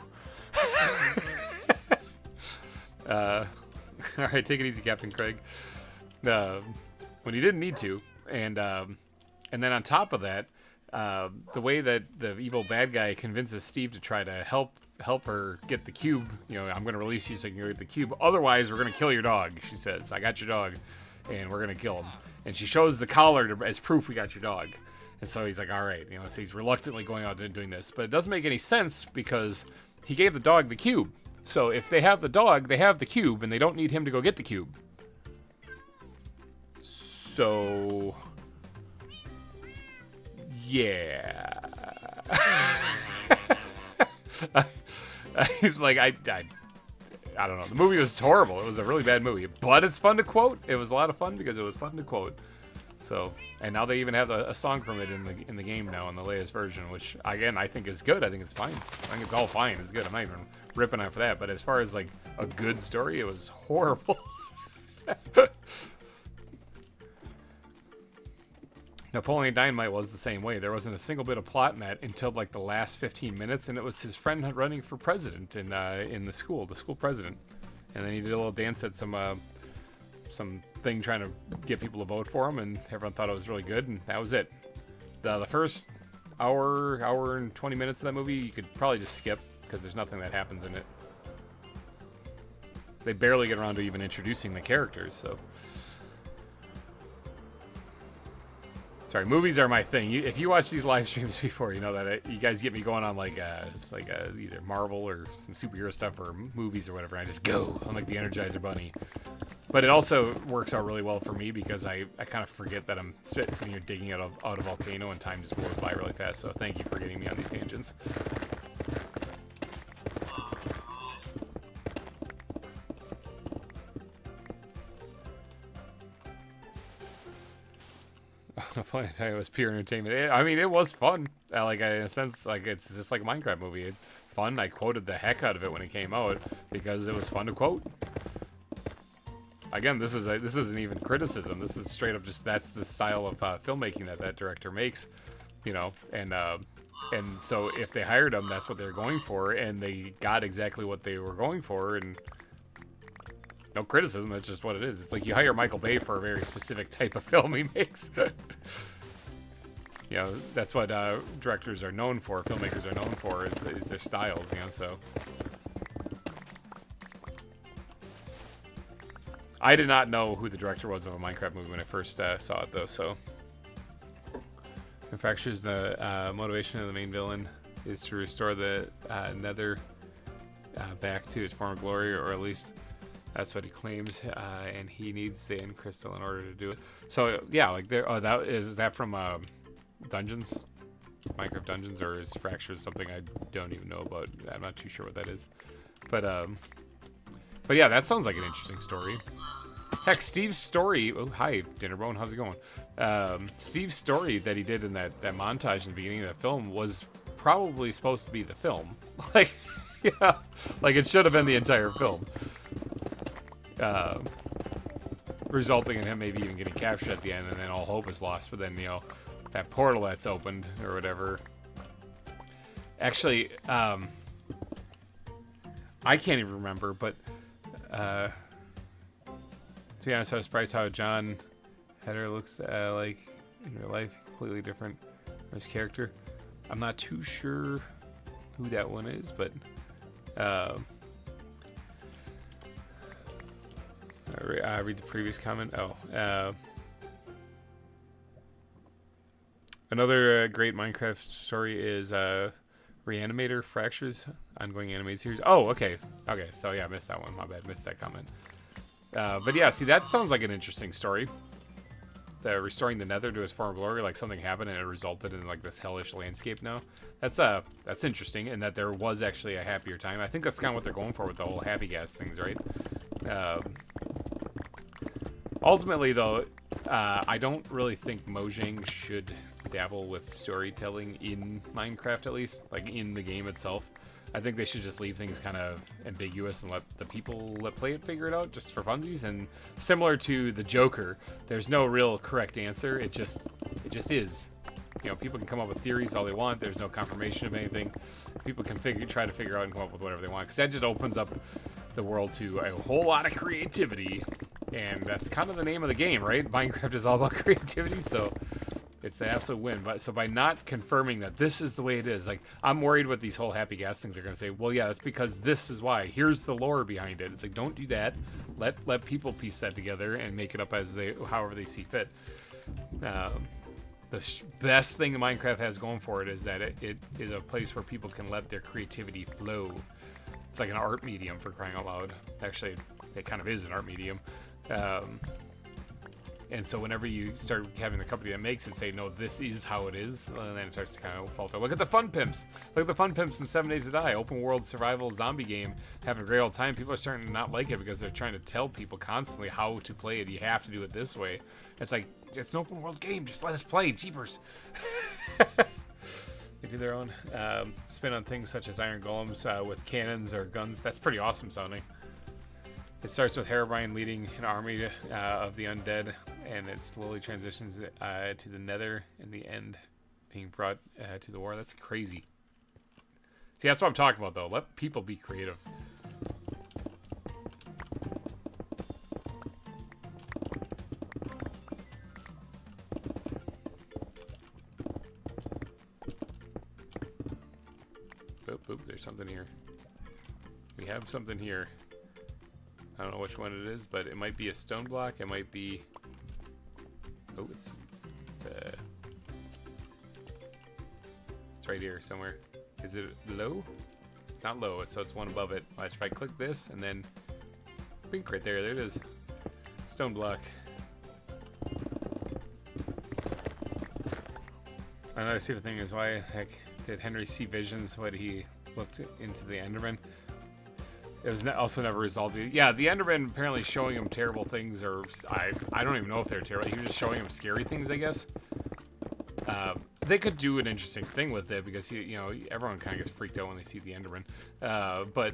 All right, take it easy, Captain Craig. When he didn't need to, and then on top of that, the way that the evil bad guy convinces Steve to try to help her get the cube, you know, I'm going to release you so you can get the cube. Otherwise, we're going to kill your dog. She says, I got your dog, and we're going to kill him. And she shows the collar as proof we got your dog. And so he's like, all right, you know, so he's reluctantly going out and doing this. But it doesn't make any sense because he gave the dog the cube. So if they have the dog, they have the cube, and they don't need him to go get the cube. So, yeah. I don't know. The movie was horrible. It was a really bad movie, but it's fun to quote. It was a lot of fun because it was fun to quote. So, and now they even have a song from it in the game now in the latest version, which again I think is good. I think it's fine. I think it's all fine. It's good. I'm not even ripping on for that. But as far as like a good story, it was horrible. Napoleon Dynamite was the same way. There wasn't a single bit of plot in that until like the last 15 minutes, and it was his friend running for president in the school president, and then he did a little dance at some thing trying to get people to vote for him, and everyone thought it was really good, and that was it. The first hour and 20 minutes of that movie you could probably just skip because there's nothing that happens in it. They barely get around to even introducing the characters, so. Sorry, movies are my thing. If you watch these live streams before, you know that you guys get me going on like either Marvel or some superhero stuff or movies or whatever. And I just go. I'm like the Energizer Bunny. But it also works out really well for me because I kind of forget that I'm sitting here digging out of Volcano and time just blows by really fast. So thank you for getting me on these tangents. It was pure entertainment. I mean, it was fun. In a sense, it's just like a Minecraft movie. It's fun. I quoted the heck out of it when it came out because it was fun to quote. Again, this isn't even criticism. This is straight up just that's the style of filmmaking that director makes, you know. And so if they hired him, that's what they're going for, and they got exactly what they were going for, and. No criticism, that's just what it is. It's like you hire Michael Bay for a very specific type of film he makes. You know, that's what directors are known for, filmmakers are known for, is their styles, you know, so. I did not know who the director was of a Minecraft movie when I first saw it, though, so. Manufactures the motivation of the main villain is to restore the Nether back to its former glory, or at least that's what he claims, and he needs the end crystal in order to do it. So yeah, like there. Oh, is that from Dungeons, Minecraft Dungeons, or is Fractures something I don't even know about? I'm not too sure what that is, but yeah, that sounds like an interesting story. Heck, Steve's story. Oh, hi, Dinnerbone. How's it going? Steve's story that he did in that montage in the beginning of the film was probably supposed to be the film. Like, yeah, like it should have been the entire film. Resulting in him maybe even getting captured at the end, and then all hope is lost. But then, you know, that portal that's opened or whatever. Actually, I can't even remember, but to be honest, I was surprised how John Heder looks like in real life. Completely different from his character. I'm not too sure who that one is, but I read the previous comment. Another great Minecraft story is Reanimator Fractures ongoing animated series. Oh, okay. So yeah, I missed that one. My bad. Missed that comment. But yeah, see, that sounds like an interesting story. The restoring the Nether to its former glory, like something happened and it resulted in like this hellish landscape now. That's interesting, and that there was actually a happier time. I think that's kind of what they're going for with the whole happy gas things, right? Ultimately, though, I don't really think Mojang should dabble with storytelling in Minecraft, at least, like in the game itself. I think they should just leave things kind of ambiguous and let the people that play it figure it out just for funsies. And similar to the Joker, there's no real correct answer. It just is. You know, people can come up with theories all they want. There's no confirmation of anything. People can try to figure out and come up with whatever they want, because that just opens up the world to a whole lot of creativity. And that's kind of the name of the game, right? Minecraft is all about creativity, so it's an absolute win. But so by not confirming that this is the way it is, like, I'm worried what these whole happy gas things are going to say. Well, yeah, that's because this is why. Here's the lore behind it. It's like, don't do that. Let people piece that together and make it up as however they see fit. The best thing that Minecraft has going for it is that it is a place where people can let their creativity flow. It's like an art medium, for crying out loud. Actually, it kind of is an art medium. And so whenever you start having the company that makes it say, no, this is how it is, and then it starts to kind of falter. Look at the Fun Pimps. Look at the Fun Pimps in 7 Days to Die. Open world survival zombie game. Having a great old time. People are starting to not like it because they're trying to tell people constantly how to play it. You have to do it this way. It's like, it's an open world game. Just let us play. Jeepers. They do their own spin on things such as iron golems with cannons or guns. That's pretty awesome sounding. It starts with Herobrine leading an army of the undead, and it slowly transitions to the Nether in the end, being brought to the war. That's crazy. See, that's what I'm talking about, though. Let people be creative. Boop, boop, there's something here. We have something here. I don't know which one it is, but it might be a stone block. It might be... Oh, it's right here somewhere. Is it low? It's not low, so it's one above it. Watch, if I click this and then... Pink right there, there it is. Stone block. Another stupid thing is why the heck did Henry see visions when he looked into the Enderman? It was also never resolved. Yeah, the Enderman apparently showing him terrible things, or I don't even know if they're terrible. He was just showing him scary things, I guess. They could do an interesting thing with it because you know, everyone kind of gets freaked out when they see the Enderman. But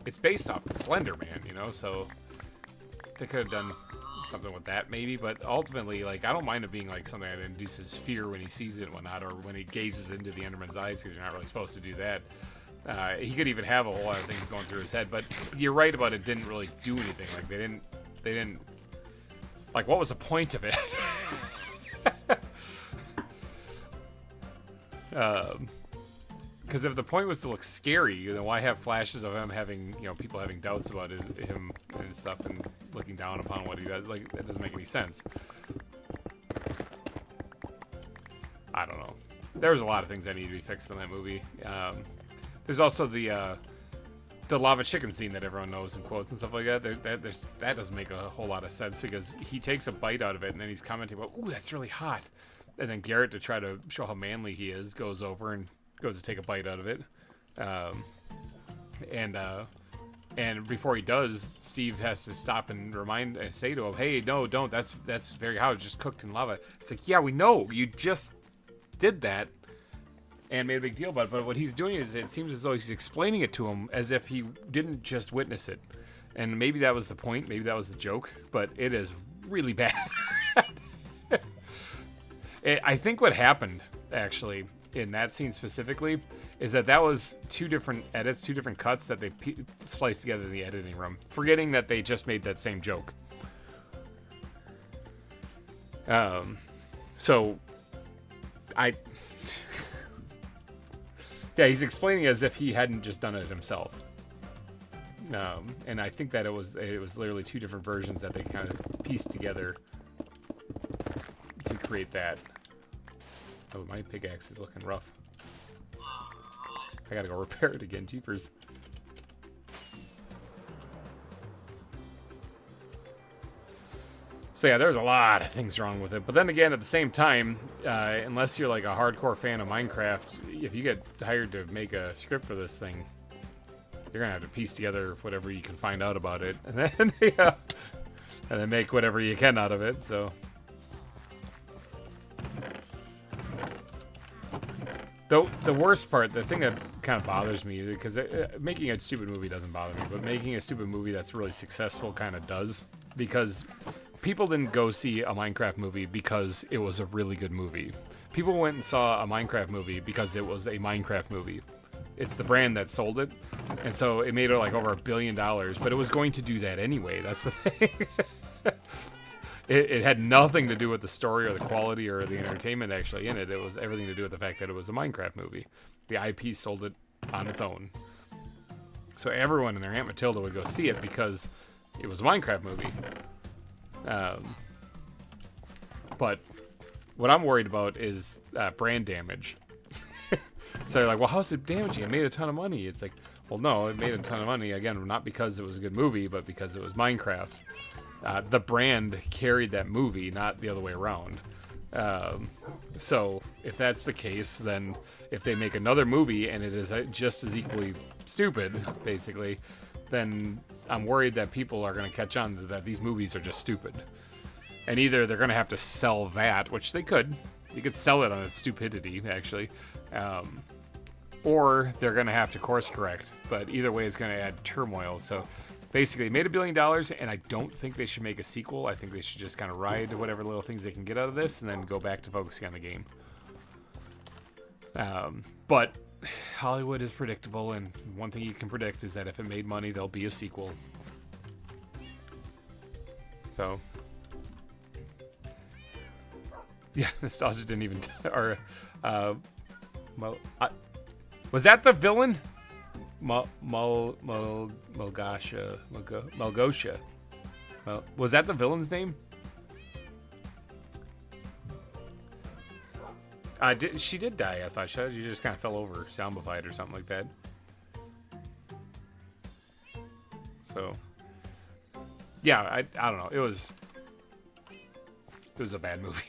it's based off the Slender Man, you know, so they could have done something with that maybe. But ultimately, like, I don't mind it being like something that induces fear when he sees it and whatnot, or when he gazes into the Enderman's eyes, because you're not really supposed to do that. He could even have a whole lot of things going through his head, but you're right about it didn't really do anything. Like, they didn't, like, what was the point of it? Because if the point was to look scary, then why have flashes of him having, you know, people having doubts about him and stuff and looking down upon what he does? Like, that doesn't make any sense. I don't know. There's a lot of things that need to be fixed in that movie. There's also the lava chicken scene that everyone knows and quotes and stuff like that. That doesn't make a whole lot of sense, because he takes a bite out of it and then he's commenting about, "Ooh, that's really hot." And then Garrett, to try to show how manly he is, goes over and goes to take a bite out of it. And before he does, Steve has to stop and say to him, "Hey, no, don't. That's very hot. It's just cooked in lava." It's like, yeah, we know. You just did that and made a big deal about it. But what he's doing is, it seems as though he's explaining it to him as if he didn't just witness it. And maybe that was the point. Maybe that was the joke. But it is really bad. I think what happened, actually, in that scene specifically, is that was two different edits, two different cuts that they spliced together in the editing room, forgetting that they just made that same joke. Yeah, he's explaining as if he hadn't just done it himself. And I think that it was literally two different versions that they kind of pieced together to create that. Oh, my pickaxe is looking rough. I gotta go repair it again, jeepers. So yeah, there's a lot of things wrong with it. But then again, at the same time, unless you're like a hardcore fan of Minecraft, if you get hired to make a script for this thing, you're gonna have to piece together whatever you can find out about it, and then yeah, and then make whatever you can out of it. So. The worst part, the thing that kind of bothers me, because making a stupid movie doesn't bother me, but making a stupid movie that's really successful kind of does, because people didn't go see a Minecraft movie because it was a really good movie. People went and saw a Minecraft movie because it was a Minecraft movie. It's the brand that sold it, and so it made it like over $1 billion, but it was going to do that anyway. That's the thing. It had nothing to do with the story or the quality or the entertainment actually in it. It was everything to do with the fact that it was a Minecraft movie. The IP sold it on its own. So everyone and their Aunt Matilda would go see it because it was a Minecraft movie. But what I'm worried about is brand damage. So you're like, well, how's it damaging? It made a ton of money. It's like, well, no, it made a ton of money. Again, not because it was a good movie, but because it was Minecraft. The brand carried that movie, not the other way around. So if that's the case, then if they make another movie and it is just as equally stupid, basically, then I'm worried that people are going to catch on to that these movies are just stupid. And either they're going to have to sell that, which they could. You could sell it on its stupidity, actually. or they're going to have to course correct. But either way, it's going to add turmoil. So basically, they made $1 billion, and I don't think they should make a sequel. I think they should just kind of ride whatever little things they can get out of this and then go back to focusing on the game. But Hollywood is predictable, and one thing you can predict is that if it made money, there'll be a sequel. So, yeah, Nostalgia didn't even... was that the villain? Malgosha. Was that the villain's name? She did die, I thought. She just kind of fell over, zombified or something like that. So, yeah, I don't know. It was a bad movie.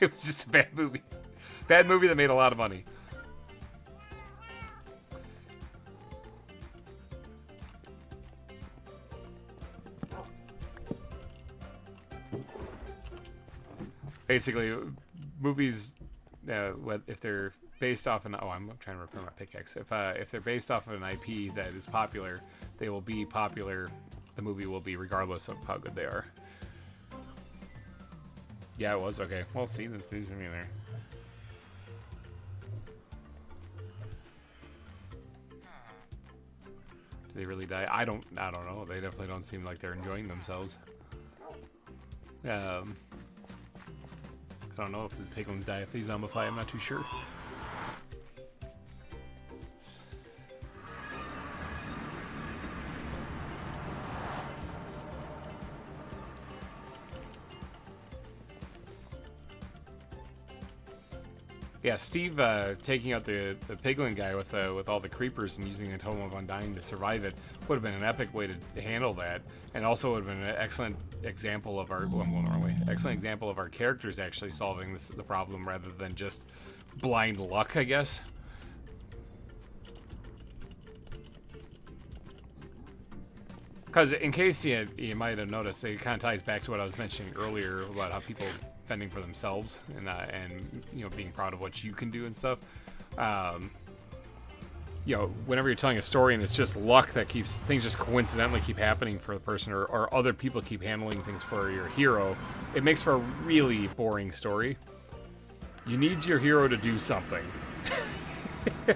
It was just a bad movie. Bad movie that made a lot of money. Basically, movies, if they're based off an... Oh, I'm trying to repair my pickaxe. If they're based off of an IP that is popular, they will be popular. The movie will be regardless of how good they are. Yeah, it was. Okay. Well, see, there's me there. Do they really die? I don't know. They definitely don't seem like they're enjoying themselves. I don't know if the piglins die if they zombify. I'm not too sure. Yeah, Steve taking out the piglin guy with all the creepers and using a Totem of Undying to survive it would have been an epic way to handle that, and also would have been an excellent example of our excellent example of our characters actually solving the problem rather than just blind luck, I guess. Because in case you might have noticed, it kind of ties back to what I was mentioning earlier about how people fending for themselves and you know, being proud of what you can do and stuff. You know, whenever you're telling a story and it's just luck that keeps things just coincidentally keep happening for the person, or other people keep handling things for your hero, it makes for a really boring story. You need your hero to do something. You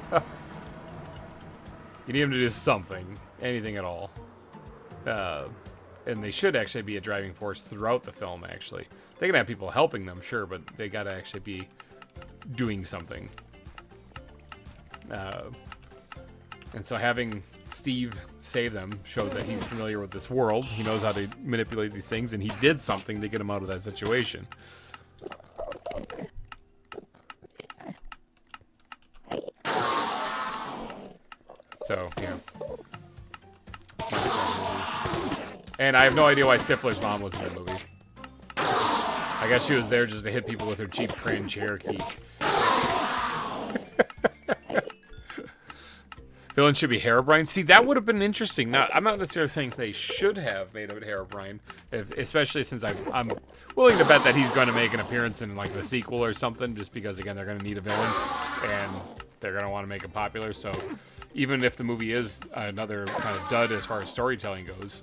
need him to do something, anything at all. And they should actually be a driving force throughout the film, actually. They can have people helping them, sure, but they gotta actually be doing something. And so having Steve save them shows that he's familiar with this world. He knows how to manipulate these things, and he did something to get him out of that situation. So, yeah. And I have no idea why Stifler's mom was in the movie. I guess she was there just to hit people with her cheap Grand Cherokee. Villain should be Herobrine. See, that would have been interesting. Now, I'm not necessarily saying they should have made it Herobrine, especially since I'm willing to bet that he's going to make an appearance in like the sequel or something, just because again they're going to need a villain and they're going to want to make him popular. So even if the movie is another kind of dud as far as storytelling goes,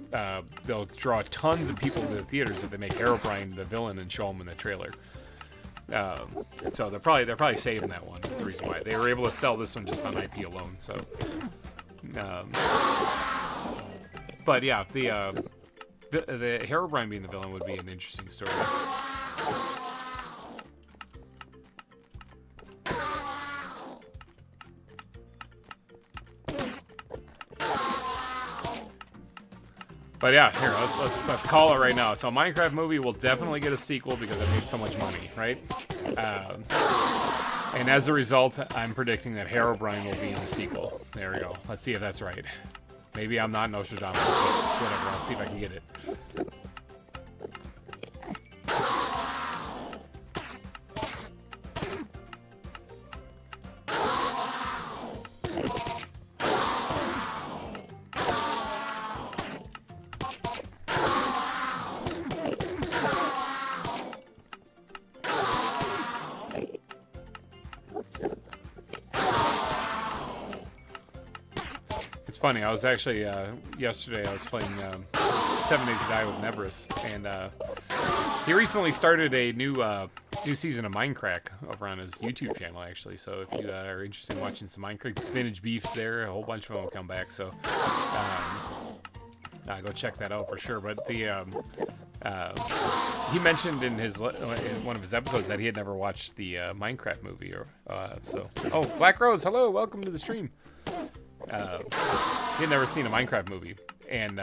they'll draw tons of people to the theaters if they make Herobrine the villain and show him in the trailer. So they're probably saving that one. That's the reason why they were able to sell this one just on IP alone. So, but yeah, the Herobrine being the villain would be an interesting story. But yeah, here, let's call it right now. So Minecraft movie will definitely get a sequel because it made so much money, right? And as a result, I'm predicting that Herobrine will be in the sequel. There we go. Let's see if that's right. Maybe I'm not Nostradamus, but whatever. I'll see if I can get it. funny. I was actually yesterday. I was playing 7 Days to Die with Nebris, and he recently started a new season of Minecraft over on his YouTube channel, actually. So if you are interested in watching some Minecraft, VintageBeef's there. A whole bunch of them will come back. So go check that out for sure. But the he mentioned in one of his episodes that he had never watched the Minecraft movie, or Oh, Black Rose, hello, welcome to the stream. He had never seen a Minecraft movie, and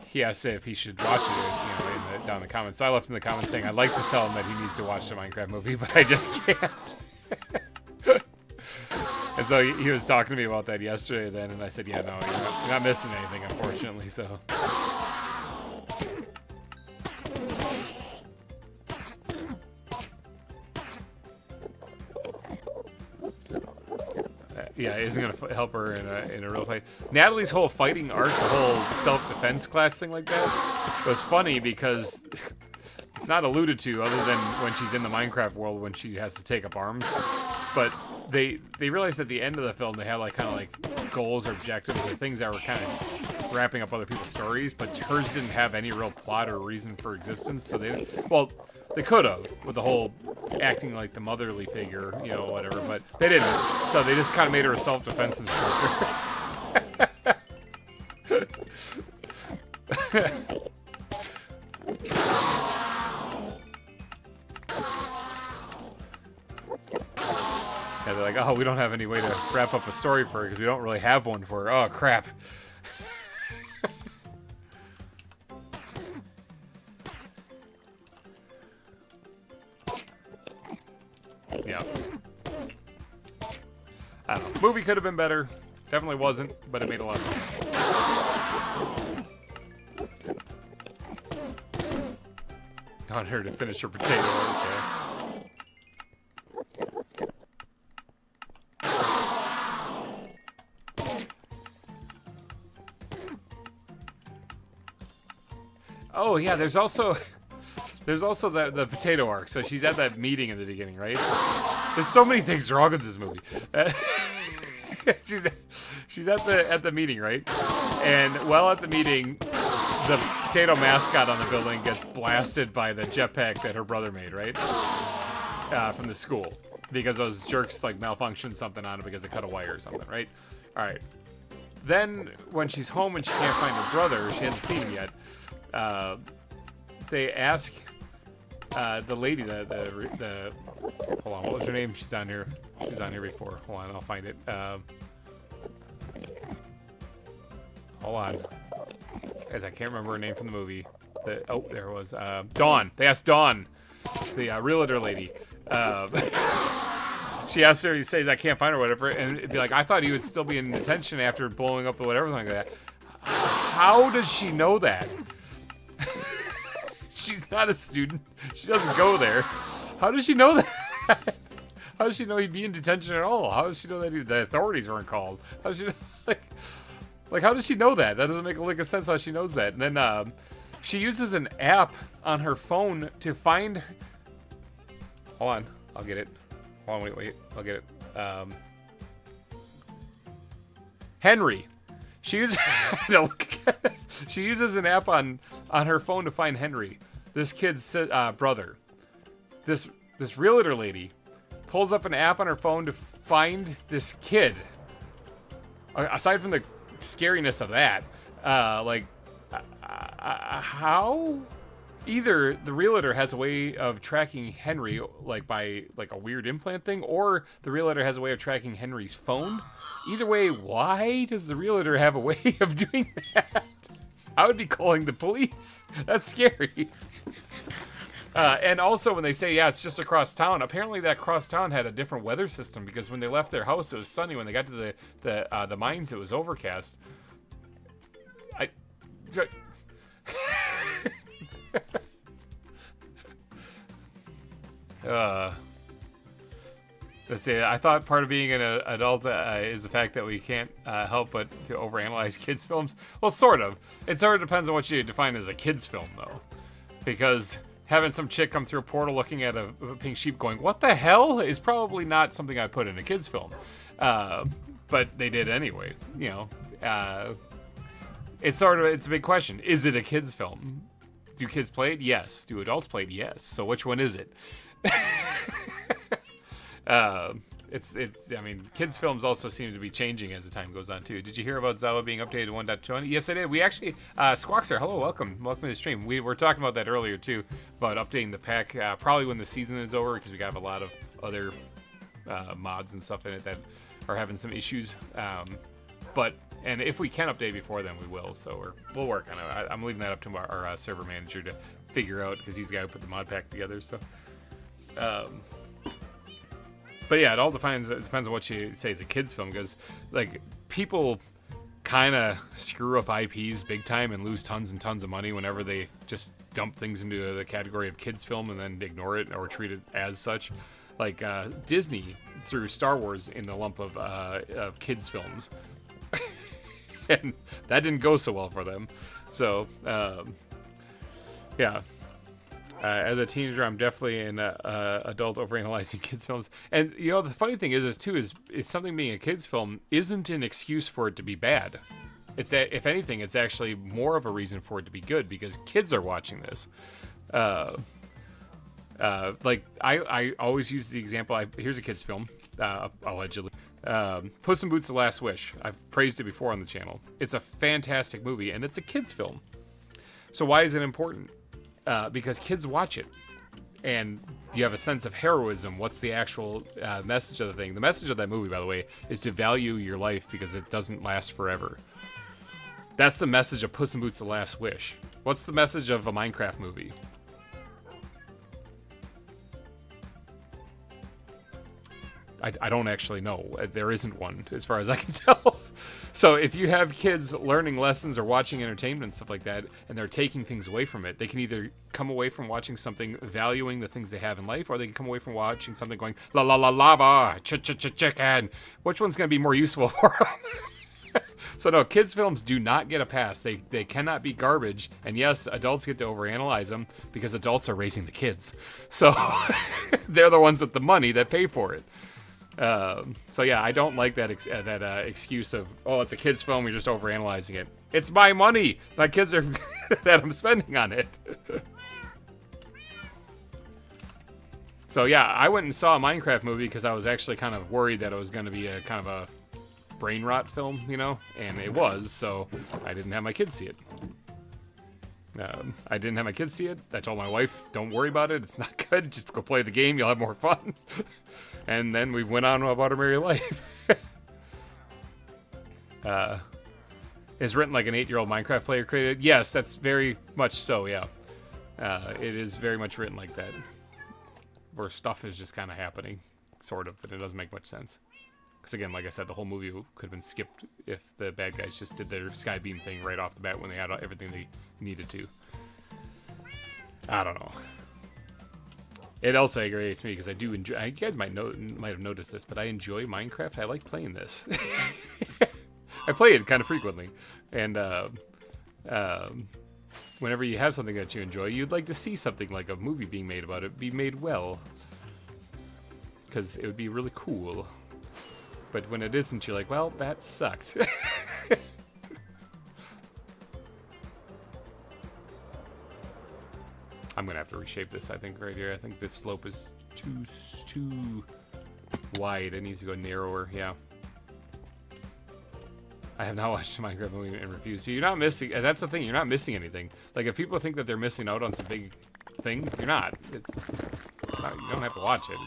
he asked if he should watch it, down in the comments. So I left in the comments saying I'd like to tell him that he needs to watch the Minecraft movie, but I just can't. And so he was talking to me about that yesterday then, and I said, yeah, no, you're not missing anything, unfortunately, so. Yeah, isn't gonna help her in a real fight. Natalie's whole fighting arc, the whole self-defense class thing like that, was funny because it's not alluded to other than when she's in the Minecraft world when she has to take up arms. But they realized at the end of the film they had kind of goals or objectives or things that were kind of wrapping up other people's stories, but hers didn't have any real plot or reason for existence. So they could have, with the whole acting like the motherly figure, whatever, but they didn't. So they just kind of made her a self-defense instructor. Yeah, they're like, oh, we don't have any way to wrap up a story for her because we don't really have one for her. Oh, crap. Yeah. I don't know. Movie could have been better. Definitely wasn't, but it made a lot of sense. I want her to finish her potato. Okay. Oh yeah, there's also the potato arc. So she's at that meeting in the beginning, right? There's so many things wrong with this movie. She's at the meeting, right? And while at the meeting, the potato mascot on the building gets blasted by the jetpack that her brother made, right? From the school, because those jerks malfunctioned something on it because they cut a wire or something, right? All right. Then when she's home and she can't find her brother, she hasn't seen him yet. They ask the lady, the hold on, what was her name? She's on here. She was on here before. Hold on, I'll find it. Hold on, guys, I can't remember her name from the movie. Oh, there it was. Dawn. They asked Dawn, the realtor lady. She asked her. He says, "I can't find her, whatever," and it'd be like, "I thought he would still be in detention after blowing up the whatever like that." How does she know that? She's not a student. She doesn't go there. How does she know that? How does she know he'd be in detention at all? How does she know that the authorities weren't called? How does she know, how does she know that? That doesn't make a lick of sense how she knows that. And then she uses an app on her phone to find. Hold on, I'll get it. Hold on, wait, I'll get it. Henry. She uses she uses an app on her phone to find Henry, this kid's brother. This realtor lady pulls up an app on her phone to find this kid. Aside from the scariness of that, how? Either the realtor has a way of tracking Henry, by a weird implant thing, or the realtor has a way of tracking Henry's phone. Either way, why does the realtor have a way of doing that? I would be calling the police. That's scary. And also when they say, yeah, it's just across town, apparently that cross town had a different weather system, because when they left their house, it was sunny. When they got to the mines, it was overcast. Let's see. I thought part of being an adult is the fact that we can't help but to overanalyze kids' films. Well, sort of. It sort of depends on what you define as a kids' film, though, because having some chick come through a portal looking at a pink sheep going, "What the hell?" is probably not something I'd put in a kids' film. But they did anyway. it's a big question. Is it a kids film? Do kids play it? Yes. Do adults play it? Yes. So which one is it? I mean, kids films also seem to be changing as the time goes on too. Did you hear about ZAWA being updated to 1.20? Yes, I did. We actually, Squawkster, hello, welcome to the stream. We were talking about that earlier too, about updating the pack, probably when the season is over, because we got a lot of other mods and stuff in it that are having some issues. And if we can update before then, we will. So we'll work on it. I'm leaving that up to our server manager to figure out, because he's the guy who put the mod pack together. So. But yeah, it all depends on what you say is a kids film, because like people kind of screw up IPs big time and lose tons and tons of money whenever they just dump things into the category of kids film and then ignore it or treat it as such. Like Disney threw Star Wars in the lump of kids films, and that didn't go so well for them. So yeah. As a teenager, I'm definitely an adult overanalyzing kids films. And, you know, the funny thing is something being a kids film isn't an excuse for it to be bad. If anything, it's actually more of a reason for it to be good, because kids are watching this. Like, I always use the example, here's a kids film, allegedly. Puss in Boots: The Last Wish. I've praised it before on the channel. It's a fantastic movie, and it's a kids film. So why is it important? Because kids watch it, and you have a sense of heroism. What's the actual message of the thing? The message of that movie, by the way, is to value your life because it doesn't last forever. That's the message of Puss in Boots: The Last Wish. What's the message of a Minecraft movie? I don't actually know. There isn't one, as far as I can tell. So if you have kids learning lessons or watching entertainment and stuff like that, and they're taking things away from it, they can either come away from watching something valuing the things they have in life, or they can come away from watching something going, la la la lava, chicken. Which one's going to be more useful for them? So no, kids films do not get a pass. They cannot be garbage. And yes, adults get to overanalyze them because adults are raising the kids. So they're the ones with the money that pay for it. So yeah, I don't like that excuse of, oh, it's a kid's film, you're just overanalyzing it. It's my money! My kids are that I'm spending on it. So yeah, I went and saw a Minecraft movie because I was actually kind of worried that it was going to be a kind of a brain rot film, you know? And it was, so I didn't have my kids see it. I didn't have my kids see it. I told my wife, don't worry about it. It's not good. Just go play the game. You'll have more fun. And then we went on about our merry life. Is written like an 8-year-old Minecraft player created? Yes, that's very much so, yeah. It is very much written like that. Where stuff is just kind of happening, sort of, but it doesn't make much sense. Because again, like I said, the whole movie could have been skipped if the bad guys just did their skybeam thing right off the bat when they had everything they needed to. I don't know. It also aggravates me because I do enjoy. You guys might have noticed this, but I enjoy Minecraft. I like playing this. I play it kind of frequently, and whenever you have something that you enjoy, you'd like to see something like a movie being made about it be made well, because it would be really cool. But when it isn't, you're like, well, that sucked. I'm going to have to reshape this, I think, right here. I think this slope is too wide. It needs to go narrower, yeah. I have not watched the Minecraft movie and review. So you're not missing, that's the thing, you're not missing anything. Like, if people think that they're missing out on some big thing, you're not. It's not, you don't have to watch it.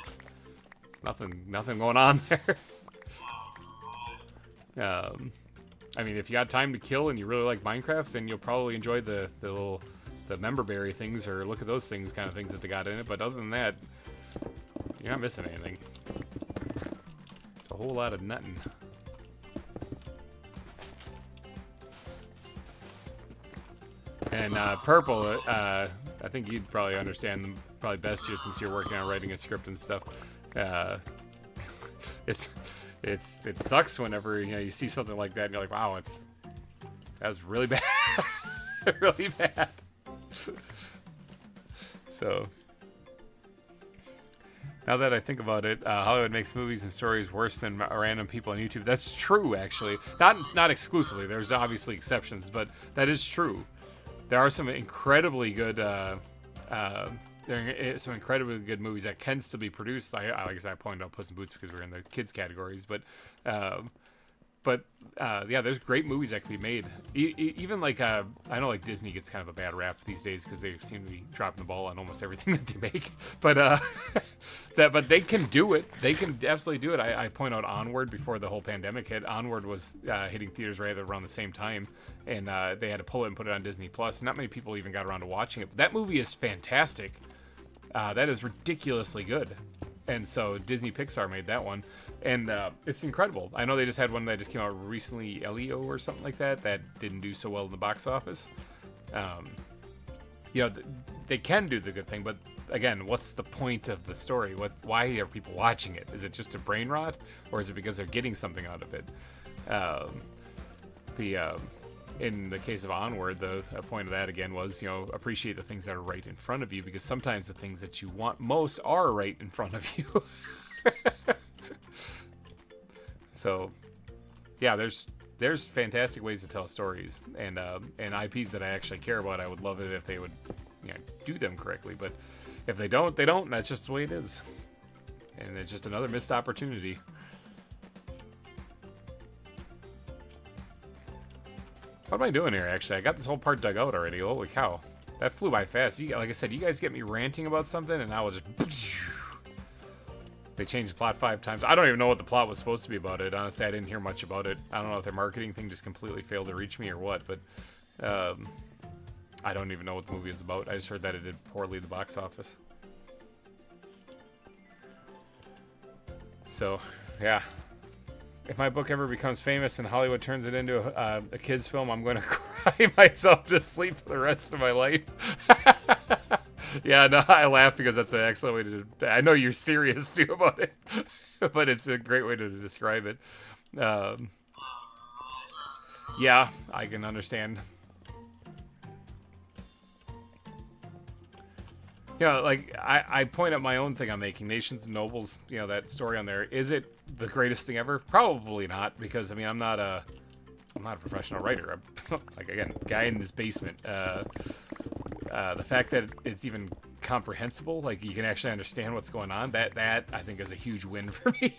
It's nothing going on there. I mean, if you got time to kill and you really like Minecraft, then you'll probably enjoy the member berry things, or look at those things, kind of things that they got in it. But other than that, you're not missing anything. It's a whole lot of nothing. And Purple, I think you'd probably understand them probably best here since you're working on writing a script and stuff. It sucks whenever you see something like that and you're like, wow, that's really bad. Really bad. So Now that I think about it, Hollywood makes movies and stories worse than random people on YouTube. That's true, actually. Not exclusively. There's obviously exceptions, but that is true. There are some incredibly good, some incredibly good movies that can still be produced. Like I said, I pointed out Puss in Boots because we're in the kids categories, but yeah, there's great movies that can be made. Even like I know like Disney gets kind of a bad rap these days because they seem to be dropping the ball on almost everything that they make. But but they can do it. They can absolutely do it. I point out Onward before the whole pandemic hit. Onward was hitting theaters right around the same time, and they had to pull it and put it on Disney Plus. Not many people even got around to watching it. But that movie is fantastic. That is ridiculously good. And so Disney Pixar made that one. And it's incredible. I know they just had one that just came out recently, Elio or something like that, that didn't do so well in the box office. You know, they can do the good thing, but again, what's the point of the story? Why are people watching it? Is it just a brain rot, or is it because they're getting something out of it? In the case of Onward, the point of that again was, you know, appreciate the things that are right in front of you, because sometimes the things that you want most are right in front of you. So, yeah, there's fantastic ways to tell stories, and IPs that I actually care about. I would love it if they would, you know, do them correctly. But if they don't, they don't. And that's just the way it is, and it's just another missed opportunity. What am I doing here? Actually, I got this whole part dug out already. Holy cow, that flew by fast. Like I said, you guys get me ranting about something, and I will just. They changed the plot 5 times. I don't even know what the plot was supposed to be about it. Honestly, I didn't hear much about it. I don't know if their marketing thing just completely failed to reach me or what, but I don't even know what the movie is about. I just heard that it did poorly at the box office. So, yeah. If my book ever becomes famous and Hollywood turns it into a kid's film, I'm going to cry myself to sleep for the rest of my life. Yeah, no, I laugh because that's an excellent way to do it. I know you're serious too about it, but it's a great way to describe it. Yeah, I can understand. You know, like, I point out my own thing I'm making, Nations and Nobles, you know, that story on there. Is it the greatest thing ever? Probably not, because, I mean, I'm not a professional writer. I'm, like, again, guy in his basement. The fact that it's even comprehensible, like you can actually understand what's going on, that I think is a huge win for me.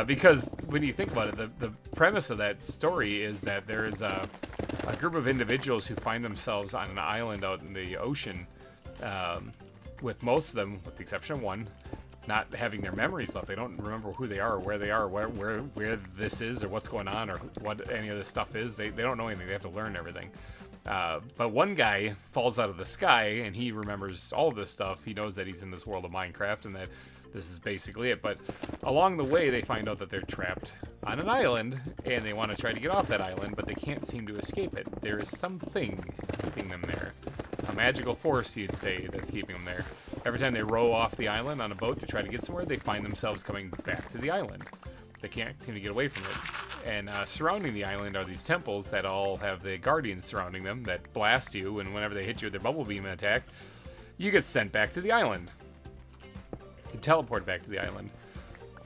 Because when you think about it, the premise of that story is that there is a group of individuals who find themselves on an island out in the ocean, with most of them, with the exception of one, not having their memories left. They don't remember who they are or where they are, where this is or what's going on or what any of this stuff is. They don't know anything. They have to learn everything. But one guy falls out of the sky and he remembers all of this stuff. He knows that he's in this world of Minecraft and that this is basically it. But along the way, they find out that they're trapped on an island and they want to try to get off that island, but they can't seem to escape it. There is something keeping them there. A magical force, you'd say, that's keeping them there. Every time they row off the island on a boat to try to get somewhere, they find themselves coming back to the island. They can't seem to get away from it. And surrounding the island are these temples that all have the guardians surrounding them that blast you, and whenever they hit you with their bubble beam attack, you get sent back to the island. You teleport back to the island.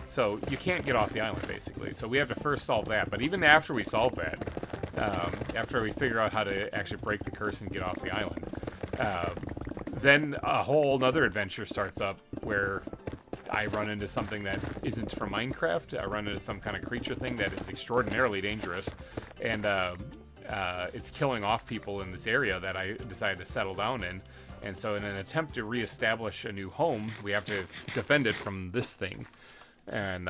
So you can't get off the island, basically. So we have to first solve that. But even after we solve that, after we figure out how to actually break the curse and get off the island, then a whole other adventure starts up where I run into something that isn't from Minecraft. I run into some kind of creature thing that is extraordinarily dangerous, and it's killing off people in this area that I decided to settle down in. And so in an attempt to reestablish a new home, we have to defend it from this thing. And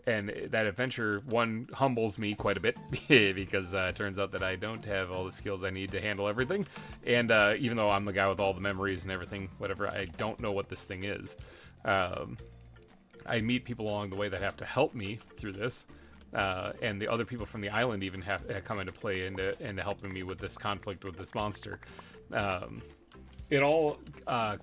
that adventure, one, humbles me quite a bit because it turns out that I don't have all the skills I need to handle everything. And even though I'm the guy with all the memories and everything, whatever, I don't know what this thing is. I meet people along the way that have to help me through this. And the other people from the island even have come into play into helping me with this conflict with this monster. It all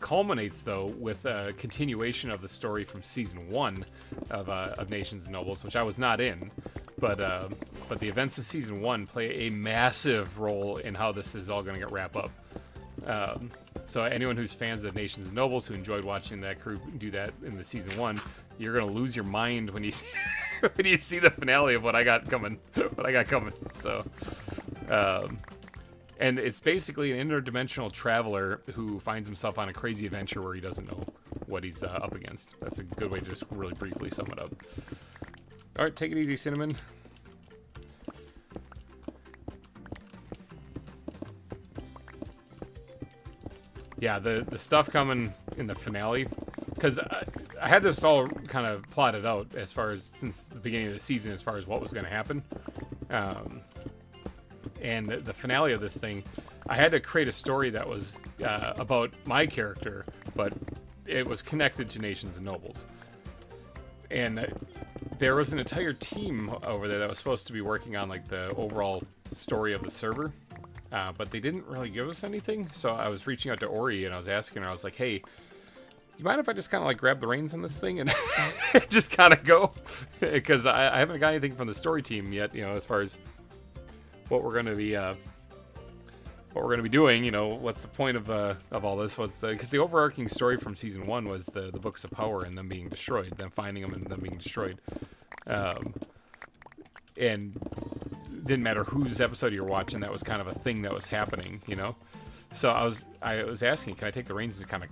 culminates, though, with a continuation of the story from Season 1 of Nations and Nobles, which I was not in. But the events of Season 1 play a massive role in how this is all going to get wrapped up. So anyone who's fans of Nations and Nobles who enjoyed watching that crew do that in the season 1, you're gonna lose your mind when you see, when you see the finale of what I got coming. So, and it's basically an interdimensional traveler who finds himself on a crazy adventure where he doesn't know what he's up against. That's a good way to just really briefly sum it up. All right, take it easy, Cinnamon. Yeah, the stuff coming in the finale, because I had this all kind of plotted out as far as since the beginning of the season as far as what was going to happen. And the finale of this thing, I had to create a story that was about my character, but it was connected to Nations and Nobles. And there was an entire team over there that was supposed to be working on like the overall story of the server. But they didn't really give us anything, so I was reaching out to Ori and I was asking her, I was like, hey, you mind if I just kind of like grab the reins on this thing and just kind of go? Because I haven't got anything from the story team yet, you know, as far as what we're going to be doing, you know, what's the point of all this? Because the overarching story from season 1 was the books of power and them being destroyed, them finding them and them being destroyed. And didn't matter whose episode you're watching, that was kind of a thing that was happening, you know? So I was asking, can I take the reins to kind of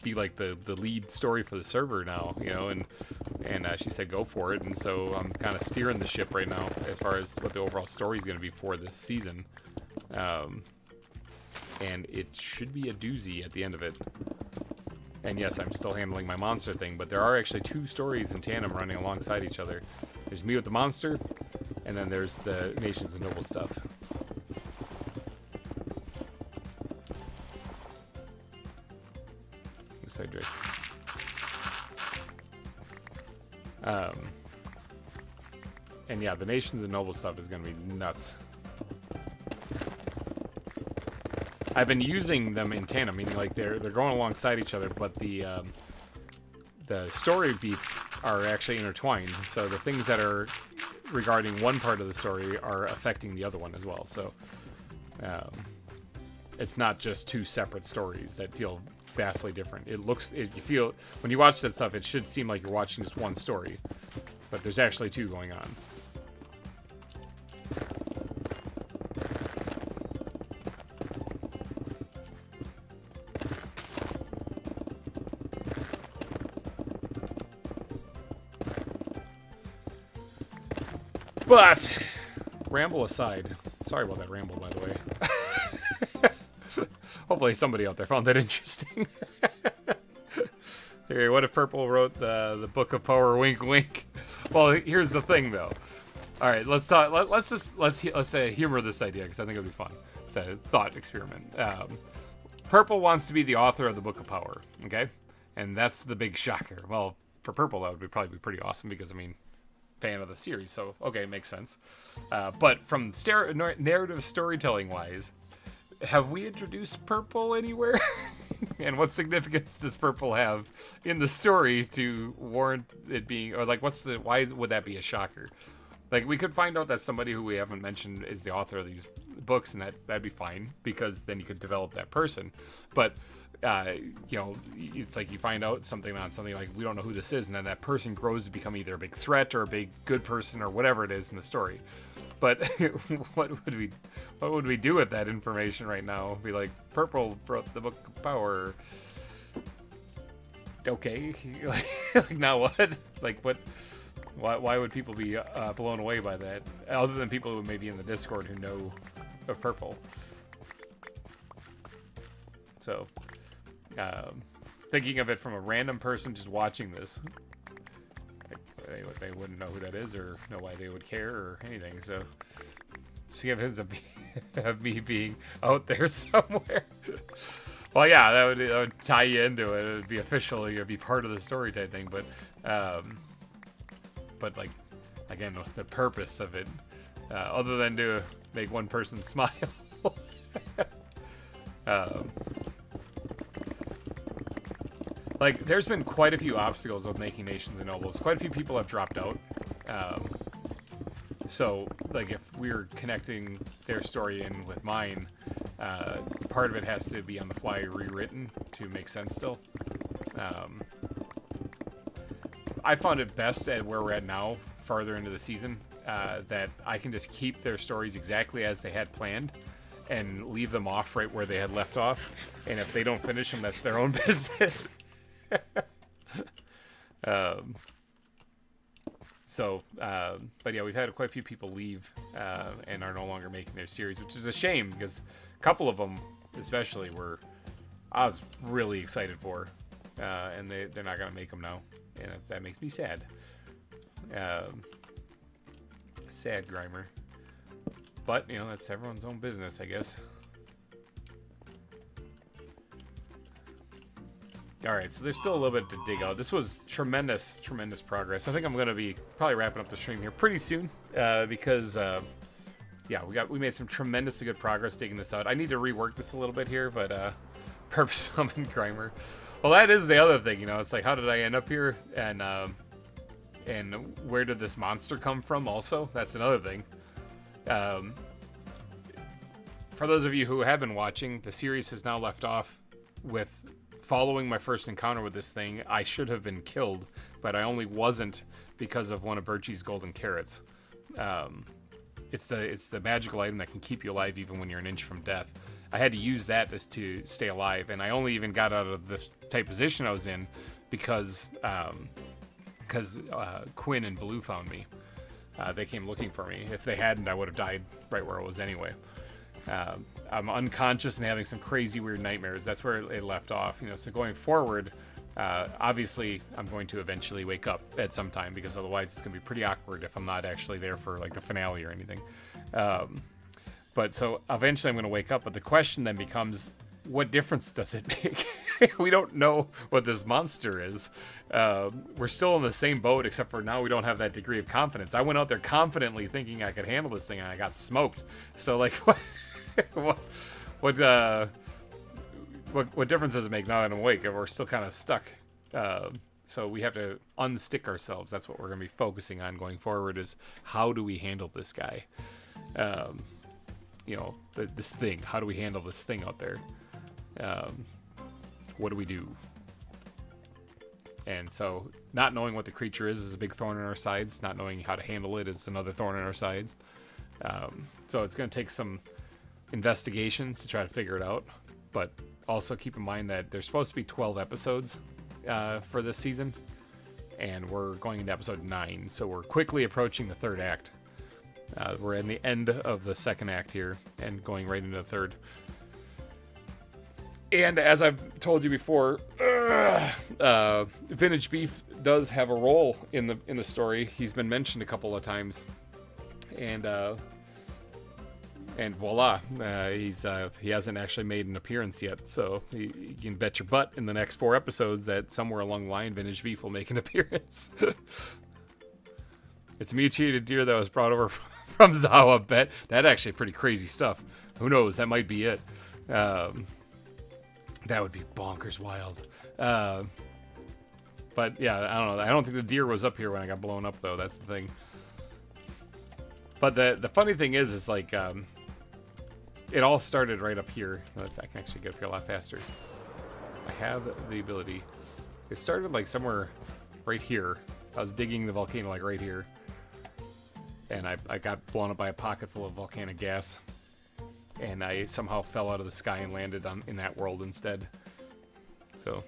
be like the lead story for the server now, you know? And she said go for it, and so I'm kind of steering the ship right now as far as what the overall story is going to be for this season. And it should be a doozy at the end of it. And yes, I'm still handling my monster thing, but there are actually 2 stories in tandem running alongside each other. There's me with the monster, and then there's the Nations and Nobles stuff. Looks like Drake. And yeah, the Nations and Nobles stuff is going to be nuts. I've been using them in tandem, meaning like they're going alongside each other, but the story beats are actually intertwined. So the things that are regarding one part of the story are affecting the other one as well. So it's not just 2 separate stories that feel vastly different. You feel when you watch that stuff, it should seem like you're watching just one story, but there's actually 2 going on. But, ramble aside, sorry about that ramble, by the way. Hopefully somebody out there found that interesting. Hey, what if Purple wrote the Book of Power? Wink, wink. Well, here's the thing, though. All right, let's humor this idea because I think it'll be fun. It's a thought experiment. Purple wants to be the author of the Book of Power, okay? And that's the big shocker. Well, for Purple, that would probably be pretty awesome because I mean, fan of the series, so okay, makes sense. But from narrative storytelling wise, have we introduced Purple anywhere? And what significance does Purple have in the story to warrant it being, or like why would that be a shocker? Like, we could find out that somebody who we haven't mentioned is the author of these books, and that'd be fine because then you could develop that person. But you know, it's like you find out something on something like we don't know who this is, and then that person grows to become either a big threat or a big good person or whatever it is in the story. But what would we do with that information right now? Be like, Purple wrote the Book of Power. Okay, like now what? Like what? Why would people be blown away by that? Other than people who may be in the Discord who know of Purple. So. Thinking of it from a random person just watching this, they wouldn't know who that is or know why they would care or anything. So, significance of me being out there somewhere. Well, yeah, that would tie you into it. It would be official. You'd be part of the story type thing. But like, again, the purpose of it, other than to make one person smile. Like, there's been quite a few obstacles with making Nations and Nobles. Quite a few people have dropped out. So, like, if we were connecting their story in with mine, part of it has to be on the fly rewritten to make sense still. I found it best at where we're at now, farther into the season, that I can just keep their stories exactly as they had planned and leave them off right where they had left off. And if they don't finish them, that's their own business. But yeah, we've had quite a few people leave and are no longer making their series, which is a shame because a couple of them, especially, I was really excited for, and they're not gonna make them now, and that makes me sad. Sad, GReimer. But you know, that's everyone's own business, I guess. Alright, so there's still a little bit to dig out. This was tremendous progress. I think I'm going to be probably wrapping up the stream here pretty soon, because, yeah, we made some tremendously good progress digging this out. I need to rework this a little bit here, but, purpose summon GReimer. Well, that is the other thing, you know, it's like, how did I end up here? And where did this monster come from also? That's another thing. For those of you who have been watching, the series has now left off with following my first encounter with this thing. I should have been killed, but I only wasn't because of one of Birchie's golden carrots. It's the magical item that can keep you alive even when you're an inch from death. I had to use that to stay alive, and I only even got out of the type position I was in because Quinn and Blue found me. They came looking for me. If they hadn't, I would have died right where I was anyway. I'm unconscious and having some crazy weird nightmares. That's where it left off, you know. So going forward, obviously I'm going to eventually wake up at some time, because otherwise it's gonna be pretty awkward if I'm not actually there for like the finale or anything. But so eventually I'm gonna wake up, but the question then becomes, what difference does it make? We don't know what this monster is. We're still in the same boat, except for now we don't have that degree of confidence. I went out there confidently thinking I could handle this thing, and I got smoked. So like, what difference does it make now that I'm awake? We're still kind of stuck. So we have to unstick ourselves. That's what we're going to be focusing on going forward, is how do we handle this guy? You know, this thing. How do we handle this thing out there? What do we do? And so not knowing what the creature is a big thorn in our sides. Not knowing how to handle it is another thorn in our sides. So it's going to take some investigations to try to figure it out. But also keep in mind that there's supposed to be 12 episodes for this season. And we're going into episode 9. So we're quickly approaching the third act. We're in the end of the second act here and going right into the third. And as I've told you before, VintageBeef does have a role in the story. He's been mentioned a couple of times, and voila, he hasn't actually made an appearance yet. So you can bet your butt in the next 4 episodes that somewhere along the line, VintageBeef will make an appearance. It's a mutated deer that was brought over from ZAWA. Bet that actually pretty crazy stuff. Who knows? That might be it. That would be bonkers wild. But yeah, I don't know. I don't think the deer was up here when I got blown up, though. That's the thing. But the funny thing is like, it all started right up here. I can actually get up here a lot faster. I have the ability. It started like somewhere right here. I was digging the volcano like right here. And I got blown up by a pocket full of volcanic gas. And I somehow fell out of the sky and landed in that world instead. So,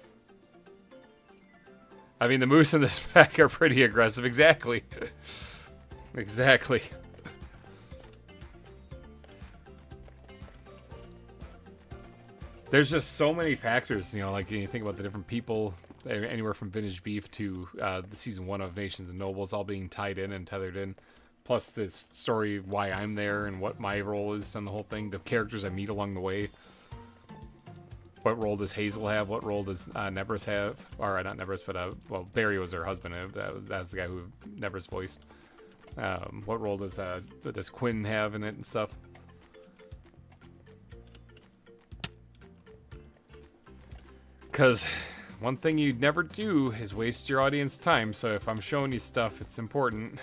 I mean, the moose in this pack are pretty aggressive. Exactly. Exactly. There's just so many factors, you know, like you think about the different people, anywhere from VintageBeef to the season 1 of Nations and Nobles, all being tied in and tethered in. Plus this story, why I'm there and what my role is on the whole thing. The characters I meet along the way. What role does Hazel have? What role does Nebris have? Or not Nebris, but well, Barry was her husband. That was the guy who Nebris voiced. What role does Quinn have in it and stuff? Because one thing you'd never do is waste your audience time. So if I'm showing you stuff, it's important.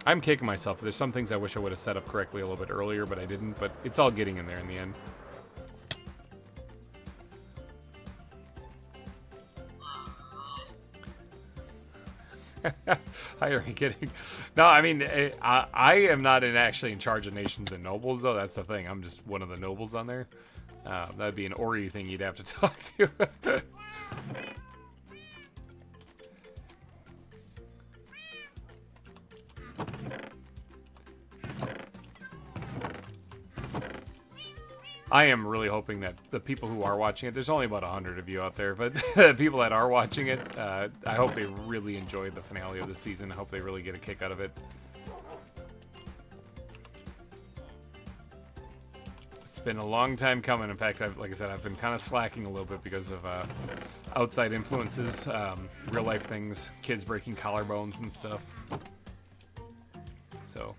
I'm kicking myself. There's some things I wish I would have set up correctly a little bit earlier, but I didn't. But it's all getting in there in the end. Are you kidding? No, I mean, I am not actually in charge of nations and nobles, though. That's the thing. I'm just one of the nobles on there. That'd be an Ori thing you'd have to talk to. I am really hoping that the people who are watching it, there's only about 100 of you out there, but the people that are watching it, I hope they really enjoy the finale of the season. I hope they really get a kick out of it. It's been a long time coming. In fact, like I said, I've been kind of slacking a little bit because of outside influences, real life things, kids breaking collarbones and stuff. So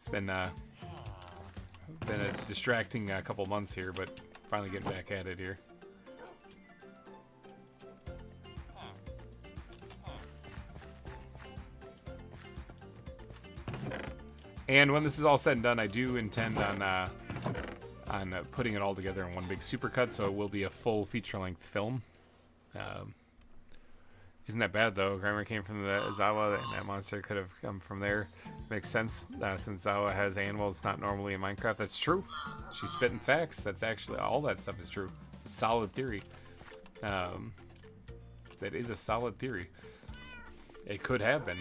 it's been a distracting couple months here, but finally getting back at it here. And when this is all said and done, I do intend on putting it all together in one big supercut, so it will be a full feature-length film. Isn't that bad, though? GReimer came from the ZAWA, and that monster could have come from there. Makes sense, since ZAWA has animals, it's not normally in Minecraft. That's true. She's spitting facts. That's actually, all that stuff is true. It's a solid theory. That is a solid theory. It could have been.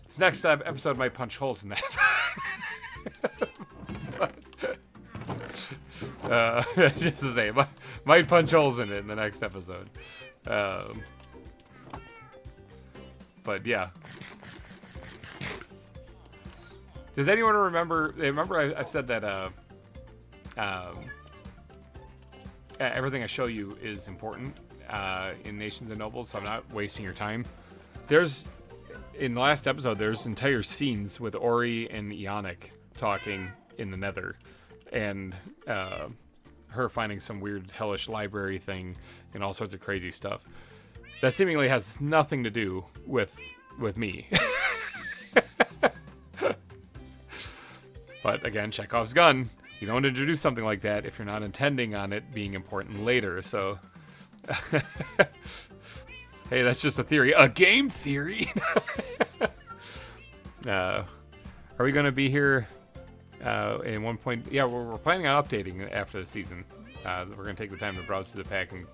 This next episode might punch holes in that. Just to say, might punch holes in it in the next episode. But yeah. Does anyone remember? Remember, I've said that everything I show you is important in Nations and Nobles, so I'm not wasting your time. In the last episode, there's entire scenes with Ori and Ionic talking in the Nether, and her finding some weird hellish library thing and all sorts of crazy stuff that seemingly has nothing to do with me. But again, Chekhov's gun. You don't introduce something like that if you're not intending on it being important later. So, hey, that's just a theory, a game theory. Are we going to be here? In one point, yeah, we're planning on updating after the season. We're going to take the time to browse through the pack and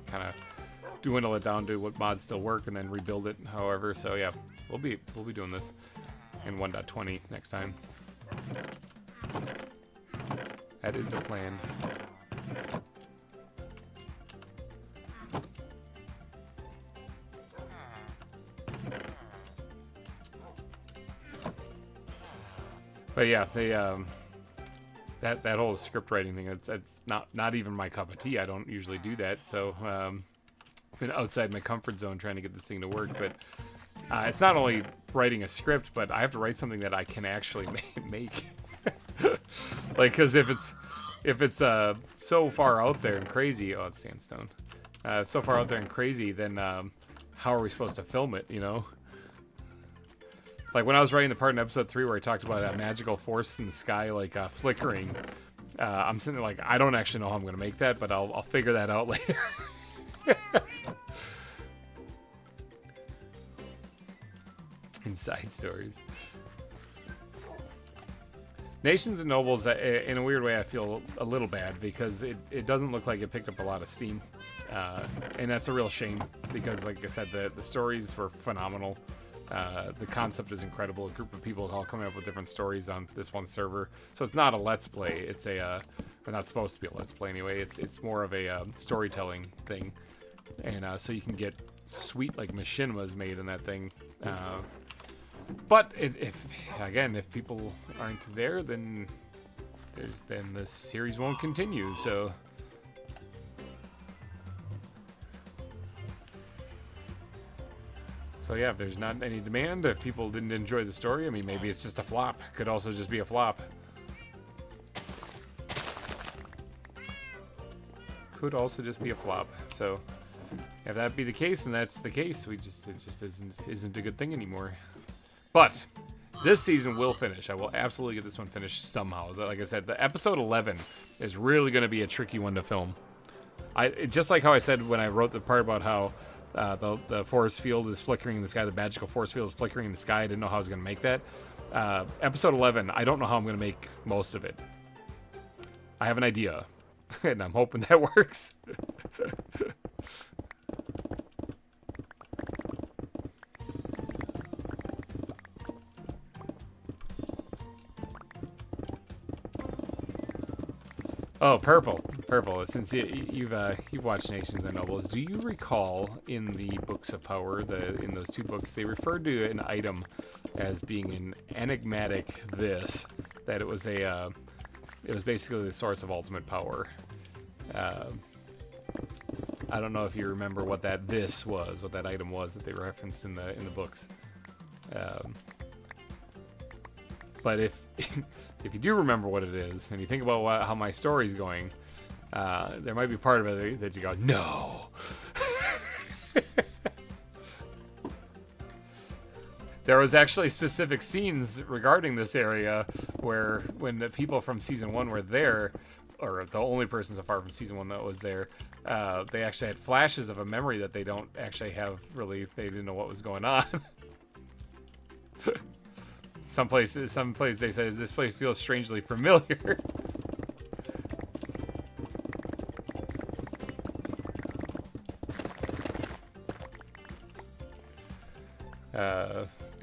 kind of dwindle it down to what mods still work and then rebuild it, however. So yeah, we'll be doing this in 1.20 next time. That is the plan. But yeah, they that whole script writing thing, that's not even my cup of tea. I don't usually do that, so been outside my comfort zone trying to get this thing to work. But it's not only writing a script, but I have to write something that I can actually make. Like, because if it's so far out there and crazy, oh, it's sandstone. So far out there and crazy, then how are we supposed to film it? You know. Like when I was writing the part in episode 3 where I talked about a magical force in the sky, like flickering, I'm sitting there like, I don't actually know how I'm going to make that, but I'll figure that out later. Inside stories. Nations and Nobles, in a weird way, I feel a little bad because it doesn't look like it picked up a lot of steam. And that's a real shame because, like I said, the stories were phenomenal. The concept is incredible. A group of people all coming up with different stories on this one server. So it's not a let's play. It's but not supposed to be a let's play anyway. It's more of a storytelling thing. And so you can get sweet like machinimas made in that thing. But if people aren't there, then the series won't continue. So. So yeah, if there's not any demand, if people didn't enjoy the story, I mean, maybe it's just a flop. Could also just be a flop. Could also just be a flop. So if that be the case, then that's the case. It just isn't a good thing anymore. But this season will finish. I will absolutely get this one finished somehow. Like I said, the episode 11 is really going to be a tricky one to film. Just like how I said when I wrote the part about how the force field is flickering in the sky, the magical force field is flickering in the sky. I didn't know how I was going to make that. Episode 11, I don't know how I'm going to make most of it. I have an idea, and I'm hoping that works. Oh, purple. Since you've watched Nations and Nobles, do you recall in the Books of Power, in those 2 books, they referred to an item as being an enigmatic that it was basically the source of ultimate power. I don't know if you remember what that what that item was that they referenced in the books. But if you do remember what it is, and you think about how my story's going, there might be part of it that you go, no. There was actually specific scenes regarding this area where when the people from Season 1 were there, or the only person so far from Season 1 that was there, they actually had flashes of a memory that they don't actually have really, they didn't know what was going on. Some place they said, this place feels strangely familiar.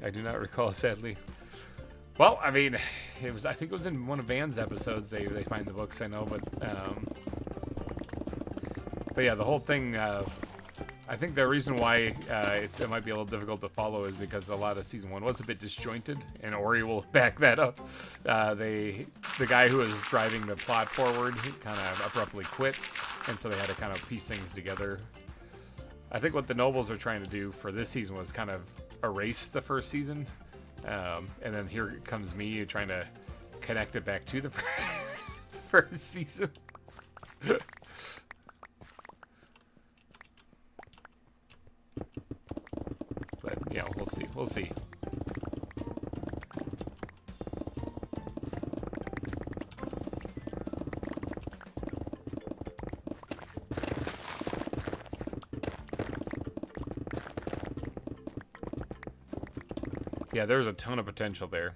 I do not recall, sadly. Well, I mean, I think it was in one of Van's episodes they find the books, I know, but yeah, the whole thing, I think the reason why it might be a little difficult to follow is because a lot of Season 1 was a bit disjointed, and Ori will back that up. The guy who was driving the plot forward kind of abruptly quit, and so they had to kind of piece things together. I think what the Nobles are trying to do for this season was kind of erase the first season, and then here comes me trying to connect it back to the first season. But yeah, we'll see. Yeah, there's a ton of potential there.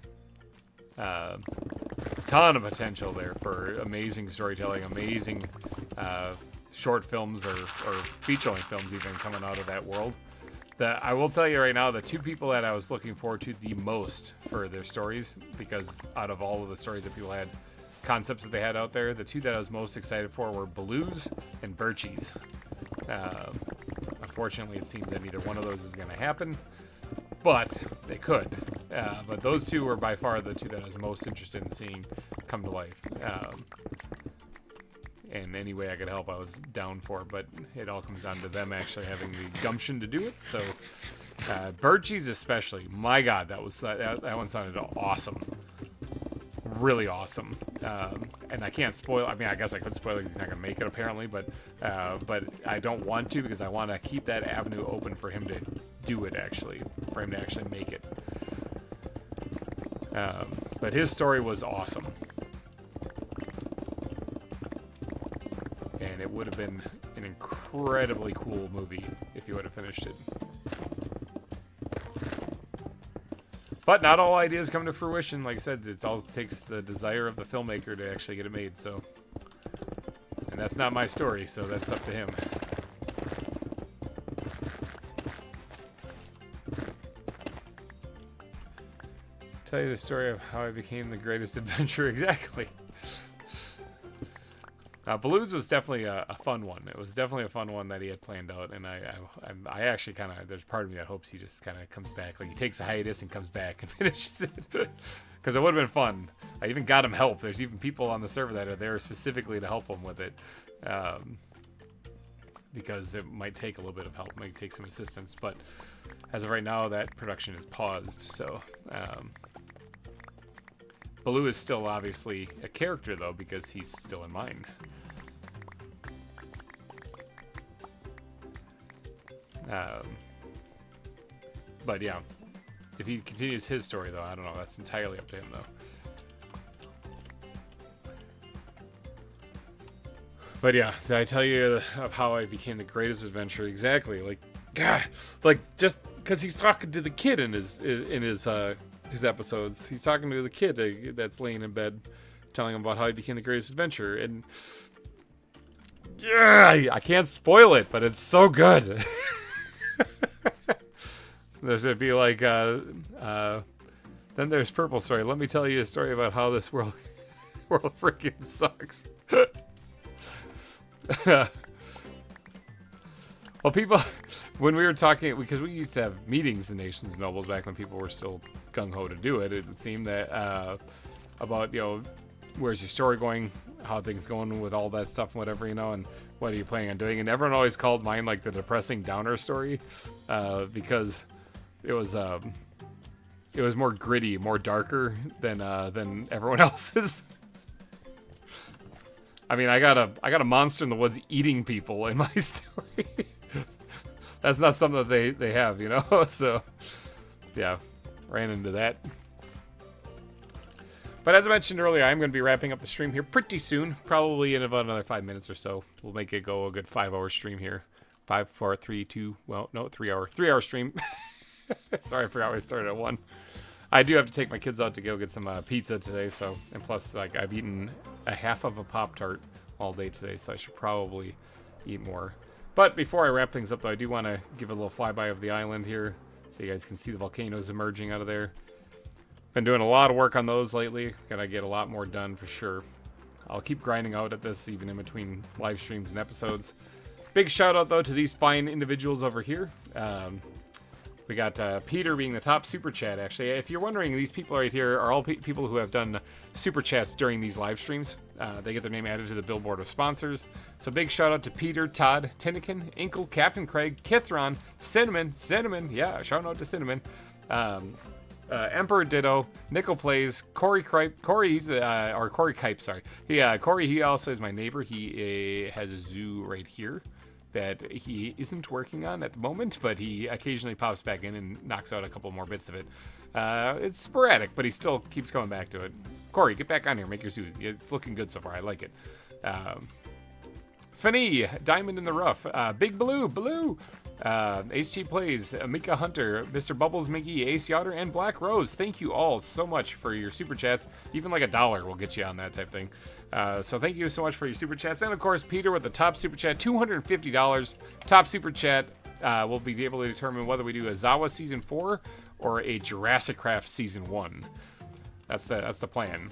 Ton of potential there for amazing storytelling, amazing short films or feature-length films even coming out of that world. I will tell you right now, the 2 people that I was looking forward to the most for their stories, because out of all of the stories that people had, concepts that they had out there, the 2 that I was most excited for were Baloo's and Birchie's. Unfortunately, it seems that neither one of those is going to happen, but they could. But those 2 were by far the 2 that I was most interested in seeing come to life. And any way I could help, I was down for. But it all comes down to them actually having the gumption to do it. So, Birchie's especially, my God, that one sounded awesome, really awesome. And I can't spoil. I mean, I guess I could spoil it because he's not going to make it apparently. But I don't want to, because I want to keep that avenue open for him to do it actually, for him to actually make it. But his story was awesome. And it would have been an incredibly cool movie if you would have finished it. But not all ideas come to fruition. Like I said, it all takes the desire of the filmmaker to actually get it made. So, and that's not my story, so that's up to him. Tell you the story of how I became the greatest adventurer. Exactly. Baloo's was definitely a fun one. It was definitely a fun one that he had planned out, and I actually kind of, there's part of me that hopes he just kind of comes back, like he takes a hiatus and comes back and finishes it, because it would have been fun. I even got him help. There's even people on the server that are there specifically to help him with it, because it might take a little bit of help, might take some assistance, but as of right now, that production is paused, so Baloo is still obviously a character, though, because he's still in mine. But yeah, if he continues his story, though, I don't know. That's entirely up to him, though. But yeah, did I tell you of how I became the greatest adventurer? Exactly. Like, God, like just because he's talking to the kid in his episodes. He's talking to the kid that's laying in bed, telling him about how he became the greatest adventurer. And yeah, I can't spoil it, but it's so good. There should be like, then there's Purple Story. Let me tell you a story about how this world freaking sucks. Well, people, when we were talking, because we used to have meetings in Nations Nobles back when people were still gung-ho to do it, it would seem that, about, you know, where's your story going, how things going with all that stuff and whatever, you know, and what are you planning on doing? And everyone always called mine, like, the depressing downer story, because it was more gritty, more darker than everyone else's. I mean, I got a monster in the woods eating people in my story. That's not something that they have, you know? So, yeah, ran into that. But as I mentioned earlier, I'm going to be wrapping up the stream here pretty soon. Probably in about another 5 minutes or so. We'll make it go a good 5-hour stream here. 5, 4, 3, 2, well, no, 3-hour stream. Sorry, I forgot we started at 1. I do have to take my kids out to go get some pizza today, so, and plus, like, I've eaten a half of a Pop-Tart all day today, so I should probably eat more. But before I wrap things up, though, I do want to give a little flyby of the island here, so you guys can see the volcanoes emerging out of there. Been doing a lot of work on those lately. Gotta get a lot more done for sure. I'll keep grinding out at this, even in between live streams and episodes. Big shout out, though, to these fine individuals over here. We got Peter being the top super chat, actually. If you're wondering, these people right here are all people who have done super chats during these live streams. They get their name added to the billboard of sponsors. So big shout out to Peter, Todd, Tinnikin, Inkle, Captain Craig, Kithron, Cinnamon, yeah, shout out to Cinnamon, Emperor Ditto, Nickel Plays, Corey Kipe, Corey, sorry. Corey, he also is my neighbor. He has a zoo right here that he isn't working on at the moment, but he occasionally pops back in and knocks out a couple more bits of it. It's sporadic, but he still keeps coming back to it. Corey, get back on here, make your suit. It's looking good so far, I like it. Fanny, Diamond in the Rough, Big Blue, HG Plays, Mika Hunter, Mr. Bubbles, Mickey, Ace Yotter, and Black Rose. Thank you all so much for your super chats. Even like $1 will get you on that type thing. So thank you so much for your super chats. And of course, Peter with the top super chat, $250. Top super chat. We'll be able to determine whether we do a ZAWA Season 4 or a Jurassic Craft Season 1. That's the plan.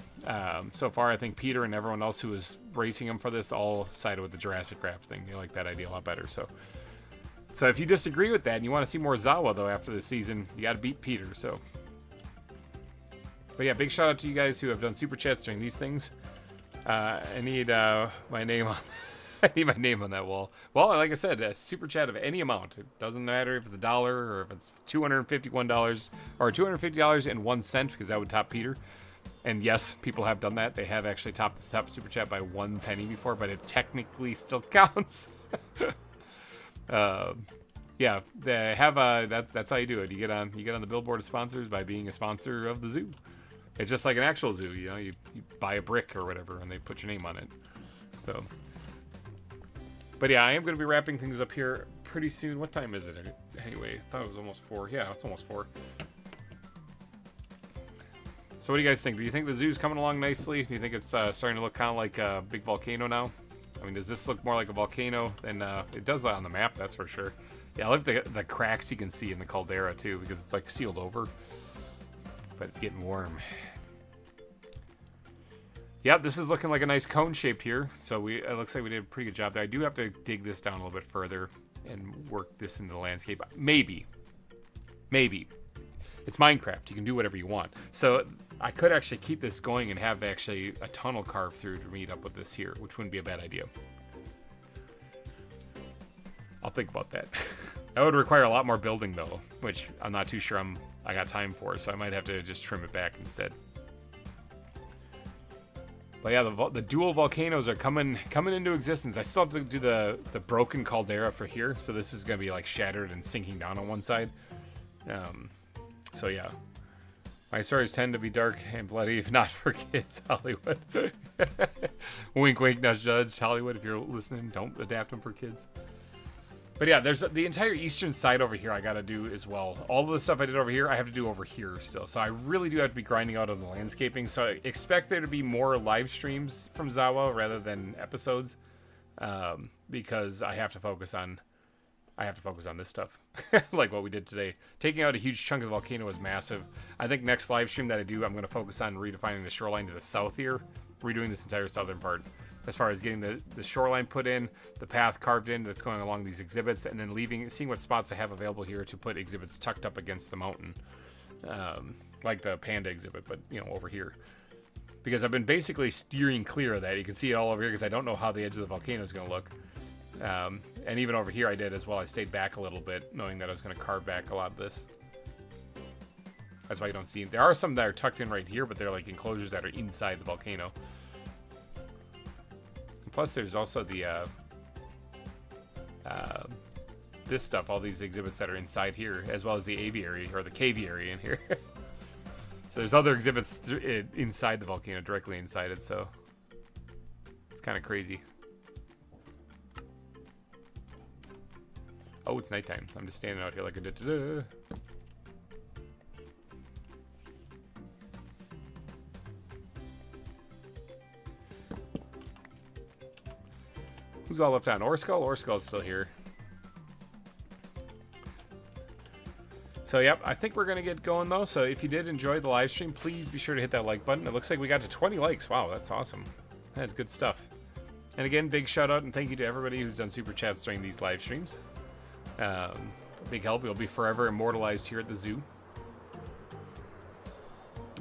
So far, I think Peter and everyone else who is racing him for this all sided with the Jurassic Craft thing. They like that idea a lot better. So if you disagree with that and you want to see more ZAWA, though, after this season, you got to beat Peter. So, but yeah, big shout out to you guys who have done super chats during these things. I need my name on. I need my name on that wall. Well, like I said, a super chat of any amount. It doesn't matter if it's $1 or if it's $251 or $250.01 because that would top Peter. And yes, people have done that. They have actually topped the top super chat by 1 penny before, but it technically still counts. Yeah, they have that's how you do it. You get on the billboard of sponsors by being a sponsor of the zoo. It's just like an actual zoo, you know. You buy a brick or whatever, and they put your name on it. So, but yeah, I am going to be wrapping things up here pretty soon. What time is it anyway? I thought it was almost 4. Yeah, it's almost 4. So what do you guys think? Do you think the zoo's coming along nicely? Do you think it's starting to look kind of like a big volcano now? I mean, does this look more like a volcano than it does on the map? That's for sure. Yeah, I like the cracks you can see in the caldera too, because it's like sealed over. But it's getting warm. Yep, this is looking like a nice cone shaped here. So it looks like we did a pretty good job there. I do have to dig this down a little bit further and work this into the landscape. Maybe. It's Minecraft. You can do whatever you want. So I could actually keep this going and have actually a tunnel carved through to meet up with this here, which wouldn't be a bad idea. I'll think about that. That would require a lot more building though, which I'm not too sure I got time for, so I might have to just trim it back instead. But yeah, the dual volcanoes are coming into existence. I still have to do the broken caldera for here, so this is gonna be like shattered and sinking down on one side. So yeah, my stories tend to be dark and bloody, if not for kids. Hollywood. Wink, wink, nudge, nudge. Hollywood, if you're listening, don't adapt them for kids. But yeah, there's the entire eastern side over here I gotta do as well. All of the stuff I did over here, I have to do over here still. So I really do have to be grinding out on the landscaping. So I expect there to be more live streams from ZAWA rather than episodes, because I have to focus on this stuff, like what we did today. Taking out a huge chunk of the volcano was massive. I think next live stream that I do, I'm going to focus on redefining the shoreline to the south here, redoing this entire southern part. As far as getting the shoreline put in, the path carved in that's going along these exhibits, and then seeing what spots I have available here to put exhibits tucked up against the mountain, like the panda exhibit, but you know, over here. Because I've been basically steering clear of that. You can see it all over here because I don't know how the edge of the volcano is going to look. And even over here I did as well. I stayed back a little bit, knowing that I was going to carve back a lot of this. That's why you don't see. There are some that are tucked in right here, but they're like enclosures that are inside the volcano. Plus, there's also the this stuff, all these exhibits that are inside here, as well as the aviary or the caviary in here. So there's other exhibits inside the volcano, directly inside it. So it's kind of crazy. Oh, it's nighttime. I'm just standing out here like a da-da-da. Who's all left on? Orskull? Orskull's still here. So, yep, I think we're going to get going, though. So, if you did enjoy the live stream, please be sure to hit that like button. It looks like we got to 20 likes. Wow, that's awesome. That's good stuff. And again, big shout out and thank you to everybody who's done super chats during these live streams. Big help. You'll be forever immortalized here at the zoo.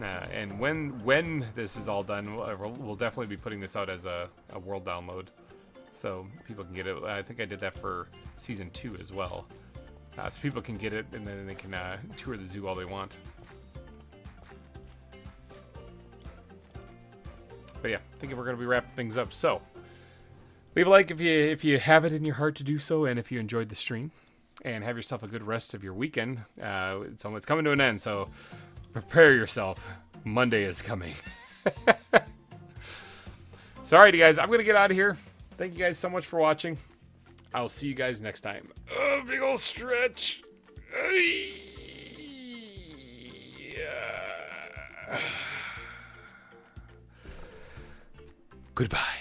And when this is all done, we'll definitely be putting this out as a world download, so people can get it. I think I did that for season 2 as well, so people can get it and then they can tour the zoo all they want. But yeah, I think we're going to be wrapping things up. So leave a like if you have it in your heart to do so, and if you enjoyed the stream. And have yourself a good rest of your weekend. It's coming to an end, so prepare yourself. Monday is coming. So, alrighty, guys, I'm going to get out of here. Thank you guys so much for watching. I'll see you guys next time. Oh, big old stretch. Goodbye.